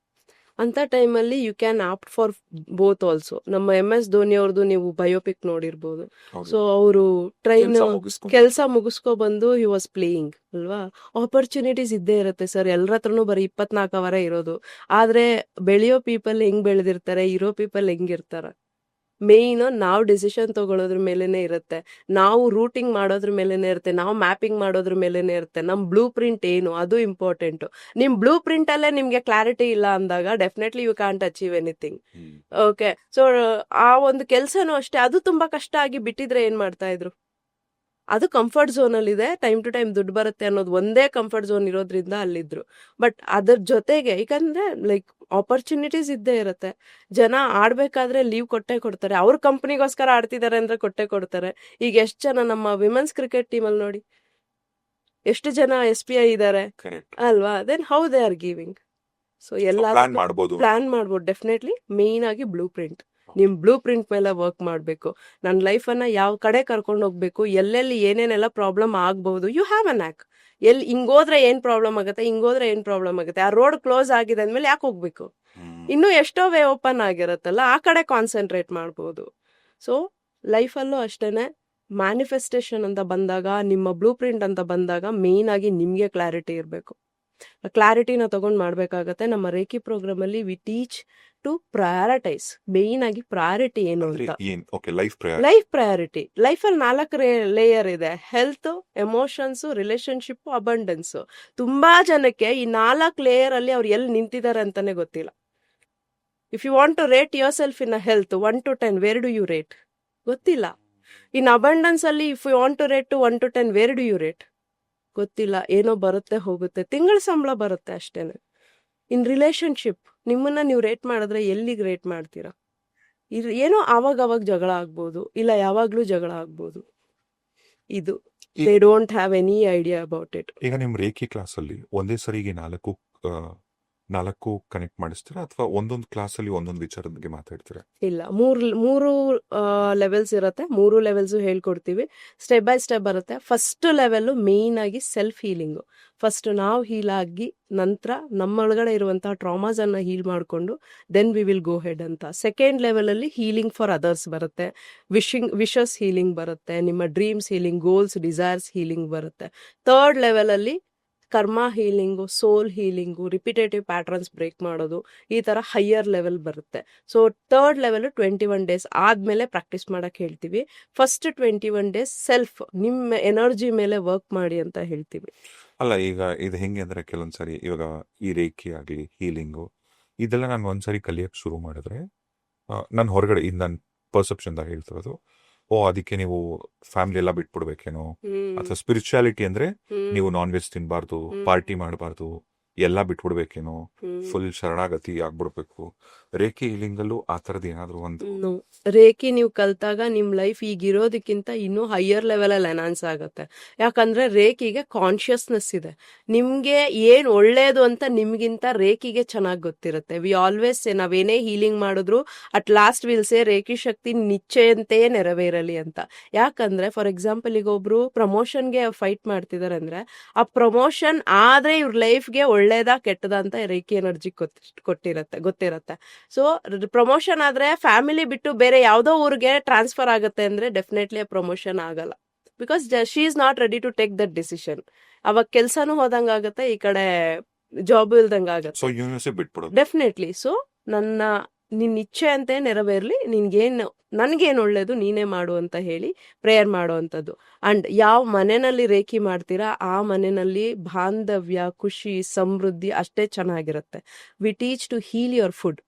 Speaker 2: ಅಂತ ಟೈಮಲ್ಲಿ you can opt for both also. ನಮ್ಮ MS ಧೋನಿ ಅವ್ರದ್ದು ನೀವು ಬಯೋಪಿಕ್ ನೋಡಿರ್ಬೋದು. ಸೊ ಅವರು ಟ್ರೈನ್ ಕೆಲಸ ಮುಗಿಸ್ಕೊ ಬಂದು ಹಿ ವಾಸ್ ಪ್ಲೇಯಿಂಗ್ ಅಲ್ವಾ. ಆಪರ್ಚುನಿಟೀಸ್ ಇದ್ದೇ ಇರುತ್ತೆ ಸರ್, ಎಲ್ಲರ ಹತ್ರನೂ ಬರೀ 24 ಅವರ ಇರೋದು. ಆದ್ರೆ ಬೆಳೆಯೋ ಪೀಪಲ್ ಹೆಂಗ್ ಬೆಳೆದಿರ್ತಾರೆ, ಇರೋ ಪೀಪಲ್ ಹೆಂಗಿರ್ತಾರ, ಮೇಯ್ನ್ ನಾವು ಡಿಸಿಷನ್ ತಗೊಳ್ಳೋದ್ರ ಮೇಲೆನೆ ಇರುತ್ತೆ, ನಾವು ರೂಟಿಂಗ್ ಮಾಡೋದ್ರ ಮೇಲೆನೆ ಇರುತ್ತೆ, ನಾವು ಮ್ಯಾಪಿಂಗ್ ಮಾಡೋದ್ರ ಮೇಲೆನೆ ಇರುತ್ತೆ. ನಮ್ ಬ್ಲೂ ಪ್ರಿಂಟ್ ಏನು ಅದು ಇಂಪಾರ್ಟೆಂಟ್. ನಿಮ್ ಬ್ಲೂ ಪ್ರಿಂಟ್ ಅಲ್ಲೇ ನಿಮ್ಗೆ ಕ್ಲಾರಿಟಿ ಇಲ್ಲ ಅಂದಾಗ definitely you can't achieve anything. Okay, so ಆ ಒಂದು ಕೆಲ್ಸನೂ ಅಷ್ಟೇ, ಅದು ತುಂಬಾ ಕಷ್ಟ ಆಗಿ ಬಿಟ್ಟಿದ್ರೆ ಏನ್ ಮಾಡ್ತಾ ಇದ್ರು? ಅದು ಕಂಫರ್ಟ್ ಝೋನ್ ಅಲ್ಲಿ ಇದೆ, ಟೈಮ್ ಟು ಟೈಮ್ ದುಡ್ಡು ಬರುತ್ತೆ ಅನ್ನೋದು ಒಂದೇ ಕಂಫರ್ಟ್ ಝೋನ್ ಇರೋದ್ರಿಂದ ಅಲ್ಲಿದ್ರು. ಬಟ್ ಅದ್ರ ಜೊತೆಗೆ ಯಾಕಂದ್ರೆ ಲೈಕ್ ಆಪರ್ಚುನಿಟೀಸ್ ಇದ್ದೇ ಇರುತ್ತೆ. ಜನ ಆಡ್ಬೇಕಾದ್ರೆ ಲೀವ್ ಕೊಟ್ಟೆ ಕೊಡ್ತಾರೆ. ಅವ್ರ ಕಂಪ್ನಿಗೋಸ್ಕರ ಆಡ್ತಿದ್ದಾರೆ ಅಂದ್ರೆ ಕೊಟ್ಟೆ ಕೊಡ್ತಾರೆ. ಈಗ ಎಷ್ಟು ಜನ ನಮ್ಮ ವಿಮೆನ್ಸ್ ಕ್ರಿಕೆಟ್ ಟೀಮ್ ಅಲ್ಲಿ ನೋಡಿ, ಎಷ್ಟು ಜನ SPI ಇದ್ದಾರೆ ಅಲ್ವಾ. Then how they are giving. So ಎಲ್ಲ
Speaker 1: ಪ್ಲಾನ್ ಮಾಡ್ಬೋದು.
Speaker 2: ಪ್ಲಾನ್ ಮಾಡ್ಬೋದು. ಡೆಫಿನೆಟ್ಲಿ ಮೇನ್ ಆಗಿ ಬ್ಲೂ ಪ್ರಿಂಟ್, ನಿಮ್ ಬ್ಲೂ ಪ್ರಿಂಟ್ ಮೇಲೆ ವರ್ಕ್ ಮಾಡಬೇಕು. ನನ್ನ ಲೈಫನ್ನ ಯಾವ ಕಡೆ ಕರ್ಕೊಂಡು ಹೋಗ್ಬೇಕು, ಎಲ್ಲೆಲ್ಲಿ ಏನೇನೆಲ್ಲ ಪ್ರಾಬ್ಲಮ್ ಆಗ್ಬಹುದು, ಯು ಹ್ಯಾವ್ ಅ ನ್ಯಾಕ್. ಎಲ್ಲಿ ಹಿಂಗೋದ್ರೆ ಏನ್ ಪ್ರಾಬ್ಲಮ್ ಆಗುತ್ತೆ, ಹಿಂಗೋದ್ರೆ ಏನ್ ಪ್ರಾಬ್ಲಮ್ ಆಗುತ್ತೆ, ಆ ರೋಡ್ ಕ್ಲೋಸ್ ಆಗಿದೆ ಅಂದ್ಮೇಲೆ ಯಾಕೆ ಹೋಗ್ಬೇಕು? ಇನ್ನೂ ಎಷ್ಟೋ ವೇ ಓಪನ್ ಆಗಿರತ್ತಲ್ಲ, ಆ ಕಡೆ ಕಾನ್ಸಂಟ್ರೇಟ್ ಮಾಡ್ಬೋದು. ಸೊ ಲೈಫಲ್ಲೂ ಅಷ್ಟೇನೆ, ಮ್ಯಾನಿಫೆಸ್ಟೇಷನ್ ಅಂತ ಬಂದಾಗ, ನಿಮ್ಮ ಬ್ಲೂ ಪ್ರಿಂಟ್ ಅಂತ ಬಂದಾಗ ಮೇನ್ ಆಗಿ ನಿಮ್ಗೆ ಕ್ಲಾರಿಟಿ ಇರಬೇಕು. ಕ್ಲಾರಿಟಿನ ತಗೊಂಡ್ ಮಾಡ್ಬೇಕಾಗತ್ತೆ. ನಮ್ಮ ರೇಖಿ ಪ್ರೋಗ್ರಾಮ್ ಅಲ್ಲಿ we teach to prioritise. Main ಆಗಿ ಪ್ರಯಾರಿಟಿ ಏನು ಅಂತ. Life priority. ಲೈಫಲ್ಲಿ 4 ಲೇಯರ್ ಇದೆ: ಹೆಲ್ತ್, ಎಮೋಷನ್ಸ್, ರಿಲೇಶನ್ಶಿಪ್, ಅಬಂಡೆನ್ಸ್. ತುಂಬಾ ಜನಕ್ಕೆ ಈ 4 ಲೇಯರ್ ಅಲ್ಲಿ ಅವ್ರು ಎಲ್ಲಿ ನಿಂತಿದ್ದಾರೆ ಅಂತಾನೆ ಗೊತ್ತಿಲ್ಲ. If you want to rate yourself in health 1 to 10, where do you rate? ಗೊತ್ತಿಲ್ಲ. ಇನ್ ಅಬಂಡೆನ್ಸ್ ಅಲ್ಲಿ if you want to rate to 1 to 10, where do you rate? ಗೊತ್ತಿಲ್ಲ. ಏನೋ ಬರುತ್ತೆ ಹೋಗುತ್ತೆ, ತಿಂಗಳ ಸಂಬಳ ಬರುತ್ತೆ ಅಷ್ಟೇನೆ. ಇನ್ ರಿಲೇಶನ್ಶಿಪ್ ನಿಮ್ಮನ್ನ ನೀವು ರೇಟ್ ಮಾಡಿದ್ರೆ ಎಲ್ಲಿಗೆ ರೇಟ್ ಮಾಡ್ತೀರಾ? ಏನೋ ಅವಾಗ ಜಗಳ ಆಗ್ಬೋದು, ಇಲ್ಲ ಯಾವಾಗ್ಲೂ ಜಗಳ ಆಗ್ಬೋದು. ಇದು they don't have any idea about it.
Speaker 1: ಈಗ ನಿಮ್ ರೇಖಿ ಕ್ಲಾಸ್ ಅಲ್ಲಿ ಒಂದೇ ಸರಿಗೆ 4 ಕನೆಕ್ಟ್ ಮಾಡಿಸ್ತೀರಾ ಅಥವಾ ಒಂದೊಂದು ಕ್ಲಾಸ್ ಅಲ್ಲಿ ಒಂದೊಂದು ವಿಚಾರದ ಬಗ್ಗೆ ಮಾತಾಡ್ತೀರಾ?
Speaker 2: ಇಲ್ಲ, ಮೂರು ಲೆವೆಲ್ಸ್ ಇರುತ್ತೆ. 3 ಲೆವೆಲ್ಸ್ ಹೇಳ್ಕೊಡ್ತೀವಿ. ಸ್ಟೆಪ್ ಬೈ ಸ್ಟೆಪ್ ಬರುತ್ತೆ. ಫಸ್ಟ್ ಲೆವೆಲ್ ಮೇನ್ ಆಗಿ ಸೆಲ್ಫ್ ಹೀಲಿಂಗು. ಫಸ್ಟ್ ನಾವು ಹೀಲ್ ಆಗಿ ನಂತರ ನಮ್ಮೊಳಗಡೆ ಇರುವಂತಹ ಟ್ರಾಮಾಸ್ ಅನ್ನ ಹೀಲ್ ಮಾಡಿಕೊಂಡು then we will go ahead ಅಂತ. ಸೆಕೆಂಡ್ ಲೆವೆಲ್ ಅಲ್ಲಿ ಹೀಲಿಂಗ್ ಫಾರ್ ಅದರ್ಸ್ ಬರುತ್ತೆ, ವಿಶಸ್ ಹೀಲಿಂಗ್ ಬರುತ್ತೆ, ನಿಮ್ಮ dreams healing, goals, desires healing ಬರುತ್ತೆ. ಥರ್ಡ್ ಲೆವೆಲ್ ಅಲ್ಲಿ karma healing, soul healing, repetitive patterns break ಮಾಡೋದು, ಈ ತರ ಹೈಯರ್ ಲೆವೆಲ್ ಬರುತ್ತೆ. ಸೊ ಥರ್ಡ್ ಲೆವೆಲ್ 21 days ಆದ್ಮೇಲೆ ಪ್ರಾಕ್ಟೀಸ್ ಮಾಡಕ್ ಹೇಳ್ತೀವಿ. ಫಸ್ಟ್ 21 days ಸೆಲ್ಫ್ ನಿಮ್ಮ ಎನರ್ಜಿ ಮೇಲೆ ವರ್ಕ್ ಮಾಡಿ ಅಂತ ಹೇಳ್ತೀವಿ.
Speaker 1: ಅಲ್ಲ, ಈಗ ಇದು ಹೆಂಗೆ ಅಂದ್ರೆ ಕೆಲವೊಂದ್ಸರಿ ಇವಾಗ ಈ ರೇಖಿ ಆಗ್ಲಿ, ಹೀಲಿಂಗು, ಇದೆಲ್ಲ ನಾನು ಒಂದ್ಸರಿ ಕಲಿಯಕ್ ಶುರು ಮಾಡಿದ್ರೆ ನಾನು ಹೊರಗಡೆ ಇದು ನನ್ನ ಪರ್ಸೆಪ್ಷನ್ ಹೇಳ್ತಿರೋದು, ಅದಕ್ಕೆ ನೀವು ಫ್ಯಾಮಿಲಿ ಎಲ್ಲ ಬಿಟ್ಬಿಡ್ಬೇಕೇನೋ, ಅಥವಾ ಸ್ಪಿರಿಚುಯಾಲಿಟಿ ಅಂದ್ರೆ ನೀವು ನಾನ್ ವೆಜ್ ತಿನ್ಬಾರ್ದು, ಪಾರ್ಟಿ ಮಾಡಬಾರ್ದು, ಎಲ್ಲ ಬಿಟ್ಬಿಡ್ಬೇಕೇನೋ, ಫುಲ್ ಶರಣಾಗತಿ ಆಗ್ಬಿಡ್ಬೇಕು. ರೇಖಿ ಹೀಲಿಂಗ್ ಅಲ್ಲೂ ಆ ತರದ್ ಏನಾದ್ರು ಒಂದು
Speaker 2: ರೇಖಿ ನೀವು ಕಲ್ತಾಗ ನಿಮ್ ಲೈಫ್ ಈಗಿರೋದಕ್ಕಿಂತ ಇನ್ನೂ ಹೈಯರ್ ಲೆವೆಲ್ ಅಲ್ಲಿ ಎನಾನ್ಸ್ ಆಗುತ್ತೆ. ಯಾಕಂದ್ರೆ ರೇಖಿಗೆ ಕಾನ್ಶಿಯಸ್ನೆಸ್ ಇದೆ. ನಿಮ್ಗೆ ಏನ್ ಒಳ್ಳೇದು ಅಂತ ನಿಮ್ಗಿಂತ ರೇಖಿಗೆ ಚೆನ್ನಾಗಿ ಗೊತ್ತಿರುತ್ತೆ. ವಿ ಆಲ್ವೇಸ್ ನಾವೇನೇ ಹೀಲಿಂಗ್ ಮಾಡಿದ್ರು at last will say reiki ಶಕ್ತಿ ನಿಶ್ಚಯಂತೆಯೇ ನೆರವೇರಲಿ ಅಂತ. ಯಾಕಂದ್ರೆ ಫಾರ್ ಎಕ್ಸಾಂಪಲ್ ಈಗ ಒಬ್ರು ಪ್ರಮೋಷನ್ಗೆ ಫೈಟ್ ಮಾಡ್ತಿದಾರೆ ಅಂದ್ರೆ ಆ ಪ್ರಮೋಷನ್ ಆದ್ರೆ ಇವ್ರ ಲೈಫ್ಗೆ ಒಳ್ಳೇದಾ ಕೆಟ್ಟದ ಅಂತ ರೇಖಿ ಎನರ್ಜಿ ಗೊತ್ತಿರತ್ತೆ. ಸೊ ಪ್ರಮೋಷನ್ ಆದ್ರೆ ಫ್ಯಾಮಿಲಿ ಬಿಟ್ಟು ಬೇರೆ ಯಾವ್ದೋ ಊರಿಗೆ ಟ್ರಾನ್ಸ್ಫರ್ ಆಗುತ್ತೆ ಅಂದ್ರೆ ಡೆಫಿನೆಟ್ಲಿ ಪ್ರಮೋಷನ್ ಆಗಲ್ಲ. Because she is not ready to take that decision. ಅವಾಗ ಕೆಲ್ಸನೂ ಹೋದಂಗ ಆಗತ್ತೆ, ಈ ಕಡೆ ಜಾಬ್ ಇಲ್ದಂಗ ಆಗತ್ತೆ ಡೆಫಿನೆಟ್ಲಿ. ಸೊ ನಿನ್ ಇಚ್ಛೆ ಅಂತೆ ನೆರವೇರ್ಲಿ, ನನ್ಗೇನ್ ಒಳ್ಳೇದು ನೀನೇ ಮಾಡು ಅಂತ ಹೇಳಿ ಪ್ರೇಯರ್ ಮಾಡುವಂಥದ್ದು. ಅಂಡ್ ಯಾವ ಮನೆಯಲ್ಲಿ ರೇಖಿ ಮಾಡ್ತೀರಾ ಆ ಮನೆಯಲ್ಲಿ ಬಾಂಧವ್ಯ, ಖುಷಿ, ಸಮೃದ್ಧಿ ಅಷ್ಟೇ ಚೆನ್ನಾಗಿರುತ್ತೆ. We teach to heal your food.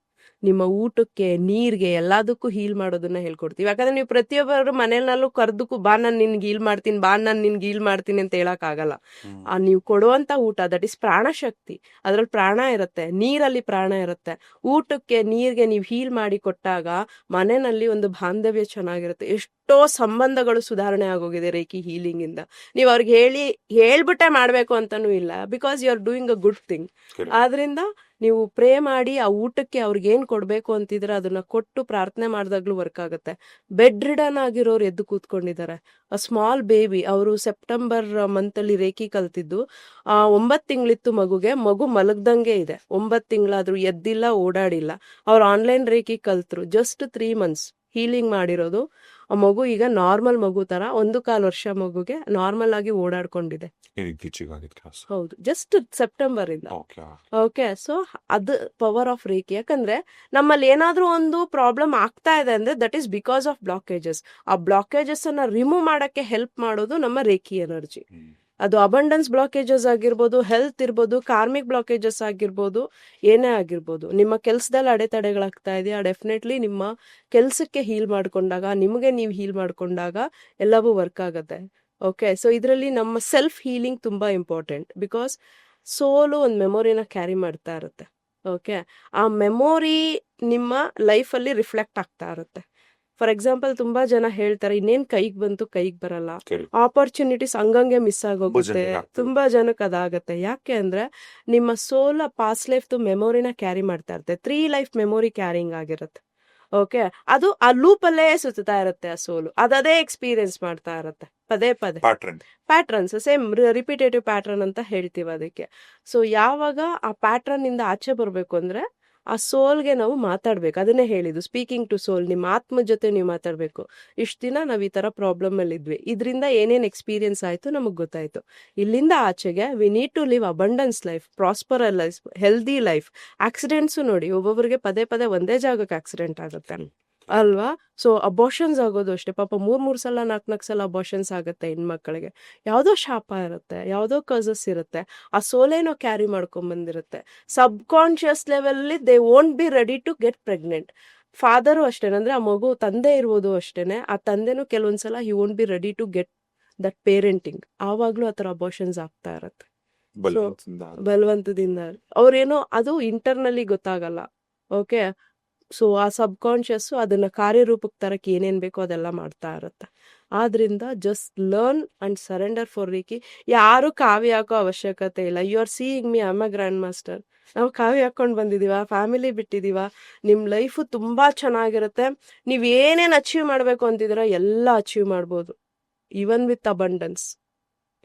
Speaker 2: ನಿಮ್ಮ ಊಟಕ್ಕೆ, ನೀರ್ಗೆ, ಎಲ್ಲದಕ್ಕೂ ಹೀಲ್ ಮಾಡೋದನ್ನ ಹೇಳ್ಕೊಡ್ತೀವಿ. ಯಾಕಂದ್ರೆ ನೀವು ಪ್ರತಿಯೊಬ್ಬರು ಮನೆಯಲ್ಲೂ ಕರ್ದಕ್ಕೂ ಬಾ ನಾನು ನಿನ್ಗೆ ಹೀಲ್ ಮಾಡ್ತೀನಿ, ಬಾ ನಾನು ನಿನ್ಗೆ ಹೀಲ್ ಮಾಡ್ತೀನಿ ಅಂತ ಹೇಳಕ್ ಆಗಲ್ಲ. ನೀವು ಕೊಡುವಂತ ಊಟ ದಟ್ ಇಸ್ ಪ್ರಾಣಶಕ್ತಿ, ಅದ್ರಲ್ಲಿ ಪ್ರಾಣ ಇರುತ್ತೆ, ನೀರಲ್ಲಿ ಪ್ರಾಣ ಇರುತ್ತೆ. ಊಟಕ್ಕೆ, ನೀರ್ಗೆ ನೀವು ಹೀಲ್ ಮಾಡಿ ಕೊಟ್ಟಾಗ ಮನೆಯಲ್ಲಿ ಒಂದು ಬಾಂಧವ್ಯ ಚೆನ್ನಾಗಿರುತ್ತೆ. ಎಷ್ಟೋ ಸಂಬಂಧಗಳು ಸುಧಾರಣೆ ಆಗೋಗಿದೆ ರೇಖಿ ಹೀಲಿಂಗ್ ಇಂದ. ನೀವು ಅವ್ರಿಗೆ ಹೇಳ್ಬಿಟ್ಟೆ ಮಾಡ್ಬೇಕು ಅಂತಾನೂ ಇಲ್ಲ, because you are doing a good thing. ಆದ್ರಿಂದ ನೀವು ಪ್ರೇ ಮಾಡಿ ಆ ಊಟಕ್ಕೆ ಅವ್ರಿಗೆ ಏನ್ ಕೊಡ್ಬೇಕು ಅಂತಿದ್ರೆ ಅದನ್ನ ಕೊಟ್ಟು ಪ್ರಾರ್ಥನೆ ಮಾಡಿದಾಗ್ಲೂ ವರ್ಕ್ ಆಗುತ್ತೆ. ಬೆಡ್ ರಿಡನ್ ಆಗಿರೋರು ಎದ್ದು ಕೂತ್ಕೊಂಡಿದ್ದಾರೆ. ಅ ಸ್ಮಾಲ್ ಬೇಬಿ, ಅವರು ಸೆಪ್ಟೆಂಬರ್ ಮಂತ್ ಅಲ್ಲಿ ರೇಖಿ ಕಲ್ತಿದ್ದು. 9 ತಿಂಗಳಿತ್ತು ಮಗುಗೆ, ಮಗು ಮಲಗ್ದಂಗೆ ಇದೆ. 9 ತಿಂಗಳಾದ್ರೂ ಎದ್ದಿಲ್ಲ, ಓಡಾಡಿಲ್ಲ. ಅವ್ರು ಆನ್ಲೈನ್ ರೇಖಿ ಕಲ್ತ್ರು. ಜಸ್ಟ್ 3 months ಹೀಲಿಂಗ್ ಮಾಡಿರೋದು. ಆ ಮಗು ಈಗ ನಾರ್ಮಲ್ ಮಗು ತರ 1.25 ವರ್ಷ ಮಗುಗೆ ನಾರ್ಮಲ್ ಆಗಿ ಓಡಾಡ್ಕೊಂಡಿದೆ. ಹೌದು, ಜಸ್ಟ್ ಸೆಪ್ಟೆಂಬರ್ ಇಂದ. ಓಕೆ, ಸೊ ಅದು ಪವರ್ ಆಫ್ ರೇಖಿ. ಯಾಕಂದ್ರೆ ನಮ್ಮಲ್ಲಿ ಏನಾದ್ರೂ ಒಂದು ಪ್ರಾಬ್ಲಮ್ ಆಗ್ತಾ ಇದೆ ಅಂದ್ರೆ that is because of blockages. ಆ ಬ್ಲಾಕೇಜಸ್ ಅನ್ನ ರಿಮೂವ್ ಮಾಡಕ್ಕೆ ಹೆಲ್ಪ್ ಮಾಡೋದು ನಮ್ಮ ರೇಖಿ ಎನರ್ಜಿ. ಅದು ಅಬಂಡೆನ್ಸ್ ಬ್ಲಾಕೇಜಸ್ ಆಗಿರ್ಬೋದು, ಹೆಲ್ತ್ ಇರ್ಬೋದು, ಕಾರ್ಮಿಕ್ ಬ್ಲಾಕೇಜಸ್ ಆಗಿರ್ಬೋದು, ಏನೇ ಆಗಿರ್ಬೋದು. ನಿಮ್ಮ ಕೆಲ್ಸದಲ್ಲಿ ಅಡೆತಡೆಗಳಾಗ್ತಾ ಇದೆಯಾ, ಡೆಫಿನೆಟ್ಲಿ ನಿಮ್ಮ ಕೆಲ್ಸಕ್ಕೆ ಹೀಲ್ ಮಾಡ್ಕೊಂಡಾಗ, ನಿಮಗೆ ನೀವು ಹೀಲ್ ಮಾಡ್ಕೊಂಡಾಗ ಎಲ್ಲವೂ ವರ್ಕ್ ಆಗುತ್ತೆ. ಓಕೆ, ಸೊ ಇದರಲ್ಲಿ ನಮ್ಮ ಸೆಲ್ಫ್ ಹೀಲಿಂಗ್ ತುಂಬಾ ಇಂಪಾರ್ಟೆಂಟ್. ಬಿಕಾಸ್ ಸೋಲು ಒಂದು ಮೆಮೊರಿನ ಕ್ಯಾರಿ ಮಾಡ್ತಾ ಇರುತ್ತೆ. ಓಕೆ, ಆ ಮೆಮೊರಿ ನಿಮ್ಮ ಲೈಫಲ್ಲಿ ರಿಫ್ಲೆಕ್ಟ್ ಆಗ್ತಾ ಇರುತ್ತೆ. ಫಾರ್ ಎಕ್ಸಾಂಪಲ್, ತುಂಬಾ ಜನ ಹೇಳ್ತಾರೆ ಇನ್ನೇನ್ ಕೈಗೆ ಬಂತು ಕೈಗೆ ಬರಲ್ಲ, ಆಪರ್ಚುನಿಟೀಸ್ ಹಂಗಂಗೆ ಮಿಸ್ ಆಗೋಗುತ್ತೆ. ತುಂಬಾ ಜನಕ್ಕೆ ಅದಾಗತ್ತೆ. ಯಾಕೆ ಅಂದ್ರೆ ನಿಮ್ಮ ಸೋಲ್ ಪಾಸ್ಟ್ ಲೈಫ್ ಮೆಮೊರಿನ ಕ್ಯಾರಿ ಮಾಡ್ತಾ ಇರುತ್ತೆ. 3 life ಮೆಮೊರಿ ಕ್ಯಾರಿಂಗ್ ಆಗಿರುತ್ತೆ. ಓಕೆ, ಅದು ಆ ಲೂಪ್ ಅಲ್ಲೇ ಸುತ್ತಾ ಇರುತ್ತೆ. ಆ ಸೋಲು ಅದೇ ಎಕ್ಸ್ಪೀರಿಯನ್ಸ್ ಮಾಡ್ತಾ ಇರುತ್ತೆ ಪದೇ ಪದೇ. ಪ್ಯಾಟ್ರನ್ಸ್, ಸೇಮ್ ರಿಪಿಟೇಟಿವ್ ಪ್ಯಾಟ್ರನ್ ಅಂತ ಹೇಳ್ತೀವಿ ಅದಕ್ಕೆ. ಸೊ ಯಾವಾಗ ಆ ಪ್ಯಾಟ್ರನ್ ಇಂದ ಆಚೆ ಬರ್ಬೇಕು ಅಂದ್ರೆ ಆ ಸೋಲ್ಗೆ ನಾವು ಮಾತಾಡ್ಬೇಕು. ಅದನ್ನೇ ಹೇಳಿದ್ದು, ಸ್ಪೀಕಿಂಗ್ ಟು ಸೋಲ್. ನಿಮ್ಮ ಆತ್ಮ ಜೊತೆ ನೀವು ಮಾತಾಡ್ಬೇಕು. ಇಷ್ಟ ದಿನ ನಾವ್ ಈ ತರ ಪ್ರಾಬ್ಲಮ್ ಅಲ್ಲಿ ಇದ್ವಿ, ಇದರಿಂದ ಏನೇನ್ ಎಕ್ಸ್ಪೀರಿಯನ್ಸ್ ಆಯ್ತು ನಮಗ್ ಗೊತ್ತಾಯ್ತು. ಇಲ್ಲಿಂದ ಆಚೆಗೆ we need to live abundance life, prosper life, healthy life. Accidents ನೋಡಿ, ಒಬ್ಬೊಬ್ಬರಿಗೆ ಪದೇ ಪದೇ ಒಂದೇ ಜಾಗಕ್ಕೆ ಆಕ್ಸಿಡೆಂಟ್ ಆಗುತ್ತೆ ಅಲ್ವಾ? ಸೊ ಅಬೋಷನ್ಸ್ ಆಗೋದು ಅಷ್ಟೇ. ಪಾಪ 3 ಸಲ 4 ಸಲ ಅಬೋಷನ್ಸ್ ಆಗುತ್ತೆ ಹೆಣ್ಮಕ್ಳಿಗೆ. ಯಾವ್ದೋ ಶಾಪ ಇರುತ್ತೆ, ಯಾವ್ದೋ ಕಸಸ್ ಇರುತ್ತೆ, ಆ ಸೋಲೇನೋ ಕ್ಯಾರಿ ಮಾಡ್ಕೊಂಡ್ ಬಂದಿರುತ್ತೆ. ಸಬ್ ಕಾನ್ಶಿಯಸ್ ಲೆವೆಲ್ ಅಲ್ಲಿ they won't be ready to get pregnant. Father ಅಷ್ಟೇನೆ, ಅಂದ್ರೆ ಆ ಮಗು ತಂದೆ ಇರ್ಬೋದು ಅಷ್ಟೇನೆ, ಆ ತಂದೆನೂ ಕೆಲವೊಂದ್ಸಲ he won't be ready to get that parenting. ಆವಾಗ್ಲೂ ಆತರ ಅಬೋಷನ್ಸ್ ಆಗ್ತಾ ಇರತ್ತೆ ಬಲವಂತದಿಂದ. ಅವ್ರೇನೋ ಅದು ಇಂಟರ್ನಲ್ಲಿ ಗೊತ್ತಾಗಲ್ಲ. ಓಕೆ, ಸೊ ಆ ಸಬ್ ಕಾನ್ಶಿಯಸ್ ಅದನ್ನ ಕಾರ್ಯರೂಪಕ್ಕೆ ತರಕ್ಕೆ ಏನೇನ್ ಬೇಕೋ ಅದೆಲ್ಲ ಮಾಡ್ತಾ ಇರುತ್ತೆ. ಆದ್ರಿಂದ just learn and surrender for reiki. ಯಾರು ಕಾವಿ ಹಾಕೋ ಅವಶ್ಯಕತೆ ಇಲ್ಲ. You are seeing me, I am a grandmaster. ನಾವು ಕಾವಿ ಹಾಕೊಂಡ್ ಬಂದಿದೀವ, ಫ್ಯಾಮಿಲಿ ಬಿಟ್ಟಿದೀವ, ನಿಮ್ ಲೈಫು ತುಂಬಾ ಚೆನ್ನಾಗಿರುತ್ತೆ. ನೀವ್ ಏನೇನ್ ಅಚೀವ್ ಮಾಡ್ಬೇಕು ಅಂತಿದ್ದೀರ ಎಲ್ಲ ಅಚೀವ್ ಮಾಡ್ಬೋದು, ಇವನ್ ವಿತ್ ಅಬಂಡೆನ್ಸ್.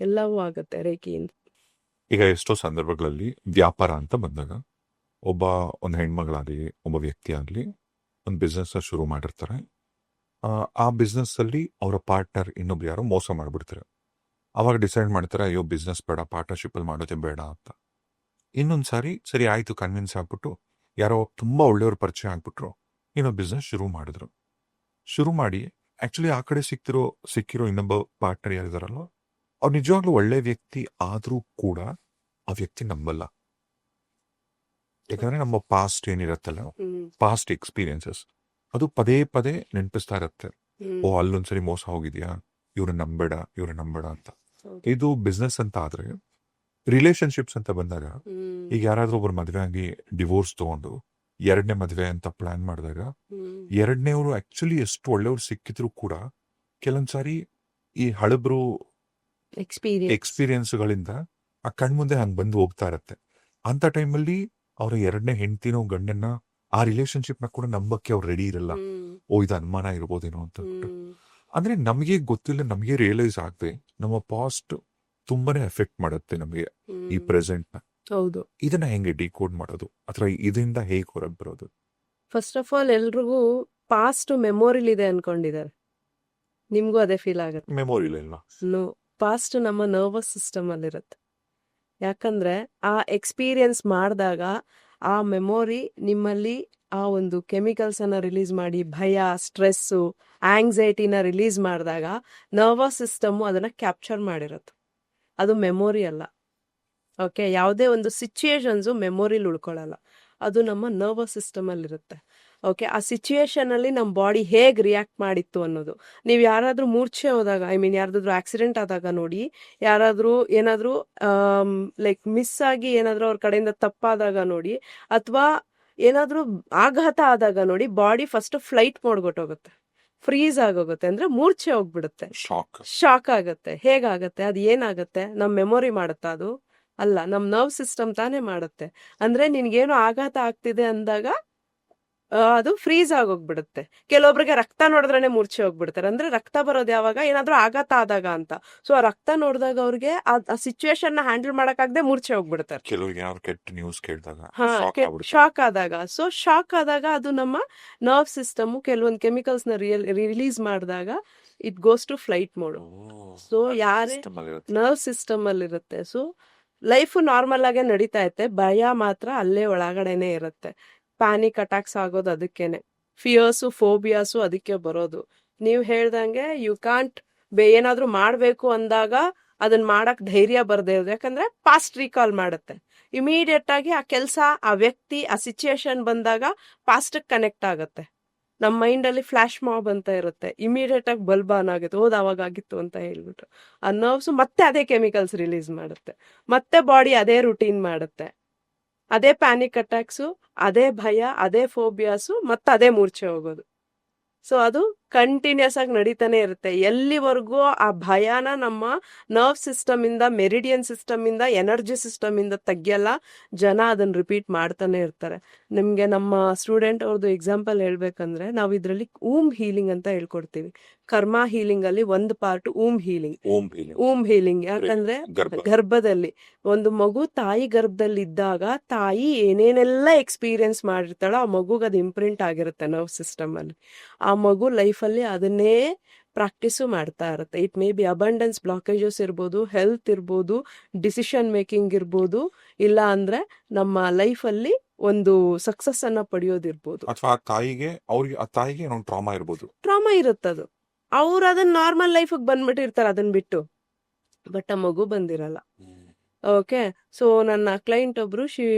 Speaker 2: ಎಲ್ಲವೂ ಆಗುತ್ತೆ ರೇಖಿಯಿಂದ.
Speaker 1: ಈಗ ಎಷ್ಟೋ ಸಂದರ್ಭಗಳಲ್ಲಿ ವ್ಯಾಪಾರ ಅಂತ ಬಂದಾಗ ಒಂದು ಹೆಣ್ಮಗಳಾಗಲಿ, ಒಬ್ಬ ವ್ಯಕ್ತಿ ಆಗಲಿ ಒಂದು ಬಿಸ್ನೆಸ್ ಶುರು ಮಾಡಿರ್ತಾರೆ. ಆ ಬಿಸ್ನೆಸ್ ಅಲ್ಲಿ ಅವರ ಪಾರ್ಟ್ನರ್ ಇನ್ನೊಬ್ರು ಯಾರೋ ಮೋಸ ಮಾಡ್ಬಿಡ್ತಾರೆ. ಅವಾಗ ಡಿಸೈಡ್ ಮಾಡ್ತಾರೆ, ಅಯ್ಯೋ ಬಿಸ್ನೆಸ್ ಬೇಡ, ಪಾರ್ಟ್ನರ್ಶಿಪ್ ಅಲ್ಲಿ ಮಾಡೋದೇ ಬೇಡ ಅಂತ. ಇನ್ನೊಂದ್ಸಾರಿ ಸರಿ ಆಯ್ತು, ಕನ್ವಿನ್ಸ್ ಆಗ್ಬಿಟ್ಟು ಯಾರೋ ತುಂಬಾ ಒಳ್ಳೆಯವ್ರ ಪರಿಚಯ ಆಗ್ಬಿಟ್ರು, ಇನ್ನೊಂದು ಬಿಸ್ನೆಸ್ ಶುರು ಮಾಡಿ ಆಕ್ಚುಲಿ ಆ ಕಡೆ ಸಿಕ್ಕಿರೋ ಇನ್ನೊಬ್ಬ ಪಾರ್ಟ್ನರ್ ಯಾರಿದಾರಲ್ಲ, ಅವ್ರು ನಿಜವಾಗ್ಲೂ ಒಳ್ಳೆ ವ್ಯಕ್ತಿ ಆದ್ರೂ ಕೂಡ ಆ ವ್ಯಕ್ತಿ ನಂಬಲ್ಲ. ಯಾಕಂದ್ರೆ ನಮ್ಮ ಪಾಸ್ಟ್ ಏನಿರತ್ತಲ್ಲ, ಪಾಸ್ಟ್ ಎಕ್ಸ್ಪೀರಿಯನ್ಸಸ್ ಅದು ಪದೇ ಪದೇ ನೆನಪಿಸ್ತಾ ಇರತ್ತೆ. ಓ, ಅಲ್ಲೊಂದ್ಸರಿ ಮೋಸ ಹೋಗಿದ್ಯಾ, ಇವ್ರನ್ನ ನಂಬೇಡ ಅಂತ. ಇದು ಬಿಸ್ನೆಸ್ ಅಂತ ಆದ್ರೆ, ರಿಲೇಶನ್ಶಿಪ್ಸ್ ಅಂತ ಬಂದಾಗ, ಈಗ ಯಾರಾದ್ರೂ ಒಬ್ರು ಮದ್ವೆ ಆಗಿ ಡಿವೋರ್ಸ್ ತಗೊಂಡು 2ನೇ ಮದ್ವೆ ಅಂತ ಪ್ಲಾನ್ ಮಾಡಿದಾಗ, 2ನೇವ್ರು ಆಕ್ಚುಲಿ ಎಷ್ಟು ಒಳ್ಳೆಯವ್ರು ಸಿಕ್ಕಿದ್ರು ಕೂಡ ಕೆಲವೊಂದ್ಸಾರಿ ಈ ಹಳಬ್ರು ಎಕ್ಸ್ಪೀರಿಯನ್ಸ್ಗಳಿಂದ ಆ ಕಣ್ಮುಂದೆ ಹಂಗ್ ಬಂದು ಹೋಗ್ತಾ ಇರತ್ತೆ. ಅಂತ ಟೈಮಲ್ಲಿ ಅವ್ರ 2ನೇ ಹೆಂಡತಿನೋ ಗಂಡನ್ನ ಆ ರಿಲೇಶನ್ಶಿಪ್ ನ ಕೂಡ ನಂಬಕ್ಕೆ ಅವ್ರು ರೆಡಿ ಇರಲ್ಲ. ಓ, ಇದು ಅನುಮಾನ ಇರ್ಬೋದೇನೋ ಅಂತ. ಅಂದ್ರೆ ನಮಗೆ ಗೊತ್ತಿಲ್ಲ, ನಮಗೆ ರಿಯಲೈಸ್ ಆಗದೆ ನಮ್ಮ ಪಾಸ್ಟ್ ತುಂಬಾನೇ ಎಫೆಕ್ಟ್ ಮಾಡುತ್ತೆ ನಮಗೆ ಈ ಪ್ರೆಸೆಂಟ್ ನ.
Speaker 2: ಹೌದು,
Speaker 1: ಇದನ್ನ ಹೆಂಗೆ ಡಿಕೋಡ್ ಮಾಡೋದು, ಅಥವಾ ಇದರಿಂದ ಹೇಗೆ ಹೊರಗೆ ಬರೋದು?
Speaker 2: ಫಸ್ಟ್ ಆಫ್ ಆಲ್ ಎಲ್ರಿಗೂ ಪಾಸ್ಟ್ ಮೆಮೊರಿಲ್ ಇದೆ ಅನ್ಕೊಂಡಿದ್ದಾರೆ. ನಿಮ್ಗೂ ಅದೇ ಫೀಲ್ ಆಗುತ್ತೆ?
Speaker 1: ಮೆಮೊರಿ ಇಲ್ಲ.
Speaker 2: ನೋ, ಪಾಸ್ಟ್ ನಮ್ಮ ನರ್ವಸ್ ಸಿಸ್ಟಮ್ ಅಲ್ಲಿರುತ್ತೆ. ಯಾಕಂದ್ರೆ ಆ ಎಕ್ಸ್ಪೀರಿಯನ್ಸ್ ಮಾಡಿದಾಗ ಆ ಮೆಮೊರಿ ನಿಮ್ಮಲ್ಲಿ ಆ ಒಂದು ಕೆಮಿಕಲ್ಸ್ ಅನ್ನ ರಿಲೀಸ್ ಮಾಡಿ, ಭಯ, ಸ್ಟ್ರೆಸ್ಸು, ಆಂಗ್ಸೈಟಿನ ರಿಲೀಸ್ ಮಾಡಿದಾಗ ನರ್ವಸ್ ಸಿಸ್ಟಮ್ ಅದನ್ನ ಕ್ಯಾಪ್ಚರ್ ಮಾಡಿರುತ್ತೆ. ಅದು ಮೆಮೊರಿ ಅಲ್ಲ. ಓಕೆ, ಯಾವುದೇ ಒಂದು ಸಿಚುಯೇಷನ್ಸು ಮೆಮೊರಿಲಿ ಉಳ್ಕೊಳ್ಳಲ್ಲ, ಅದು ನಮ್ಮ ನರ್ವಸ್ ಸಿಸ್ಟಮ್ ಅಲ್ಲಿರುತ್ತೆ. ಓಕೆ, ಆ ಸಿಚುಯೇಷನ್ ಅಲ್ಲಿ ನಮ್ಮ ಬಾಡಿ ಹೇಗೆ ರಿಯಾಕ್ಟ್ ಮಾಡಿತ್ತು ಅನ್ನೋದು. ನೀವು ಯಾರಾದ್ರೂ ಮೂರ್ಛೆ ಹೋದಾಗ, ಐ ಮೀನ್ ಯಾರ್ದಾದ್ರೂ ಆಕ್ಸಿಡೆಂಟ್ ಆದಾಗ ನೋಡಿ, ಯಾರಾದ್ರೂ ಏನಾದ್ರೂ ಲೈಕ್ ಮಿಸ್ ಆಗಿ ಏನಾದ್ರೂ ಅವ್ರ ಕಡೆಯಿಂದ ತಪ್ಪಾದಾಗ ನೋಡಿ, ಅಥವಾ ಏನಾದ್ರೂ ಆಘಾತ ಆದಾಗ ನೋಡಿ, ಬಾಡಿ ಫಸ್ಟ್ ಫ್ಲೈಟ್ ಹೋಗುತ್ತೆ, ಫ್ರೀಸ್ ಆಗೋಗುತ್ತೆ, ಅಂದ್ರೆ ಮೂರ್ಛೆ ಹೋಗ್ಬಿಡುತ್ತೆ, ಶಾಕ್ ಆಗುತ್ತೆ. ಹೇಗಾಗತ್ತೆ, ಅದು ಏನಾಗತ್ತೆ, ನಮ್ ಮೆಮೊರಿ ಮಾಡುತ್ತಾ ಅದು? ಅಲ್ಲ, ನಮ್ ನರ್ವ್ ಸಿಸ್ಟಮ್ ತಾನೇ ಮಾಡುತ್ತೆ. ಅಂದ್ರೆ ನಿನ್ಗೇನು ಆಘಾತ ಆಗ್ತಿದೆ ಅಂದಾಗ ಅದು ಫ್ರೀಸ್ ಆಗೋಗ್ಬಿಡುತ್ತೆ. ಕೆಲವೊಬ್ರಿಗೆ ರಕ್ತ ನೋಡಿದ್ರೇನೆ ಮೂರ್ಛೆ ಹೋಗ್ಬಿಡ್ತಾರೆ. ಅಂದ್ರೆ ರಕ್ತ ಬರೋದು ಯಾವಾಗ, ಏನಾದ್ರೂ ಆಘಾತ ಆದಾಗ ಅಂತ. ಸೊ ಆ ರಕ್ತ ನೋಡಿದಾಗ ಅವ್ರಿಗೆ ಆ ಸಿಚುವೇಶನ್ ನ ಹ್ಯಾಂಡಲ್ ಮಾಡಕ್ಕಾಗದೆ ಮೂರ್ಛೆ ಹೋಗ್ಬಿಡ್ತಾರೆ.
Speaker 1: ಕೆಲವ್ರಿಗೆ ಯಾರು ಕೆಟ್ಟ ನ್ಯೂಸ್ ಕೇಳಿದಾಗ
Speaker 2: ಶಾಕ್ ಆದಾಗ. ಸೊ ಶಾಕ್ ಆದಾಗ ಅದು ನಮ್ಮ ನರ್ವ್ ಸಿಸ್ಟಮ್ ಕೆಲವೊಂದು ಕೆಮಿಕಲ್ಸ್ ನ ರಿಲೀಸ್ ಮಾಡಿದಾಗ it goes to flight mode. So ಯಾರೇ ನರ್ವ್ ಸಿಸ್ಟಮ್ ಅಲ್ಲಿ ಇರುತ್ತೆ. ಸೊ ಲೈಫ್ ನಾರ್ಮಲ್ ಆಗೇ ನಡೀತಾ ಇರುತ್ತೆ, ಭಯ ಮಾತ್ರ ಅಲ್ಲೇ ಒಳಗಡೆನೆ ಇರುತ್ತೆ. ಪ್ಯಾನಿಕ್ ಅಟ್ಯಾಕ್ಸ್ ಆಗೋದು ಅದಕ್ಕೇನೆ, ಫಿಯರ್ಸು ಫೋಬಿಯಾಸು ಅದಕ್ಕೆ ಬರೋದು. ನೀವು ಹೇಳ್ದಂಗೆ ಯು ಕಾಂಟ್ ಏನಾದ್ರೂ ಮಾಡ್ಬೇಕು ಅಂದಾಗ ಅದನ್ನ ಮಾಡಕ್ ಧೈರ್ಯ ಬರ್ದೇ ಇರೋದು, ಯಾಕಂದ್ರೆ ಪಾಸ್ಟ್ ರೀಕಾಲ್ ಮಾಡುತ್ತೆ. ಇಮಿಡಿಯೇಟ್ ಆಗಿ ಆ ಕೆಲಸ, ಆ ವ್ಯಕ್ತಿ, ಆ ಸಿಚುಯೇಷನ್ ಬಂದಾಗ ಪಾಸ್ಟ್ ಕನೆಕ್ಟ್ ಆಗುತ್ತೆ. ನಮ್ಮ ಮೈಂಡ್ ಅಲ್ಲಿ ಫ್ಲಾಶ್ ಮಾಬ್ ಅಂತ ಇರುತ್ತೆ, ಇಮಿಡಿಯೇಟ್ ಆಗಿ ಬಲ್ಬ್ ಆನ್ ಆಗುತ್ತೆ, ಹೋದ್ ಅವಾಗ ಆಗಿತ್ತು ಅಂತ ಹೇಳ್ಬಿಟ್ಟು ಆ ನರ್ವ್ಸ್ ಮತ್ತೆ ಅದೇ ಕೆಮಿಕಲ್ಸ್ ರಿಲೀಸ್ ಮಾಡುತ್ತೆ, ಮತ್ತೆ ಬಾಡಿ ಅದೇ ರುಟೀನ್ ಮಾಡುತ್ತೆ, ಅದೇ ಪ್ಯಾನಿಕ್ ಅಟ್ಯಾಕ್ಸು, ಅದೇ ಭಯ, ಅದೇ ಫೋಬಿಯಾಸು, ಮತ್ತೆ ಅದೇ ಮೂರ್ಛೆ ಹೋಗೋದು. ಸೊ ಅದು ಕಂಟಿನ್ಯೂಸ್ ಆಗಿ ನಡೀತಾನೆ ಇರುತ್ತೆ. ಎಲ್ಲಿವರೆಗೂ ಆ ಭಯನ ನಮ್ಮ ನರ್ವ್ ಸಿಸ್ಟಮ್ ಇಂದ, ಮೆರಿಡಿಯನ್ ಸಿಸ್ಟಮ್ ಇಂದ, ಎನರ್ಜಿ ಸಿಸ್ಟಮ್ ಇಂದ ತೆಗಿಯಲ್ಲ, ಜನ ಅದನ್ನ ರಿಪೀಟ್ ಮಾಡ್ತಾನೆ ಇರ್ತಾರೆ. ನಿಮ್ಗೆ ನಮ್ಮ ಸ್ಟೂಡೆಂಟ್ ಅವ್ರದ್ದು ಎಕ್ಸಾಂಪಲ್ ಹೇಳ್ಬೇಕಂದ್ರೆ, ನಾವು ಇದ್ರಲ್ಲಿ ಊಮ್ ಹೀಲಿಂಗ್ ಅಂತ ಹೇಳ್ಕೊಡ್ತೀವಿ. ಕರ್ಮ ಹೀಲಿಂಗ್ ಅಲ್ಲಿ ಒಂದು ಪಾರ್ಟ್ ಊಮ್ ಹೀಲಿಂಗ್. ಯಾಕಂದ್ರೆ ಗರ್ಭದಲ್ಲಿ ಒಂದು ಮಗು ತಾಯಿ ಗರ್ಭದಲ್ಲಿ ಇದ್ದಾಗ ತಾಯಿ ಏನೇನೆಲ್ಲ ಎಕ್ಸ್ಪೀರಿಯನ್ಸ್ ಮಾಡಿರ್ತಾಳೋ ಆ ಮಗುಗೆ ಅದು ಇಂಪ್ರಿಂಟ್ ಆಗಿರುತ್ತೆ ನರ್ವ್ ಸಿಸ್ಟಮ್ ಅಲ್ಲಿ. ಆ ಮಗು ಲೈಫಲ್ಲಿ ಅದನ್ನೇ ಪ್ರಾಕ್ಟೀಸು ಮಾಡ್ತಾ ಇರುತ್ತೆ. It may be abundance blockages ಇರ್ಬೋದು, ಹೆಲ್ತ್ ಇರ್ಬೋದು, ಡಿಸಿಷನ್ ಮೇಕಿಂಗ್ ಇರ್ಬೋದು, ಇಲ್ಲ ಅಂದ್ರೆ ನಮ್ಮ ಲೈಫಲ್ಲಿ ಒಂದು ಸಕ್ಸಸ್ ಅನ್ನ ಪಡೆಯೋದಿರ್ಬೋದು.
Speaker 1: ಅಥವಾ ಆ ತಾಯಿಗೆ ಟ್ರಾಮಾ
Speaker 2: ಇರುತ್ತದು. ಅವ್ರು ಅದನ್ನ ನಾರ್ಮಲ್ ಲೈಫಿಗೆ ಬಂದ್ಬಿಟ್ಟಿರ್ತಾರೆ ಅದನ್ನ ಬಿಟ್ಟು, ಬಟ್ ಆ ಮಗು ಬಂದಿರಲ್ಲ. ಓಕೆ, ಸೊ ನನ್ನ ಕ್ಲೈಂಟ್ ಒಬ್ರು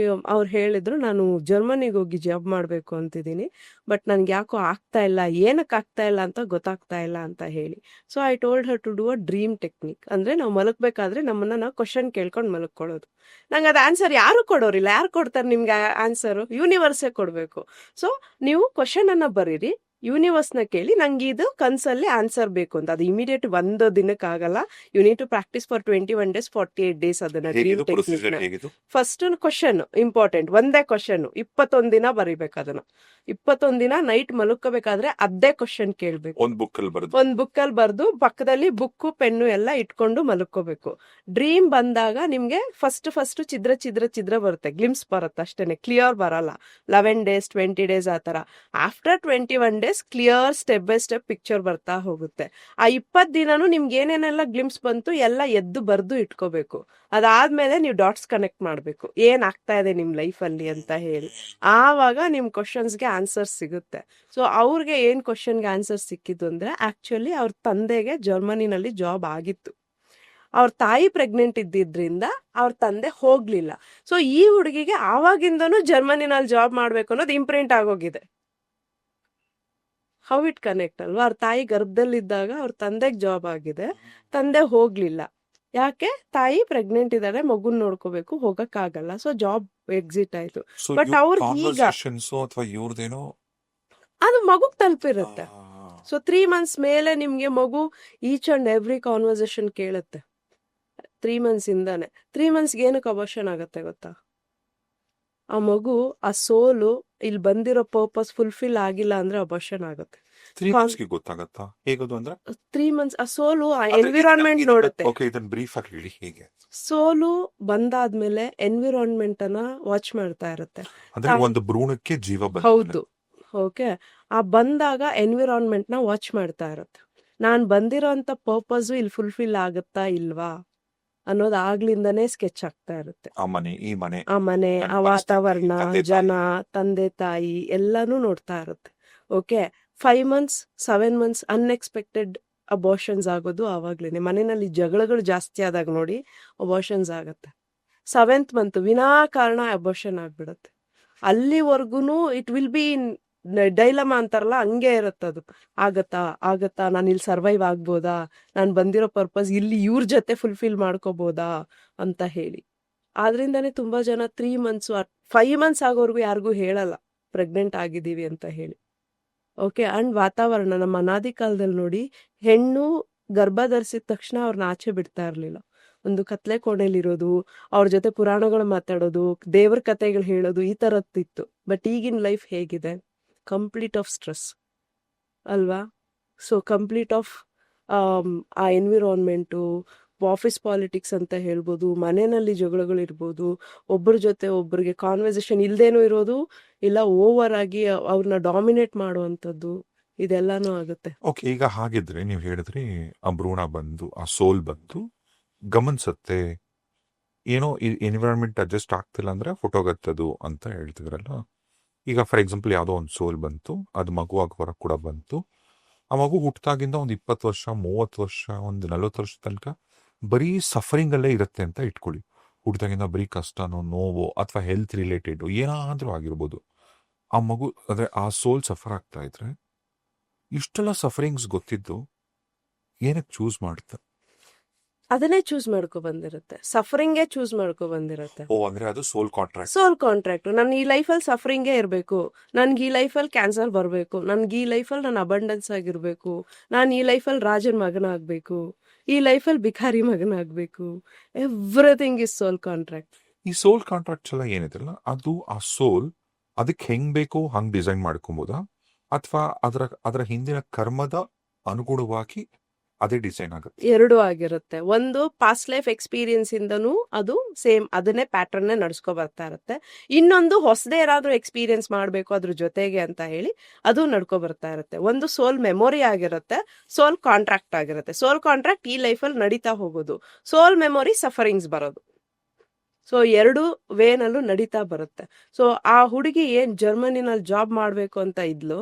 Speaker 2: ಅವ್ರು ಹೇಳಿದ್ರು, ನಾನು ಜರ್ಮನಿಗೆ ಹೋಗಿ ಜಾಬ್ ಮಾಡ್ಬೇಕು ಅಂತಿದ್ದೀನಿ, ಬಟ್ ನನ್ಗೆ ಯಾಕೋ ಆಗ್ತಾ ಇಲ್ಲ, ಏನಕ್ಕೆ ಆಗ್ತಾ ಇಲ್ಲ ಅಂತ ಗೊತ್ತಾಗ್ತಾ ಇಲ್ಲ ಅಂತ ಹೇಳಿ. So I told her to do a dream technique. ಅಂದ್ರೆ ನಾವು ಮಲಗ್ಬೇಕಾದ್ರೆ ನಾವು ಕ್ವಶನ್ ಕೇಳ್ಕೊಂಡು ಮಲಗ್ಕೊಳ್ಳೋದು. ನಂಗೆ ಅದು ಆನ್ಸರ್ ಯಾರು ಕೊಡೋರಿಲ್ಲ. ಯಾರು ಕೊಡ್ತಾರೆ ನಿಮ್ಗೆ ಆನ್ಸರ್? ಯೂನಿವರ್ಸೇ ಕೊಡ್ಬೇಕು. ಸೊ ನೀವು ಕ್ವಶನ್ ಅನ್ನ ಬರೀರಿ, ಯೂನಿವರ್ಸ್ನ ಕೇಳಿ, ನಂಗೆ ಇದು ಕನ್ಸಲ್ಲಿ ಆನ್ಸರ್ ಬೇಕು ಅಂತ. ಅದು ಇಮಿಡಿಯೇಟ್ ಒಂದು ದಿನಕ್ಕೆ ಆಗಲ್ಲ. You need to practise for 21 days 48 days ಅದನ್ನ dream technique. First question important, ಒಂದೇ ಕ್ವಶನ್ 21 ದಿನ ಬರೀಬೇಕು. ಅದನ್ನ 21 ದಿನ ನೈಟ್ ಮಲಗ್ಕೋಬೇಕಾದ್ರೆ ಅದೇ ಕ್ವಶನ್ ಕೇಳ್ಬೇಕು. ಒಂದ್ ಬುಕ್ ಅಲ್ಲಿ ಬರ್ದು ಪಕ್ಕದಲ್ಲಿ ಬುಕ್ಕು ಪೆನ್ನು ಎಲ್ಲ ಇಟ್ಕೊಂಡು ಮಲಗ್ಕೋಬೇಕು. ಡ್ರೀಮ್ ಬಂದಾಗ ನಿಮ್ಗೆ ಫಸ್ಟ್ ಚಿದ್ರ ಬರುತ್ತೆ, ಗ್ಲಿಮ್ಸ್ ಬರುತ್ತೆ ಅಷ್ಟೇನೆ, ಕ್ಲಿಯರ್ ಬರಲ್ಲ. 11 days 20 days ಆ ತರ. After 21 days clear step by step picture ಬರ್ತಾ ಹೋಗುತ್ತೆ. ಆ 20 ದಿನನೂ ನಿಮ್ಗೆ ಏನೇನೆಲ್ಲ ಗ್ಲಿಮ್ಸ್ ಬಂತು ಎಲ್ಲ ಎದ್ದು ಬರ್ದು ಇಟ್ಕೋಬೇಕು. ಅದಾದ್ಮೇಲೆ ನೀವು ಡಾಟ್ಸ್ ಕನೆಕ್ಟ್ ಮಾಡ್ಬೇಕು, ಏನ್ ಆಗ್ತಾ ಇದೆ ನಿಮ್ ಲೈಫ್ ಅಲ್ಲಿ ಅಂತ ಹೇಳಿ. ಆವಾಗ ನಿಮ್ ಕ್ವಶನ್ಸ್ಗೆ ಆನ್ಸರ್ ಸಿಗುತ್ತೆ. ಸೊ ಅವ್ರಿಗೆ ಏನ್ ಕ್ವಶನ್ಗೆ ಆನ್ಸರ್ ಸಿಕ್ಕಿದ್ದು ಅಂದ್ರೆ, ಆಕ್ಚುಲಿ ಅವ್ರ ತಂದೆಗೆ ಜರ್ಮನಿನಲ್ಲಿ ಜಾಬ್ ಆಗಿತ್ತು. ಅವ್ರ ತಾಯಿ ಪ್ರೆಗ್ನೆಂಟ್ ಇದ್ದಿದ್ರಿಂದ ಅವ್ರ ತಂದೆ ಹೋಗ್ಲಿಲ್ಲ. ಸೊ ಈ ಹುಡುಗಿಗೆ ಆವಾಗಿಂದನೂ ಜರ್ಮನಿನಲ್ಲಿ ಜಾಬ್ ಮಾಡ್ಬೇಕು ಅನ್ನೋದು ಇಂಪ್ರಿಂಟ್ ಆಗೋಗಿದೆ. ಹೌ ಇಟ್ ಕನೆಕ್ಟ್ ಅಲ್ವಾ? ಅವ್ರ ತಾಯಿ ಗರ್ಭದಲ್ಲಿದ್ದಾಗ ಅವ್ರ ತಂದೆಗೆ ಜಾಬ್ ಆಗಿದೆ, ತಂದೆ ಹೋಗ್ಲಿಲ್ಲ. ಯಾಕೆ? ತಾಯಿ ಪ್ರೆಗ್ನೆಂಟ್ ಇದಾರೆ, ಮಗುನ್ ನೋಡ್ಕೋಬೇಕು, ಹೋಗಕ್ ಆಗಲ್ಲ. ಸೊ ಜಾಬ್ ಎಕ್ಸಿಟ್ ಆಯ್ತು. ಬಟ್ ಅವ್ರಿಗೆ ಈಗ ಅದು ಮಗುಗ್ ತಲುಪಿರುತ್ತೆ. ಸೊ 3 months ಮೇಲೆ ನಿಮ್ಗೆ ಮಗು ಈಚ್ ಅಂಡ್ ಎವ್ರಿ ಕಾನ್ವರ್ಸೇಷನ್ ಕೇಳುತ್ತೆ. 3 months ಇಂದಾನೆ. 3 months ಏನಕ್ಕೆ ಅಬಾರ್ಷನ್ ಆಗತ್ತೆ ಗೊತ್ತಾ? ಆ ಮಗು, ಆ ಸೋಲು ಇಲ್ಲಿ ಬಂದಿರೋ ಪರ್ಪಸ್ ಫುಲ್ಫಿಲ್ ಆಗಿಲ್ಲ ಅಂದ್ರೆ ಅಬಾರ್ಷನ್ ಆಗುತ್ತೆ.
Speaker 1: 3 months ಗೊತ್ತಾಗತ್ತಾ? ಹೇಗದು ಅಂದ್ರೆ
Speaker 2: 3 months ಆ ಸೋಲು ಆ ಎನ್ವಿರಾನ್ಮೆಂಟ್ ನೋಡುತ್ತೆ. ಸೋಲು ಬಂದಾದ್ಮೇಲೆ ಎನ್ವಿರಾನ್ಮೆಂಟ್ ಅನ್ನ ವಾಚ್ ಮಾಡ್ತಾ ಇರುತ್ತೆ.
Speaker 1: ಒಂದು ಭ್ರೂಣಕ್ಕೆ ಜೀವ
Speaker 2: ಹೌದು. ಓಕೆ, ಆ ಬಂದಾಗ ಎನ್ವಿರಾನ್ಮೆಂಟ್ ನ ವಾಚ್ ಮಾಡ್ತಾ ಇರುತ್ತೆ. ನಾನ್ ಬಂದಿರೋಂತ ಪರ್ಪಸ್ ಇಲ್ಲಿ ಫುಲ್ಫಿಲ್ ಆಗುತ್ತಾ ಇಲ್ವಾ ಅನ್ನೋದು ಆಗ್ಲಿಂದಾನೇ ಸ್ಕೆಚ್ ಆಗ್ತಾ ಇರುತ್ತೆ. ಆ ಮನೆ, ಆ ವಾತಾವರಣ, ಜನ, ತಂದೆ ತಾಯಿ ಎಲ್ಲಾನು ನೋಡ್ತಾ ಇರುತ್ತೆ. Okay, 5 months 7 months unexpected abortions ಆಗೋದು ಆವಾಗ್ಲೇನೆ. ಮನೆಯಲ್ಲಿ ಜಗಳಗಳು ಜಾಸ್ತಿ ಆದಾಗ ನೋಡಿ ಅಬಾರ್ಷನ್ಸ್ ಆಗತ್ತೆ. 7th month ವಿನಾಕಾರಣ ಅಬಾರ್ಷನ್ ಆಗ್ಬಿಡತ್ತೆ. ಅಲ್ಲಿವರೆಗೂ it will be in dilemma ಅಂತಾರಲ್ಲ ಹಂಗೆ ಇರುತ್ತದು. ಆಗತ್ತಾ ನಾನು ಇಲ್ಲಿ ಸರ್ವೈವ್ ಆಗ್ಬೋದಾ, ನಾನು ಬಂದಿರೋ ಪರ್ಪಸ್ ಇಲ್ಲಿ ಇವ್ರ ಜೊತೆ ಫುಲ್ಫಿಲ್ ಮಾಡ್ಕೋಬೋದಾ ಅಂತ ಹೇಳಿ. ಆದ್ರಿಂದಾನೇ ತುಂಬಾ ಜನ 3 ಮಂತ್ಸ್ 5 ಮಂತ್ಸ್ ಆಗೋರ್ಗು ಯಾರಿಗೂ ಹೇಳಲ್ಲ ಪ್ರೆಗ್ನೆಂಟ್ ಆಗಿದ್ದೀವಿ ಅಂತ ಹೇಳಿ. ಓಕೆ. ಅಂಡ್ ವಾತಾವರಣ ನಮ್ಮ ಅನಾದಿ ಕಾಲದಲ್ಲಿ ನೋಡಿ, ಹೆಣ್ಣು ಗರ್ಭ ಧರಿಸಿದ ತಕ್ಷಣ ಅವ್ರನ್ನ ಆಚೆ ಬಿಡ್ತಾ ಇರ್ಲಿಲ್ಲ. ಒಂದು ಕತ್ಲೆ ಕೋಣೆಲಿರೋದು, ಅವ್ರ ಜೊತೆ ಪುರಾಣಗಳು ಮಾತಾಡೋದು, ದೇವ್ರ ಕಥೆಗಳು ಹೇಳೋದು, ಈ ತರದ್ದಿತ್ತು. ಬಟ್ ಈಗಿನ ಲೈಫ್ ಹೇಗಿದೆ? ಕಂಪ್ಲೀಟ್ ಆಫ್ ಸ್ಟ್ರೆಸ್ ಅಲ್ವಾ? ಸೊ ಕಂಪ್ಲೀಟ್ ಆಫ್ ಆ ಎನ್ವಿರಾನ್ಮೆಂಟು, ಆಫೀಸ್ ಪಾಲಿಟಿಕ್ಸ್ ಅಂತ ಹೇಳ್ಬೋದು, ಮನೆಯಲ್ಲಿ ಜಗಳಗಳಿರ್ಬೋದು, ಒಬ್ಬರ ಜೊತೆ ಒಬ್ಬರಿಗೆ ಕಾನ್ವರ್ಸೇಷನ್ ಇಲ್ದೇನೂ ಇರೋದು, ಇಲ್ಲ ಓವರ್ ಆಗಿ ಅವ್ರನ್ನ ಡಾಮಿನೇಟ್ ಮಾಡುವಂಥದ್ದು, ಇದೆಲ್ಲಾನು ಆಗುತ್ತೆ.
Speaker 1: ಓಕೆ, ಈಗ ಹಾಗಿದ್ರೆ ನೀವು ಹೇಳಿದ್ರಿ ಆ ಭ್ರೂಣ ಬಂದು ಆ ಸೋಲ್ ಬಂದು ಗಮನಿಸುತ್ತೆ, ಏನೋ ಈ ಎನ್ವಿರಾನ್ಮೆಂಟ್ ಅಡ್ಜಸ್ಟ್ ಆಗ್ತಿಲ್ಲ ಅಂದ್ರೆ ಫೋಟೋಗತ್ತದು ಅಂತ ಹೇಳ್ತಿದ್ರಲ್ಲ. ಈಗ ಫಾರ್ ಎಕ್ಸಾಂಪಲ್ ಯಾವುದೋ ಒಂದು ಸೋಲ್ ಬಂತು, ಅದು ಮಗುವಾಗಿ ಹೊರಗೆ ಕೂಡ ಬಂತು. ಆ ಮಗು ಹುಟ್ಟಿದಾಗಿಂದ ಒಂದು 20 ವರ್ಷ 30 ವರ್ಷ ಒಂದು 40 ವರ್ಷ ತನಕ ಬರೀ ಸಫರಿಂಗ್ ಅಲ್ಲೇ ಇರುತ್ತೆ ಅಂತ ಇಟ್ಕೊಳ್ಳಿ. ಹುಟ್ಟಿದಾಗಿಂದ ಬರೀ ಕಷ್ಟನೋ ನೋವು ಅಥವಾ ಹೆಲ್ತ್ ರಿಲೇಟೆಡ್ ಏನಾದ್ರೂ ಆಗಿರ್ಬೋದು. ಆ ಮಗು ಅಂದ್ರೆ ಆ ಸೋಲ್ ಸಫರ್ ಆಗ್ತಾ ಇದ್ರೆ ಇಷ್ಟೆಲ್ಲ ಸಫರಿಂಗ್ಸ್ ಗೊತ್ತಿದ್ದು ಏನಕ್ಕೆ ಚೂಸ್ ಮಾಡುತ್ತೆ?
Speaker 2: ಅದನ್ನೇ ಚೂಸ್ ಮಾಡ್ಕೊ ಬಂದಿರುತ್ತೆ, ಸಫರಿಂಗೇ ಚೂಸ್ ಮಾಡ್ಕೊ ಬಂದಿರುತ್ತೆ.
Speaker 1: ಓ, ಅಂದ್ರೆ ಅದು ಸೋಲ್ ಕಾಂಟ್ರಾಕ್ಟ್.
Speaker 2: ಸೋಲ್ ಕಾಂಟ್ರಾಕ್ಟ್. ನಾನು ಈ ಲೈಫಲ್ಲಿ ಸಫರಿಂಗೇ ಇರಬೇಕು, ನನ್ಗೆ ಈ ಲೈಫಲ್ಲಿ ಕ್ಯಾನ್ಸರ್ ಬರಬೇಕು, ನನ್ಗೆ ಈ ಲೈಫಲ್ಲಿ ನಾನು ಅಬಂಡೆನ್ಸ್ ಆಗಿರ್ಬೇಕು, ನಾನು ಈ ಲೈಫಲ್ಲಿ ರಾಜನ ಮಗನ ಆಗ್ಬೇಕು, ಈ ಲೈಫಲ್ಲಿ ಭಿಖಾರಿ ಮಗನ ಆಗ್ಬೇಕು. Everything is soul contract.
Speaker 1: ಈ ಸೋಲ್ ಕಾಂಟ್ರಾಕ್ಟ್ಸ್ ಎಲ್ಲ ಏನಿದೆಲ್ಲ ಅದು ಆ ಸೋಲ್ ಅದಕ್ಕೆ ಹೆಂಗ್ ಬೇಕೋ ಹಂಗ್ ಡಿಸೈನ್ ಮಾಡ್ಕೊಬೋದಾ, ಅಥವಾ ಅದರ ಹಿಂದಿನ ಕರ್ಮದ ಅನುಗುಣವಾಗಿ ಅದೇ ಡಿಸೈನ್ ಆಗುತ್ತೆ?
Speaker 2: ಎರಡೂ ಆಗಿರುತ್ತೆ. ಒಂದು ಪಾಸ್ಟ್ ಲೈಫ್ ಎಕ್ಸ್ಪೀರಿಯನ್ಸ್ ಇಂದನೂ ಅದು ಸೇಮ್ ಅದನ್ನೇ ಪ್ಯಾಟರ್ನ್ ನಡ್ಸ್ಕೊ ಬರ್ತಾ ಇರುತ್ತೆ. ಇನ್ನೊಂದು ಹೊಸದೇ ಏನಾದ್ರೂ ಎಕ್ಸ್ಪೀರಿಯನ್ಸ್ ಮಾಡಬೇಕು ಅದ್ರ ಜೊತೆಗೆ ಅಂತ ಹೇಳಿ ಅದು ನಡ್ಕೊ ಬರ್ತಾ ಇರುತ್ತೆ. ಒಂದು ಸೋಲ್ ಮೆಮೊರಿ ಆಗಿರುತ್ತೆ, ಸೋಲ್ ಕಾಂಟ್ರಾಕ್ಟ್ ಆಗಿರುತ್ತೆ. ಸೋಲ್ ಕಾಂಟ್ರಾಕ್ಟ್ ಈ ಲೈಫಲ್ಲಿ ನಡೀತಾ ಹೋಗೋದು, ಸೋಲ್ ಮೆಮೊರಿ ಸಫರಿಂಗ್ಸ್ ಬರೋದು. ಸೊ ಎರಡು ವೇನಲ್ಲೂ ನಡೀತಾ ಬರುತ್ತೆ. ಸೊ ಆ ಹುಡುಗಿ ಏನ್ ಜರ್ಮನಿನಲ್ಲಿ ಜಾಬ್ ಮಾಡ್ಬೇಕು ಅಂತ ಇದ್ಲು,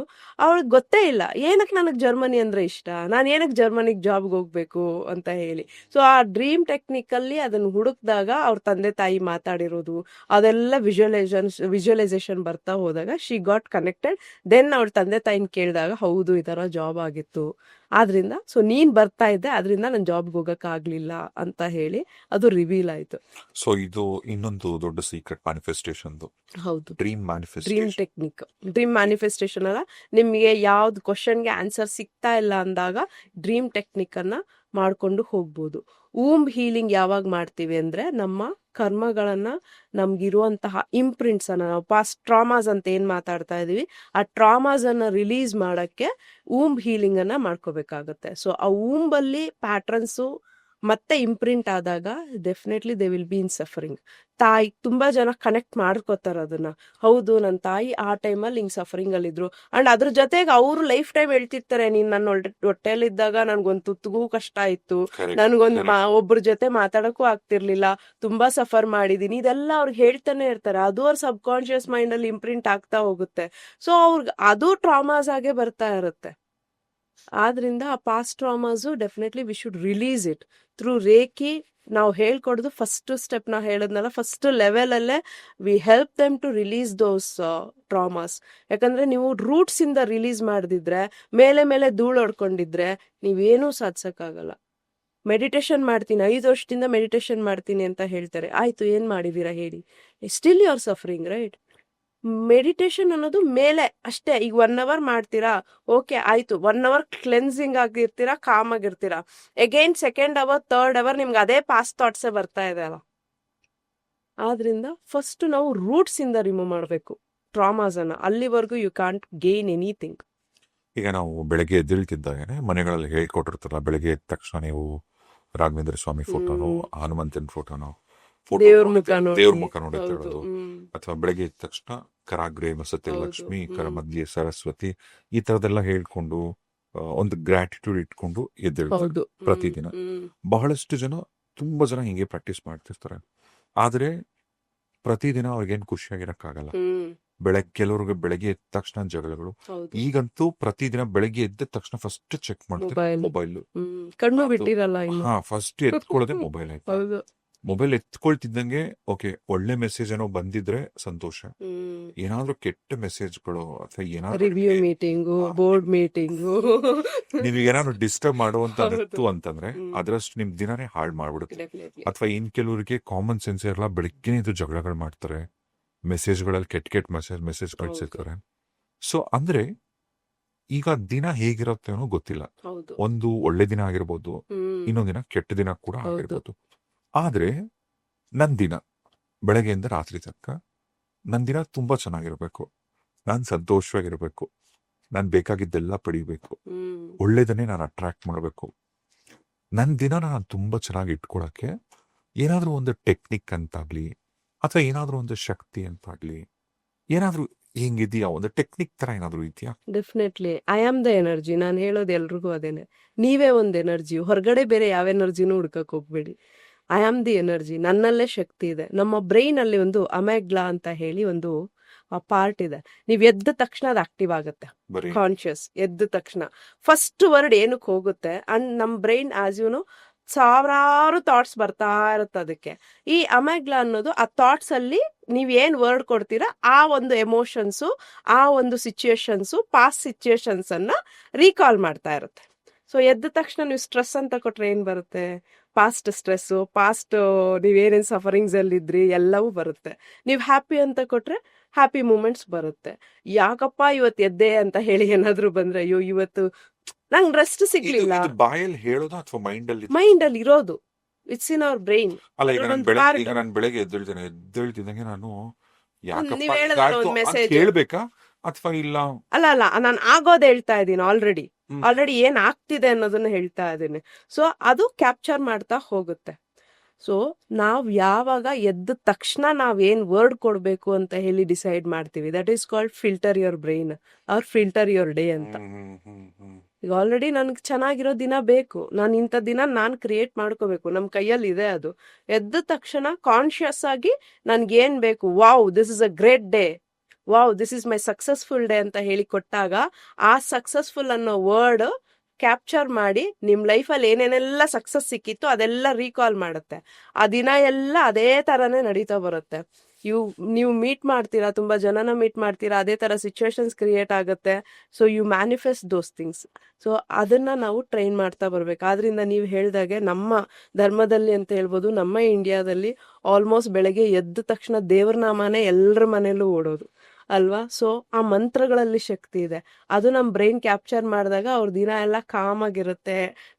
Speaker 2: ಅವಳಿಗೆ ಗೊತ್ತೇ ಇಲ್ಲ ಏನಕ್ಕೆ ನನಗೆ ಜರ್ಮನಿ ಅಂದ್ರೆ ಇಷ್ಟ, ನಾನು ಏನಕ್ಕೆ ಜರ್ಮನಿಗೆ ಜಾಬ್ಗೆ ಹೋಗ್ಬೇಕು ಅಂತ ಹೇಳಿ. ಸೊ ಆ ಡ್ರೀಮ್ ಟೆಕ್ನಿಕಲ್ಲಿ ಅದನ್ನು ಹುಡುಕ್ದಾಗ ಅವ್ರ ತಂದೆ ತಾಯಿ ಮಾತಾಡಿರೋದು ಅದೆಲ್ಲ ವಿಜುವಲೈಸೇಷನ್ ಬರ್ತಾ ಹೋದಾಗ ಶಿ ಗಾಟ್ ಕನೆಕ್ಟೆಡ್. ದೆನ್ ಅವ್ರ ತಂದೆ ತಾಯಿನ ಕೇಳಿದಾಗ ಹೌದು ಈ ತರ ಜಾಬ್ ಆಗಿತ್ತು, ಆದ್ರಿಂದ ಸೊ ನೀನ್ ಬರ್ತಾ ಇದ್ದೆ ಅದರಿಂದ ನಾನು ಜಾಬ್ಗೆ ಹೋಗಕ್ ಆಗ್ಲಿಲ್ಲ ಅಂತ ಹೇಳಿ ಅದು ರಿವೀಲ್ ಆಯ್ತು.
Speaker 1: ಸೊ ಇದು ಇನ್ನೊಂದು ದೊಡ್ಡ ಸೀಕ್ರೆಟ್ ಮ್ಯಾನಿಫೆಸ್ಟೇಷನ್.
Speaker 2: ಹೌದು,
Speaker 1: dream
Speaker 2: dream
Speaker 1: manifestation.
Speaker 2: Technique. Dream manifestation ಅಲ್ಲ, ನಿಮಗೆ ಯಾವ್ದು ಕ್ವಶನ್ಗೆ ಆನ್ಸರ್ ಸಿಗ್ತಾ ಇಲ್ಲ ಅಂದಾಗ ಡ್ರೀಮ್ ಟೆಕ್ನಿಕ್ ಅನ್ನ ಮಾಡ್ಕೊಂಡು ಹೋಗ್ಬೋದು. ಊಂಬ್ ಹೀಲಿಂಗ್ ಯಾವಾಗ ಮಾಡ್ತೀವಿ ಅಂದ್ರೆ ನಮ್ಮ ಕರ್ಮಗಳನ್ನ, ನಮ್ಗಿರುವಂತಹ ಇಂಪ್ರಿಂಟ್ಸ್ ಅನ್ನ, ನಾವು ಪಾಸ್ಟ್ ಟ್ರಾಮಾಸ್ ಅಂತ ಏನ್ ಮಾತಾಡ್ತಾ ಇದೀವಿ ಆ ಟ್ರಾಮಾಸ್ ಅನ್ನ ರಿಲೀಸ್ ಮಾಡಕ್ಕೆ ಊಂಬ್ ಹೀಲಿಂಗ್ ಅನ್ನ ಮಾಡ್ಕೋಬೇಕಾಗತ್ತೆ. ಸೊ ಆ ಊಂಬಲ್ಲಿ ಪ್ಯಾಟ್ರನ್ಸು ಮತ್ತೆ ಇಂಪ್ರಿಂಟ್ ಆದಾಗ definitely they will be in suffering. ತಾಯಿ ತುಂಬಾ ಜನ ಕನೆಕ್ಟ್ ಮಾಡ್ಕೋತಾರ ಅದನ್ನ, ಹೌದು ನನ್ನ ತಾಯಿ ಆ ಟೈಮಲ್ಲಿ ಹಿಂಗ್ ಸಫರಿಂಗ್ ಅಲ್ಲಿ ಇದ್ರು. ಅಂಡ್ ಅದ್ರ ಜೊತೆಗೆ ಅವರು ಲೈಫ್ ಟೈಮ್ ಹೇಳ್ತಿರ್ತಾರೆ, ನೀನ್ ನನ್ನ ಹೊಟ್ಟೆಲಿದ್ದಾಗ ನನ್ಗೊಂದ್ ತುತ್ತಿಗೂ ಕಷ್ಟ ಇತ್ತು, ನನ್ಗೊಂದ್ ಒಬ್ರ ಜೊತೆ ಮಾತಾಡಕ್ಕೂ ಆಗ್ತಿರ್ಲಿಲ್ಲ, ತುಂಬಾ ಸಫರ್ ಮಾಡಿದೀನಿ, ಇದೆಲ್ಲ ಅವ್ರಿಗೆ ಹೇಳ್ತಾನೆ ಇರ್ತಾರೆ. ಅದು ಅವ್ರ ಸಬ್ ಕಾನ್ಶಿಯಸ್ ಮೈಂಡ್ ಅಲ್ಲಿ ಇಂಪ್ರಿಂಟ್ ಆಗ್ತಾ ಹೋಗುತ್ತೆ. ಸೊ ಅವ್ರಿಗೆ ಅದು ಟ್ರಾಮಾಸ್ ಆಗೇ ಬರ್ತಾ ಇರುತ್ತೆ. ಆದ್ರಿಂದ ಆ past traumas definitely we should release it through reiki. ನಾವು ಹೇಳ್ಕೊಡೋದು ಫಸ್ಟ್ ಸ್ಟೆಪ್, ನಾ ಹೇಳಿದ್ನಲ್ಲ ಫಸ್ಟ್ ಲೆವೆಲ್ ಅಲ್ಲೇ we help them to release those traumas. ಯಾಕಂದ್ರೆ ನೀವು ರೂಟ್ಸ್ ಇಂದ ರಿಲೀಸ್ ಮಾಡದಿದ್ರೆ, ಮೇಲೆ ಮೇಲೆ ಧೂಳು ಹೊಡ್ಕೊಂಡಿದ್ರೆ ನೀವೇನೂ ಸಾಧಿಸಕ್ಕಾಗಲ್ಲ. ಮೆಡಿಟೇಷನ್ ಮಾಡ್ತೀನಿ 5 ವರ್ಷದಿಂದ ಮೆಡಿಟೇಷನ್ ಮಾಡ್ತೀನಿ ಅಂತ ಹೇಳ್ತಾರೆ, ಆಯ್ತು ಏನ್ ಮಾಡಿದೀರಾ ಹೇಳಿ, still you are suffering, right? Meditation ಅನ್ನೋದು ಮೇಲೆ ಅಷ್ಟೇ. ಈಗ 1 hour ಮಾಡ್ತೀರಾ, ಓಕೆ ಆಯ್ತು, 1 hour ಕ್ಲೆನ್ಸಿಂಗ್ ಆಗಿರ್ತೀರಾ, ಕಾಮ್ ಆಗಿರ್ತೀರಾ. Again 2nd hour 3rd hour ನಿಮ್ಗೆ ಅದೇ ಪಾಸ್ಟ್ ಥಾಟ್ಸೇ ಬರ್ತಾ ಇದೆ ಅಲ್ಲ. ಆದ್ರಿಂದ ಫಸ್ಟ್ ನಾವು ರೂಟ್ಸ್ ಇಂದ ರಿಮೂವ್ ಮಾಡಬೇಕು ಟ್ರಾಮಾಸ್ ಅನ್ನ, ಅಲ್ಲಿವರೆಗೂ ಯು ಕಾಂಟ್ ಗೇನ್ ಎನಿಥಿಂಗ್.
Speaker 1: ಈಗ ನಾವು ಬೆಳಗ್ಗೆ ಎದ್ದೇಳ್ತಿದ್ದಾಗೇನೆ ಮನೆಗಳಲ್ಲಿ ಹೇಳ್ಕೊಟ್ಟಿರ್ತಾರಲ್ಲ, ಬೆಳಗ್ಗೆ ಎದ್ದ ತಕ್ಷಣ ನೀವು ರಾಘವೇಂದ್ರ ಸ್ವಾಮಿ ಫೋಟೋನೋ ಹನುಮಂತನ ಫೋಟೋನೋ
Speaker 2: ದೇವ್ರ ಮುಖ
Speaker 1: ದೇವ್ರ
Speaker 2: ನೋಡಿ.
Speaker 1: ಮುಖ ನೋಡಿ
Speaker 2: ಹೌದು,
Speaker 1: ಹೇಳೋದು, ಅಥವಾ ಬೆಳಗ್ಗೆ ಎದ್ದ ತಕ್ಷಣ ಕರಾಗ್ರೆ ವಸತೆ
Speaker 2: ಹೌದು,
Speaker 1: ಲಕ್ಷ್ಮಿ, ಕರ ಮಧ್ಯೆ ಸರಸ್ವತಿ, ಈ ತರದೆಲ್ಲ ಹೇಳ್ಕೊಂಡು ಒಂದು ಗ್ರಾಟಿಟ್ಯೂಡ್ ಇಟ್ಕೊಂಡು ಎದ್ದೇಳ್ತಾರೆ
Speaker 2: ಹೌದು.
Speaker 1: ಪ್ರತಿದಿನ. ಬಹಳಷ್ಟು ಜನ ತುಂಬಾ ಜನ ಹಿಂಗೆ ಪ್ರಾಕ್ಟೀಸ್ ಮಾಡ್ತಿರ್ತಾರೆ, ಆದ್ರೆ ಪ್ರತಿದಿನ ಅವ್ರಿಗೇನ್ ಖುಷಿಯಾಗಿರಕ್ಕಾಗಲ್ಲ. ಕೆಲವ್ರಿಗೆ ಬೆಳಗ್ಗೆ ಎದ್ದ ತಕ್ಷಣ ಜಗಳಗಳು.
Speaker 2: ಹೌದು,
Speaker 1: ಈಗಂತೂ ಪ್ರತಿದಿನ ಬೆಳಗ್ಗೆ ಎದ್ದ ತಕ್ಷಣ ಫಸ್ಟ್ ಚೆಕ್ ಮಾಡ್ತಾರೆ
Speaker 2: ಮೊಬೈಲ್.
Speaker 1: ಮೊಬೈಲ್.
Speaker 2: ಕಣ್ಣು ಬಿಟ್ಟಿರಲ್ಲ ಇನ್ನು.
Speaker 1: ಫಸ್ಟ್ ಎತ್ಕೊಳ್ಳೋದೇ ಮೊಬೈಲ್ ಆಯ್ತು.
Speaker 2: ಹೌದು,
Speaker 1: ಮೊಬೈಲ್ ಎತ್ಕೊಳ್ತಿದ್ದಂಗೆ ಓಕೆ ಒಳ್ಳೆ ಮೆಸೇಜ್ ಏನೋ ಬಂದಿದ್ರೆ ಸಂತೋಷ, ಏನಾದ್ರೂ ಕೆಟ್ಟ ಮೆಸೇಜ್ಗಳು ಅಥವಾ ಏನಾದ್ರೂ
Speaker 2: ರಿವ್ಯೂ ಮೀಟಿಂಗು, ಬೋರ್ಡ್ ಮೀಟಿಂಗು.
Speaker 1: ನಿಮಗೆ ಏನಾದ್ರು ಡಿಸ್ಟರ್ಬ್ ಮಾಡುವಂತದ್ದು
Speaker 2: ಹೌದು.
Speaker 1: ಅಂತಂದ್ರೆ
Speaker 2: ಹ್ಮ್.
Speaker 1: ಅದರಷ್ಟು ನಿಮ್ ದಿನಾನೇ ಹಾಳು ಮಾಡ್ಬಿಡುತ್ತೆ.
Speaker 2: Definitely.
Speaker 1: ಅಥವಾ ಇನ್ ಕೆಲವರಿಗೆ ಕಾಮನ್ ಸೆನ್ಸ್ ಇರಲ್ಲ, ಬೆಳಿಗ್ಗೆ ಇದು ಜಗಳಗಳು ಮಾಡ್ತಾರೆ, ಮೆಸೇಜ್ಗಳಲ್ಲಿ ಕೆಟ್ಟ ಕೆಟ್ಟ ಮೆಸೇಜ್
Speaker 2: ಹೌದು.
Speaker 1: ಕಳ್ಸಿರ್ತಾರೆ. ಸೊ ಅಂದ್ರೆ ಈಗ ದಿನ ಹೇಗಿರುತ್ತೆ ಅನ್ನೋ ಗೊತ್ತಿಲ್ಲ.
Speaker 2: ಹೌದು.
Speaker 1: ಒಂದು ಒಳ್ಳೆ ದಿನ ಆಗಿರ್ಬೋದು, ಇನ್ನೊಂದ್ ದಿನ ಕೆಟ್ಟ ದಿನ ಕೂಡ
Speaker 2: ಹೌದು.
Speaker 1: ಆಗಿರ್ಬೋದು. ಆದ್ರೆ ನನ್ ದಿನ ಬೆಳಗ್ಗೆಯಿಂದ ರಾತ್ರಿ ತನಕ ನನ್ ದಿನ ತುಂಬಾ ಚೆನ್ನಾಗಿರ್ಬೇಕು, ನಾನ್ ಸಂತೋಷವಾಗಿರ್ಬೇಕು, ನಾನ್ ಬೇಕಾಗಿದ್ದೆಲ್ಲ ಪಡಿಬೇಕು, ಒಳ್ಳೇದನ್ನೇ ನಾನು ಅಟ್ರಾಕ್ಟ್ ಮಾಡಬೇಕು. ನನ್ನ ದಿನ ನಾನು ತುಂಬಾ ಚೆನ್ನಾಗಿ ಇಟ್ಕೊಳಕ್ಕೆ ಏನಾದ್ರೂ ಒಂದು ಟೆಕ್ನಿಕ್ ಅಂತಾಗ್ಲಿ ಅಥವಾ ಏನಾದ್ರೂ ಒಂದು ಶಕ್ತಿ ಅಂತಾಗ್ಲಿ ಏನಾದ್ರೂ ಹೆಂಗಿದ್ಯಾ, ಒಂದು ಟೆಕ್ನಿಕ್ ತರ ಏನಾದ್ರೂ ಇದೆಯಾ?
Speaker 2: Definitely I am the energy. ನಾನು ಹೇಳೋದು ಎಲ್ರಿಗೂ ಅದೇನೆ, ನೀವೇ ಒಂದು ಎನರ್ಜಿ, ಹೊರಗಡೆ ಬೇರೆ ಯಾವ ಎನರ್ಜಿನೂ ಹುಡ್ಕಕ್ ಹೋಗ್ಬೇಡಿ. ಐ ಆಮ್ ದಿ ಎನರ್ಜಿ, ನನ್ನಲ್ಲೇ ಶಕ್ತಿ ಇದೆ. ನಮ್ಮ ಬ್ರೈನ್ ಅಲ್ಲಿ ಒಂದು ಅಮೆಗ್ಲಾ ಅಂತ ಹೇಳಿ ಒಂದು ಪಾರ್ಟ್ ಇದೆ. ನೀವ್ ಎದ್ದ ತಕ್ಷಣ ಅದು ಆಕ್ಟಿವ್ ಆಗುತ್ತೆ.
Speaker 1: ಬರೀ
Speaker 2: ಕಾನ್ಶಿಯಸ್ ಎದ್ದ ತಕ್ಷಣ ಫಸ್ಟ್ ವರ್ಡ್ ಏನಕ್ಕೆ ಹೋಗುತ್ತೆ, ಅಂಡ್ ನಮ್ ಬ್ರೈನ್ ಆಸ್ ಯುನೋ ಸಾವಿರಾರು ಥಾಟ್ಸ್ ಬರ್ತಾ ಇರುತ್ತೆ. ಅದಕ್ಕೆ ಈ ಅಮೆಗ್ಲಾ ಅನ್ನೋದು ಆ ಥಾಟ್ಸ್ ಅಲ್ಲಿ ನೀವ್ ಏನ್ ವರ್ಡ್ ಕೊಡ್ತೀರಾ ಆ ಒಂದು ಎಮೋಷನ್ಸು, ಆ ಒಂದು ಸಿಚುಯೇಷನ್ಸು, ಪಾಸ್ಟ್ ಸಿಚುಯೇಷನ್ಸ್ ಅನ್ನ ರೀಕಾಲ್ ಮಾಡ್ತಾ ಇರುತ್ತೆ. ಸೊ ಎದ್ದ ತಕ್ಷಣ ನೀವು ಸ್ಟ್ರೆಸ್ ಅಂತ ಕೊಟ್ರೆ ಏನ್ ಬರುತ್ತೆ, ಪಾಸ್ಟ್ ಸ್ಟ್ರೆಸ್ಸು, ಪಾಸ್ಟ್ ನೀವೇನೇನ್ ಸಫರಿಂಗ್ಸ್ ಅಲ್ಲಿ ಇದ್ರಿ ಎಲ್ಲವೂ ಬರುತ್ತೆ. ನೀವು ಹ್ಯಾಪಿ ಅಂತ ಕೊಟ್ರೆ ಹ್ಯಾಪಿ ಮೂಮೆಂಟ್ಸ್ ಬರುತ್ತೆ. ಯಾಕಪ್ಪ ಇವತ್ತು ಎದ್ದೆ ಅಂತ ಹೇಳಿ ಏನಾದ್ರು ಬಂದ್ರೆ, ಅಯ್ಯೋ ಇವತ್ತು ನಂಗೆ ರೆಸ್ಟ್ ಸಿಗ್ಲಿಲ್ಲ,
Speaker 1: ಬಾಯಲ್ಲಿ ಹೇಳೋದು ಅಥವಾ ಮೈಂಡ್ ಅಲ್ಲಿ?
Speaker 2: ಮೈಂಡ್ ಅಲ್ಲಿ ಇರೋದು, ಇಟ್ಸ್ ಇನ್ ಅವರ್ ಬ್ರೈನ್.
Speaker 1: ಅಲ್ಲ, ಈಗ ನಾನು ಬೆಳಗ್ಗೆ ಎದ್ದೇಳ್ತಿದ್ದಂಗೆ ನಾನು ಯಾಕಪ್ಪ
Speaker 2: ನೀವ್ ಹೇಳಿದ್ರಲ್ಲ
Speaker 1: ಇದಾಯ್ತು
Speaker 2: ಒಂದ್
Speaker 1: ಅಂತ
Speaker 2: message.
Speaker 1: ಹೇಳ್ಬೇಕಾ ಅಥವಾ ಇಲ್ಲ?
Speaker 2: ಅಲ್ಲ ನಾನು ಆಗೋದ್ ಹೇಳ್ತಾ ಇದ್ದೀನಿ. ಆಲ್ರೆಡಿ ಏನ್ ಆಗ್ತಿದೆ ಅನ್ನೋದನ್ನ ಹೇಳ್ತಾ ಇದ್ದೀನಿ. ಸೊ ಅದು ಕ್ಯಾಪ್ಚರ್ ಮಾಡ್ತಾ ಹೋಗುತ್ತೆ. ಸೊ ನಾವ್ ಯಾವಾಗ ಎದ್ದ ತಕ್ಷಣ ನಾವ್ ಏನ್ ವರ್ಡ್ ಕೊಡ್ಬೇಕು ಅಂತ ಹೇಳಿ ಡಿಸೈಡ್ ಮಾಡ್ತೀವಿ, that is called filter your brain or filter your day ಅಂತ. ಈಗ ಆಲ್ರೆಡಿ ನನ್ಗೆ ಚೆನ್ನಾಗಿರೋ ದಿನ ಬೇಕು, ನಾನು ಇಂಥ ದಿನ ನಾನು ಕ್ರಿಯೇಟ್ ಮಾಡ್ಕೋಬೇಕು, ನಮ್ ಕೈಯಲ್ಲಿ ಇದೆ ಅದು. ಎದ್ದ ತಕ್ಷಣ ಕಾನ್ಶಿಯಸ್ ಆಗಿ ನನ್ಗೆ ಏನ್ ಬೇಕು, wow this is a great day, wow this is my successful day ಅಂತ ಹೇಳಿ ಕೊಟ್ಟಾಗ ಆ ಸಕ್ಸಸ್ಫುಲ್ ಅನ್ನೋ ವರ್ಡ್ ಕ್ಯಾಪ್ಚರ್ ಮಾಡಿ ನಿಮ್ ಲೈಫಲ್ಲಿ ಏನೇನೆಲ್ಲ ಸಕ್ಸಸ್ ಸಿಕ್ಕಿತ್ತು ಅದೆಲ್ಲ ರೀಕಾಲ್ ಮಾಡುತ್ತೆ. ಆ ದಿನ ಎಲ್ಲ ಅದೇ ತರನೇ ನಡೀತಾ ಬರುತ್ತೆ. ನೀವು ಮೀಟ್ ಮಾಡ್ತೀರಾ, ತುಂಬಾ ಜನನ ಮೀಟ್ ಮಾಡ್ತೀರಾ, ಅದೇ ತರ ಸಿಚುವೇಶನ್ಸ್ ಕ್ರಿಯೇಟ್ ಆಗುತ್ತೆ. So you manifest those things. So ಅದನ್ನ ನಾವು ಟ್ರೈನ್ ಮಾಡ್ತಾ ಬರ್ಬೇಕು. ಆದ್ರಿಂದ ನೀವು ಹೇಳ್ದಾಗೆ ನಮ್ಮ ಧರ್ಮದಲ್ಲಿ ಅಂತ ಹೇಳ್ಬೋದು, ನಮ್ಮ ಇಂಡಿಯಾದಲ್ಲಿ ಆಲ್ಮೋಸ್ಟ್ ಬೆಳಗ್ಗೆ ಎದ್ದ ತಕ್ಷಣ ದೇವ್ರ ನಾಮನೇ ಎಲ್ಲರ ಮನೆಯಲ್ಲೂ ಓಡೋದು ಅಲ್ವಾ. ಸೊ ಆ ಮಂತ್ರಗಳಲ್ಲಿ ಶಕ್ತಿ ಇದೆ. ಅದು ನಮ್ಮ ಬ್ರೈನ್ ಕ್ಯಾಪ್ಚರ್ ಮಾಡಿದಾಗ ಅವ್ರ ದಿನ ಎಲ್ಲ ಕಾಮ್ ಆಗಿರುತ್ತೆ,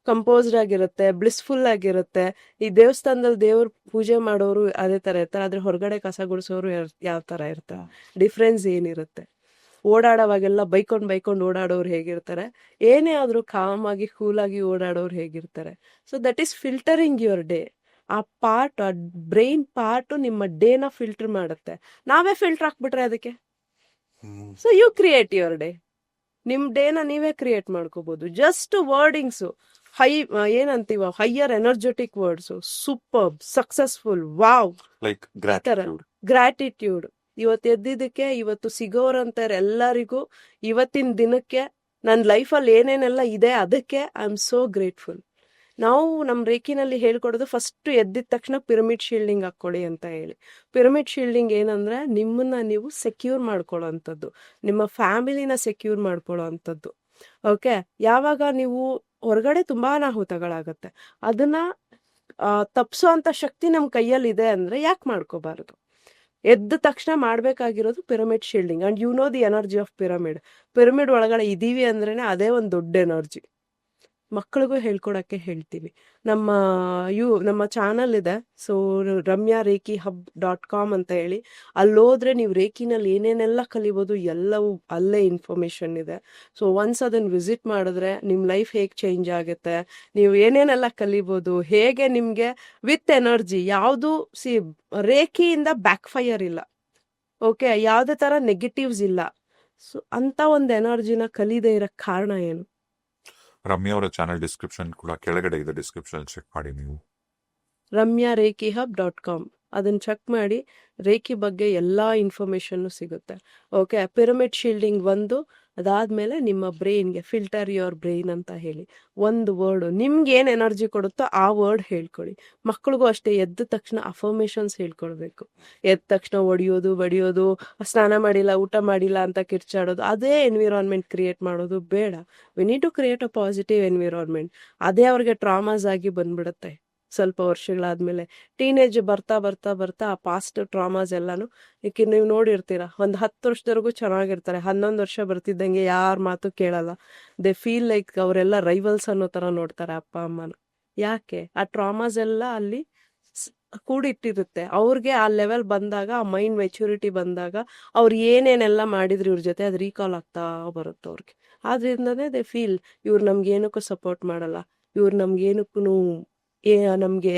Speaker 2: ಕಂಪೋಸ್ಡ್ ಆಗಿರುತ್ತೆ, ಬ್ಲಿಸ್ಫುಲ್ ಆಗಿರುತ್ತೆ. ಈ ದೇವಸ್ಥಾನದಲ್ಲಿ ದೇವ್ರ ಪೂಜೆ ಮಾಡೋರು ಅದೇ ತರ ಇರ್ತಾರೆ, ಆದ್ರೆ ಹೊರಗಡೆ ಕಸ ಗುಡಿಸೋರು ಯಾವ ತರ ಇರ್ತಾರೆ, ಡಿಫ್ರೆನ್ಸ್ ಏನಿರುತ್ತೆ. ಓಡಾಡೋವಾಗೆಲ್ಲ ಬೈಕೊಂಡ್ ಓಡಾಡೋರು ಹೇಗಿರ್ತಾರೆ, ಏನೇ ಆದ್ರೂ ಕಾಮ್ ಆಗಿ ಕೂಲ್ ಆಗಿ ಓಡಾಡೋರು ಹೇಗಿರ್ತಾರೆ. So that is filtering your day. ಆ ಪಾರ್ಟ್, ಆ ಬ್ರೈನ್ ಪಾರ್ಟ್ ನಿಮ್ಮ ಡೇನ ಫಿಲ್ಟರ್ ಮಾಡುತ್ತೆ. ನಾವೇ ಫಿಲ್ಟರ್ ಹಾಕ್ಬಿಟ್ರೆ ಅದಕ್ಕೆ, so you create your day. ನಿಮ್ ಡೇನ ನೀವೇ ಕ್ರಿಯೇಟ್ ಮಾಡ್ಕೋಬಹುದು. ಜಸ್ಟ್ ವರ್ಡಿಂಗ್ಸು ಏನಂತೀವ, higher energetic words, super, successful, wow,
Speaker 1: like gratitude.
Speaker 2: Gratitude. ಇವತ್ತು ಎದ್ದಿದ್ದಕ್ಕೆ, ಇವತ್ತು ಸಿಗೋರಂತಾರೆ ಎಲ್ಲರಿಗೂ, ಇವತ್ತಿನ ದಿನಕ್ಕೆ, ನನ್ನ ಲೈಫಲ್ಲಿ ಏನೇನೆಲ್ಲ ಇದೆ ಅದಕ್ಕೆ ಐ ಆಮ್ ಸೋ ಗ್ರೇಟ್ಫುಲ್. ನಾವು ನಮ್ಮ ರೇಖಿನಲ್ಲಿ ಹೇಳ್ಕೊಡೋದು ಫಸ್ಟ್ ಎದ್ದಿದ ತಕ್ಷಣ ಪಿರಮಿಡ್ ಶೀಲ್ಡಿಂಗ್ ಹಾಕೊಳ್ಳಿ ಅಂತ ಹೇಳಿ. ಪಿರಮಿಡ್ ಶೀಲ್ಡಿಂಗ್ ಏನಂದ್ರೆ ನಿಮ್ಮನ್ನ ನೀವು ಸೆಕ್ಯೂರ್ ಮಾಡ್ಕೊಳ್ಳೋ ಅಂಥದ್ದು, ನಿಮ್ಮ ಫ್ಯಾಮಿಲಿನ ಸೆಕ್ಯೂರ್ ಮಾಡ್ಕೊಳ್ಳೋ ಅಂಥದ್ದು. ಓಕೆ, ಯಾವಾಗ ನೀವು ಹೊರಗಡೆ ತುಂಬಾ ಅನಾಹುತಗಳಾಗತ್ತೆ, ಅದನ್ನ ತಪ್ಸೋ ಅಂತ ಶಕ್ತಿ ನಮ್ಮ ಕೈಯಲ್ಲಿ ಇದೆ ಅಂದ್ರೆ ಯಾಕೆ ಮಾಡ್ಕೋಬಾರದು? ಎದ್ದ ತಕ್ಷಣ ಮಾಡ್ಬೇಕಾಗಿರೋದು pyramid shielding. And you know the energy of pyramid. Pyramid ಒಳಗಡೆ ಇದೀವಿ ಅಂದ್ರೇನೆ ಅದೇ ಒಂದು ದೊಡ್ಡ ಎನರ್ಜಿ. ಮಕ್ಕಳಿಗೂ ಹೇಳ್ಕೊಡಕ್ಕೆ ಹೇಳ್ತೀವಿ. ನಮ್ಮ ಚಾನಲ್ ಇದೆ, ಸೊ ramyareikihub.com ಅಂತ ಹೇಳಿ. ಅಲ್ಲೋದ್ರೆ ನೀವು ರೇಖಿನಲ್ಲಿ ಏನೇನೆಲ್ಲ ಕಲಿಬೋದು ಎಲ್ಲವೂ ಅಲ್ಲೇ ಇನ್ಫಾರ್ಮೇಶನ್ ಇದೆ. ಸೊ ಒನ್ಸ್ ಅದನ್ನ ವಿಸಿಟ್ ಮಾಡಿದ್ರೆ ನಿಮ್ ಲೈಫ್ ಹೇಗೆ ಚೇಂಜ್ ಆಗುತ್ತೆ, ನೀವು ಏನೇನೆಲ್ಲ ಕಲಿಬೋದು, ಹೇಗೆ ನಿಮ್ಗೆ ವಿತ್ ಎನರ್ಜಿ, ಯಾವುದು ರೇಖಿಯಿಂದ ಬ್ಯಾಕ್ ಫೈರ್ ಇಲ್ಲ, ಓಕೆ, ಯಾವುದೇ ತರ ನೆಗೆಟಿವ್ಸ್ ಇಲ್ಲ. ಸೊ ಅಂತ ಒಂದು ಎನರ್ಜಿನ ಕಲಿದೇ ಇರೋ ಕಾರಣ ಏನು?
Speaker 1: ರಮ್ಯಾ ಅವರ ಚಾನಲ್ ಡಿಸ್ಕ್ರಿಪ್ಷನ್ ಕೂಡ ಕೆಳಗಡೆ ಇದೆ, ಡಿಸ್ಕ್ರಿಪ್ಷನ್ ಚೆಕ್ ಮಾಡಿ ನೀವು.
Speaker 2: ramyareikihub.com ಅದನ್ನ ಚೆಕ್ ಮಾಡಿ, ರೇಖಿ ಬಗ್ಗೆ ಎಲ್ಲಾ ಇನ್ಫಾರ್ಮೇಶನ್ ಸಿಗುತ್ತೆ. ಓಕೆ, ಪಿರಮಿಡ್ ಶೀಲ್ಡಿಂಗ್ 1, ಅದಾದ್ಮೇಲೆ ನಿಮ್ಮ ಬ್ರೈನ್ಗೆ ಫಿಲ್ಟರ್ ಯುವರ್ ಬ್ರೈನ್ ಅಂತ ಹೇಳಿ ಒಂದು ವರ್ಡು ನಿಮ್ಗೆ ಏನು ಎನರ್ಜಿ ಕೊಡುತ್ತೋ ಆ ವರ್ಡ್ ಹೇಳ್ಕೊಳ್ಳಿ. ಮಕ್ಕಳಿಗೂ ಅಷ್ಟೇ ಎದ್ದ ತಕ್ಷಣ ಅಫರ್ಮೇಷನ್ಸ್ ಹೇಳ್ಕೊಳ್ಬೇಕು. ಎದ್ದ ತಕ್ಷಣ ಬಡಿಯೋದು, ಸ್ನಾನ ಮಾಡಿಲ್ಲ, ಊಟ ಮಾಡಿಲ್ಲ ಅಂತ ಕಿರ್ಚಾಡೋದು, ಅದೇ ಎನ್ವಿರಾನ್ಮೆಂಟ್ ಕ್ರಿಯೇಟ್ ಮಾಡೋದು ಬೇಡ. We need to create a positive environment. ಅದೇ ಅವ್ರಿಗೆ ಟ್ರಾಮಾಸ್ ಆಗಿ ಬಂದ್ಬಿಡುತ್ತೆ ಸ್ವಲ್ಪ ವರ್ಷಗಳಾದ್ಮೇಲೆ. ಟೀನೇಜ್ ಬರ್ತಾ ಬರ್ತಾ ಬರ್ತಾ ಆ ಪಾಸ್ಟ್ ಟ್ರಾಮಾಸ್ ಎಲ್ಲಾನು ಈಗ ನೀವು ನೋಡಿರ್ತೀರ, ಒಂದು 10 ವರ್ಷದವರೆಗೂ ಚೆನ್ನಾಗಿರ್ತಾರೆ, 11 ವರ್ಷ ಬರ್ತಿದ್ದಂಗೆ ಯಾರ ಮಾತು ಕೇಳಲ್ಲ. ದೇ ಫೀಲ್ ಲೈಕ್ ಅವರೆಲ್ಲ ರೈವಲ್ಸ್ ಅನ್ನೋ ತರ ನೋಡ್ತಾರೆ ಅಪ್ಪ ಅಮ್ಮನ. ಯಾಕೆ? ಆ ಟ್ರಾಮಾಸ್ ಎಲ್ಲ ಅಲ್ಲಿ ಕೂಡಿಟ್ಟಿರುತ್ತೆ. ಅವ್ರಿಗೆ ಆ ಲೆವೆಲ್ ಬಂದಾಗ, ಆ ಮೈಂಡ್ ಮೆಚುರಿಟಿ ಬಂದಾಗ ಅವ್ರು ಏನೇನೆಲ್ಲ ಮಾಡಿದ್ರು ಇವ್ರ ಜೊತೆ ಅದು ರೀಕಾಲ್ ಆಗ್ತಾ ಬರುತ್ತೆ ಅವ್ರಿಗೆ. ಆದ್ರಿಂದನೇ ದೇ ಫೀಲ್ ಇವ್ರು ನಮ್ಗೆ ಏನಕ್ಕೂ ಸಪೋರ್ಟ್ ಮಾಡಲ್ಲ, ಇವ್ರು ನಮ್ಗೇನಕ್ಕೂ ನಮ್ಗೆ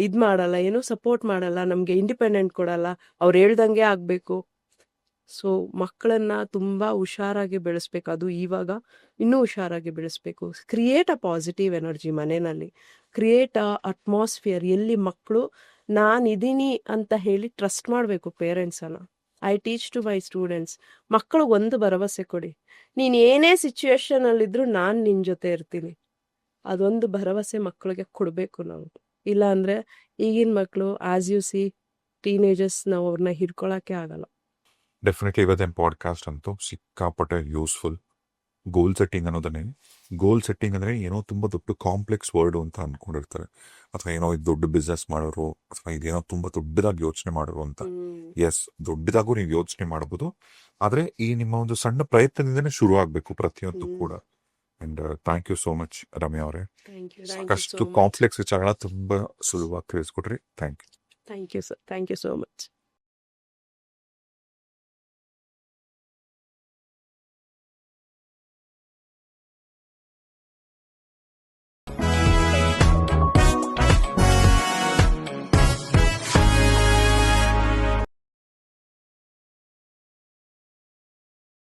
Speaker 2: ಇದ್ ಮಾಡಲ್ಲ, ಏನು ಸಪೋರ್ಟ್ ಮಾಡಲ್ಲ, ನಮ್ಗೆ ಇಂಡಿಪೆಂಡೆಂಟ್ ಕೊಡಲ್ಲ, ಅವ್ರು ಹೇಳ್ದಂಗೆ ಆಗ್ಬೇಕು. ಸೊ ಮಕ್ಕಳನ್ನ ತುಂಬಾ ಹುಷಾರಾಗಿ ಬೆಳೆಸ್ಬೇಕು. ಅದು ಇವಾಗ ಇನ್ನೂ ಹುಷಾರಾಗಿ ಬೆಳೆಸ್ಬೇಕು. ಕ್ರಿಯೇಟ್ ಅ ಪಾಸಿಟಿವ್ ಎನರ್ಜಿ ಮನೆಯಲ್ಲಿ, ಕ್ರಿಯೇಟ್ ಅ ಅಟ್ಮಾಸ್ಫಿಯರ್ ಎಲ್ಲಿ ಮಕ್ಕಳು ನಾನಿದ್ದೀನಿ ಅಂತ ಹೇಳಿ ಟ್ರಸ್ಟ್ ಮಾಡಬೇಕು ಪೇರೆಂಟ್ಸನ್ನ. I teach to my students, ಮಕ್ಕಳಿಗೆ ಒಂದು ಭರವಸೆ ಕೊಡಿ, ನೀನ್ ಏನೇ ಸಿಚುವೇಶನ್ ಅಲ್ಲಿದ್ರು ನಾನು ನಿನ್ ಜೊತೆ ಇರ್ತೀನಿ. ಅದೊಂದು ಭರವಸೆ ಮಕ್ಕಳಿಗೆ ಕೊಡಬೇಕು ನಾವು. ಇಲ್ಲ ಅಂದ್ರೆ ಈಗಿನ ಮಕ್ಕಳು ಆಸ್ ಯು ಸಿ ಟೀನೇಜರ್ಸ್ ನಾವು ಅವ್ರನ್ನ ಹಿಡ್ಕೊಳಕ್ಕೆ ಆಗಲ್ಲ.
Speaker 1: ಡೆಫಿನೆಟ್ಲಿ ಇವತ್ತಿನ ಪಾಡ್ಕಾಸ್ಟ್ ಅಂತೂ ಸಿಕ್ಕಾಪಟ್ಟೆ ಯೂಸ್ಫುಲ್. ಗೋಲ್ ಸೆಟ್ಟಿಂಗ್ ಅನ್ನೋದನ್ನೇ, ಗೋಲ್ ಸೆಟ್ಟಿಂಗ್ ಅಂದರೆ ಏನೋ ತುಂಬ ದೊಡ್ಡ ಕಾಂಪ್ಲೆಕ್ಸ್ ವರ್ಡು ಅಂತ ಅಂದ್ಕೊಂಡಿರ್ತಾರೆ, ಅಥವಾ ಏನೋ ಇದು ದೊಡ್ಡ ಬಿಸ್ನೆಸ್ ಮಾಡೋರು, ಅಥವಾ ಇದೇನೋ ತುಂಬ ದೊಡ್ಡದಾಗಿ ಯೋಚನೆ ಮಾಡೋರು ಅಂತ. ಎಸ್, ದೊಡ್ಡದಾಗೂ ನೀವು ಯೋಚನೆ ಮಾಡಬಹುದು, ಆದರೆ ಈ ನಿಮ್ಮ ಒಂದು ಸಣ್ಣ ಪ್ರಯತ್ನದಿಂದನೇ ಶುರು ಆಗಬೇಕು ಪ್ರತಿಯೊಂದು ಕೂಡ. And thank you so much Ramya ಅವರೇ. ಸಾಕಷ್ಟು ಕಾಂಪ್ಲೆಕ್ಸ್ ವಿಚಾರಗಳ ತುಂಬ ಸುಲಭವಾಗಿ ತಿಳಿಸ್ಕೊಟ್ರಿ. Thank you.
Speaker 2: Thank you sir, thank you so much.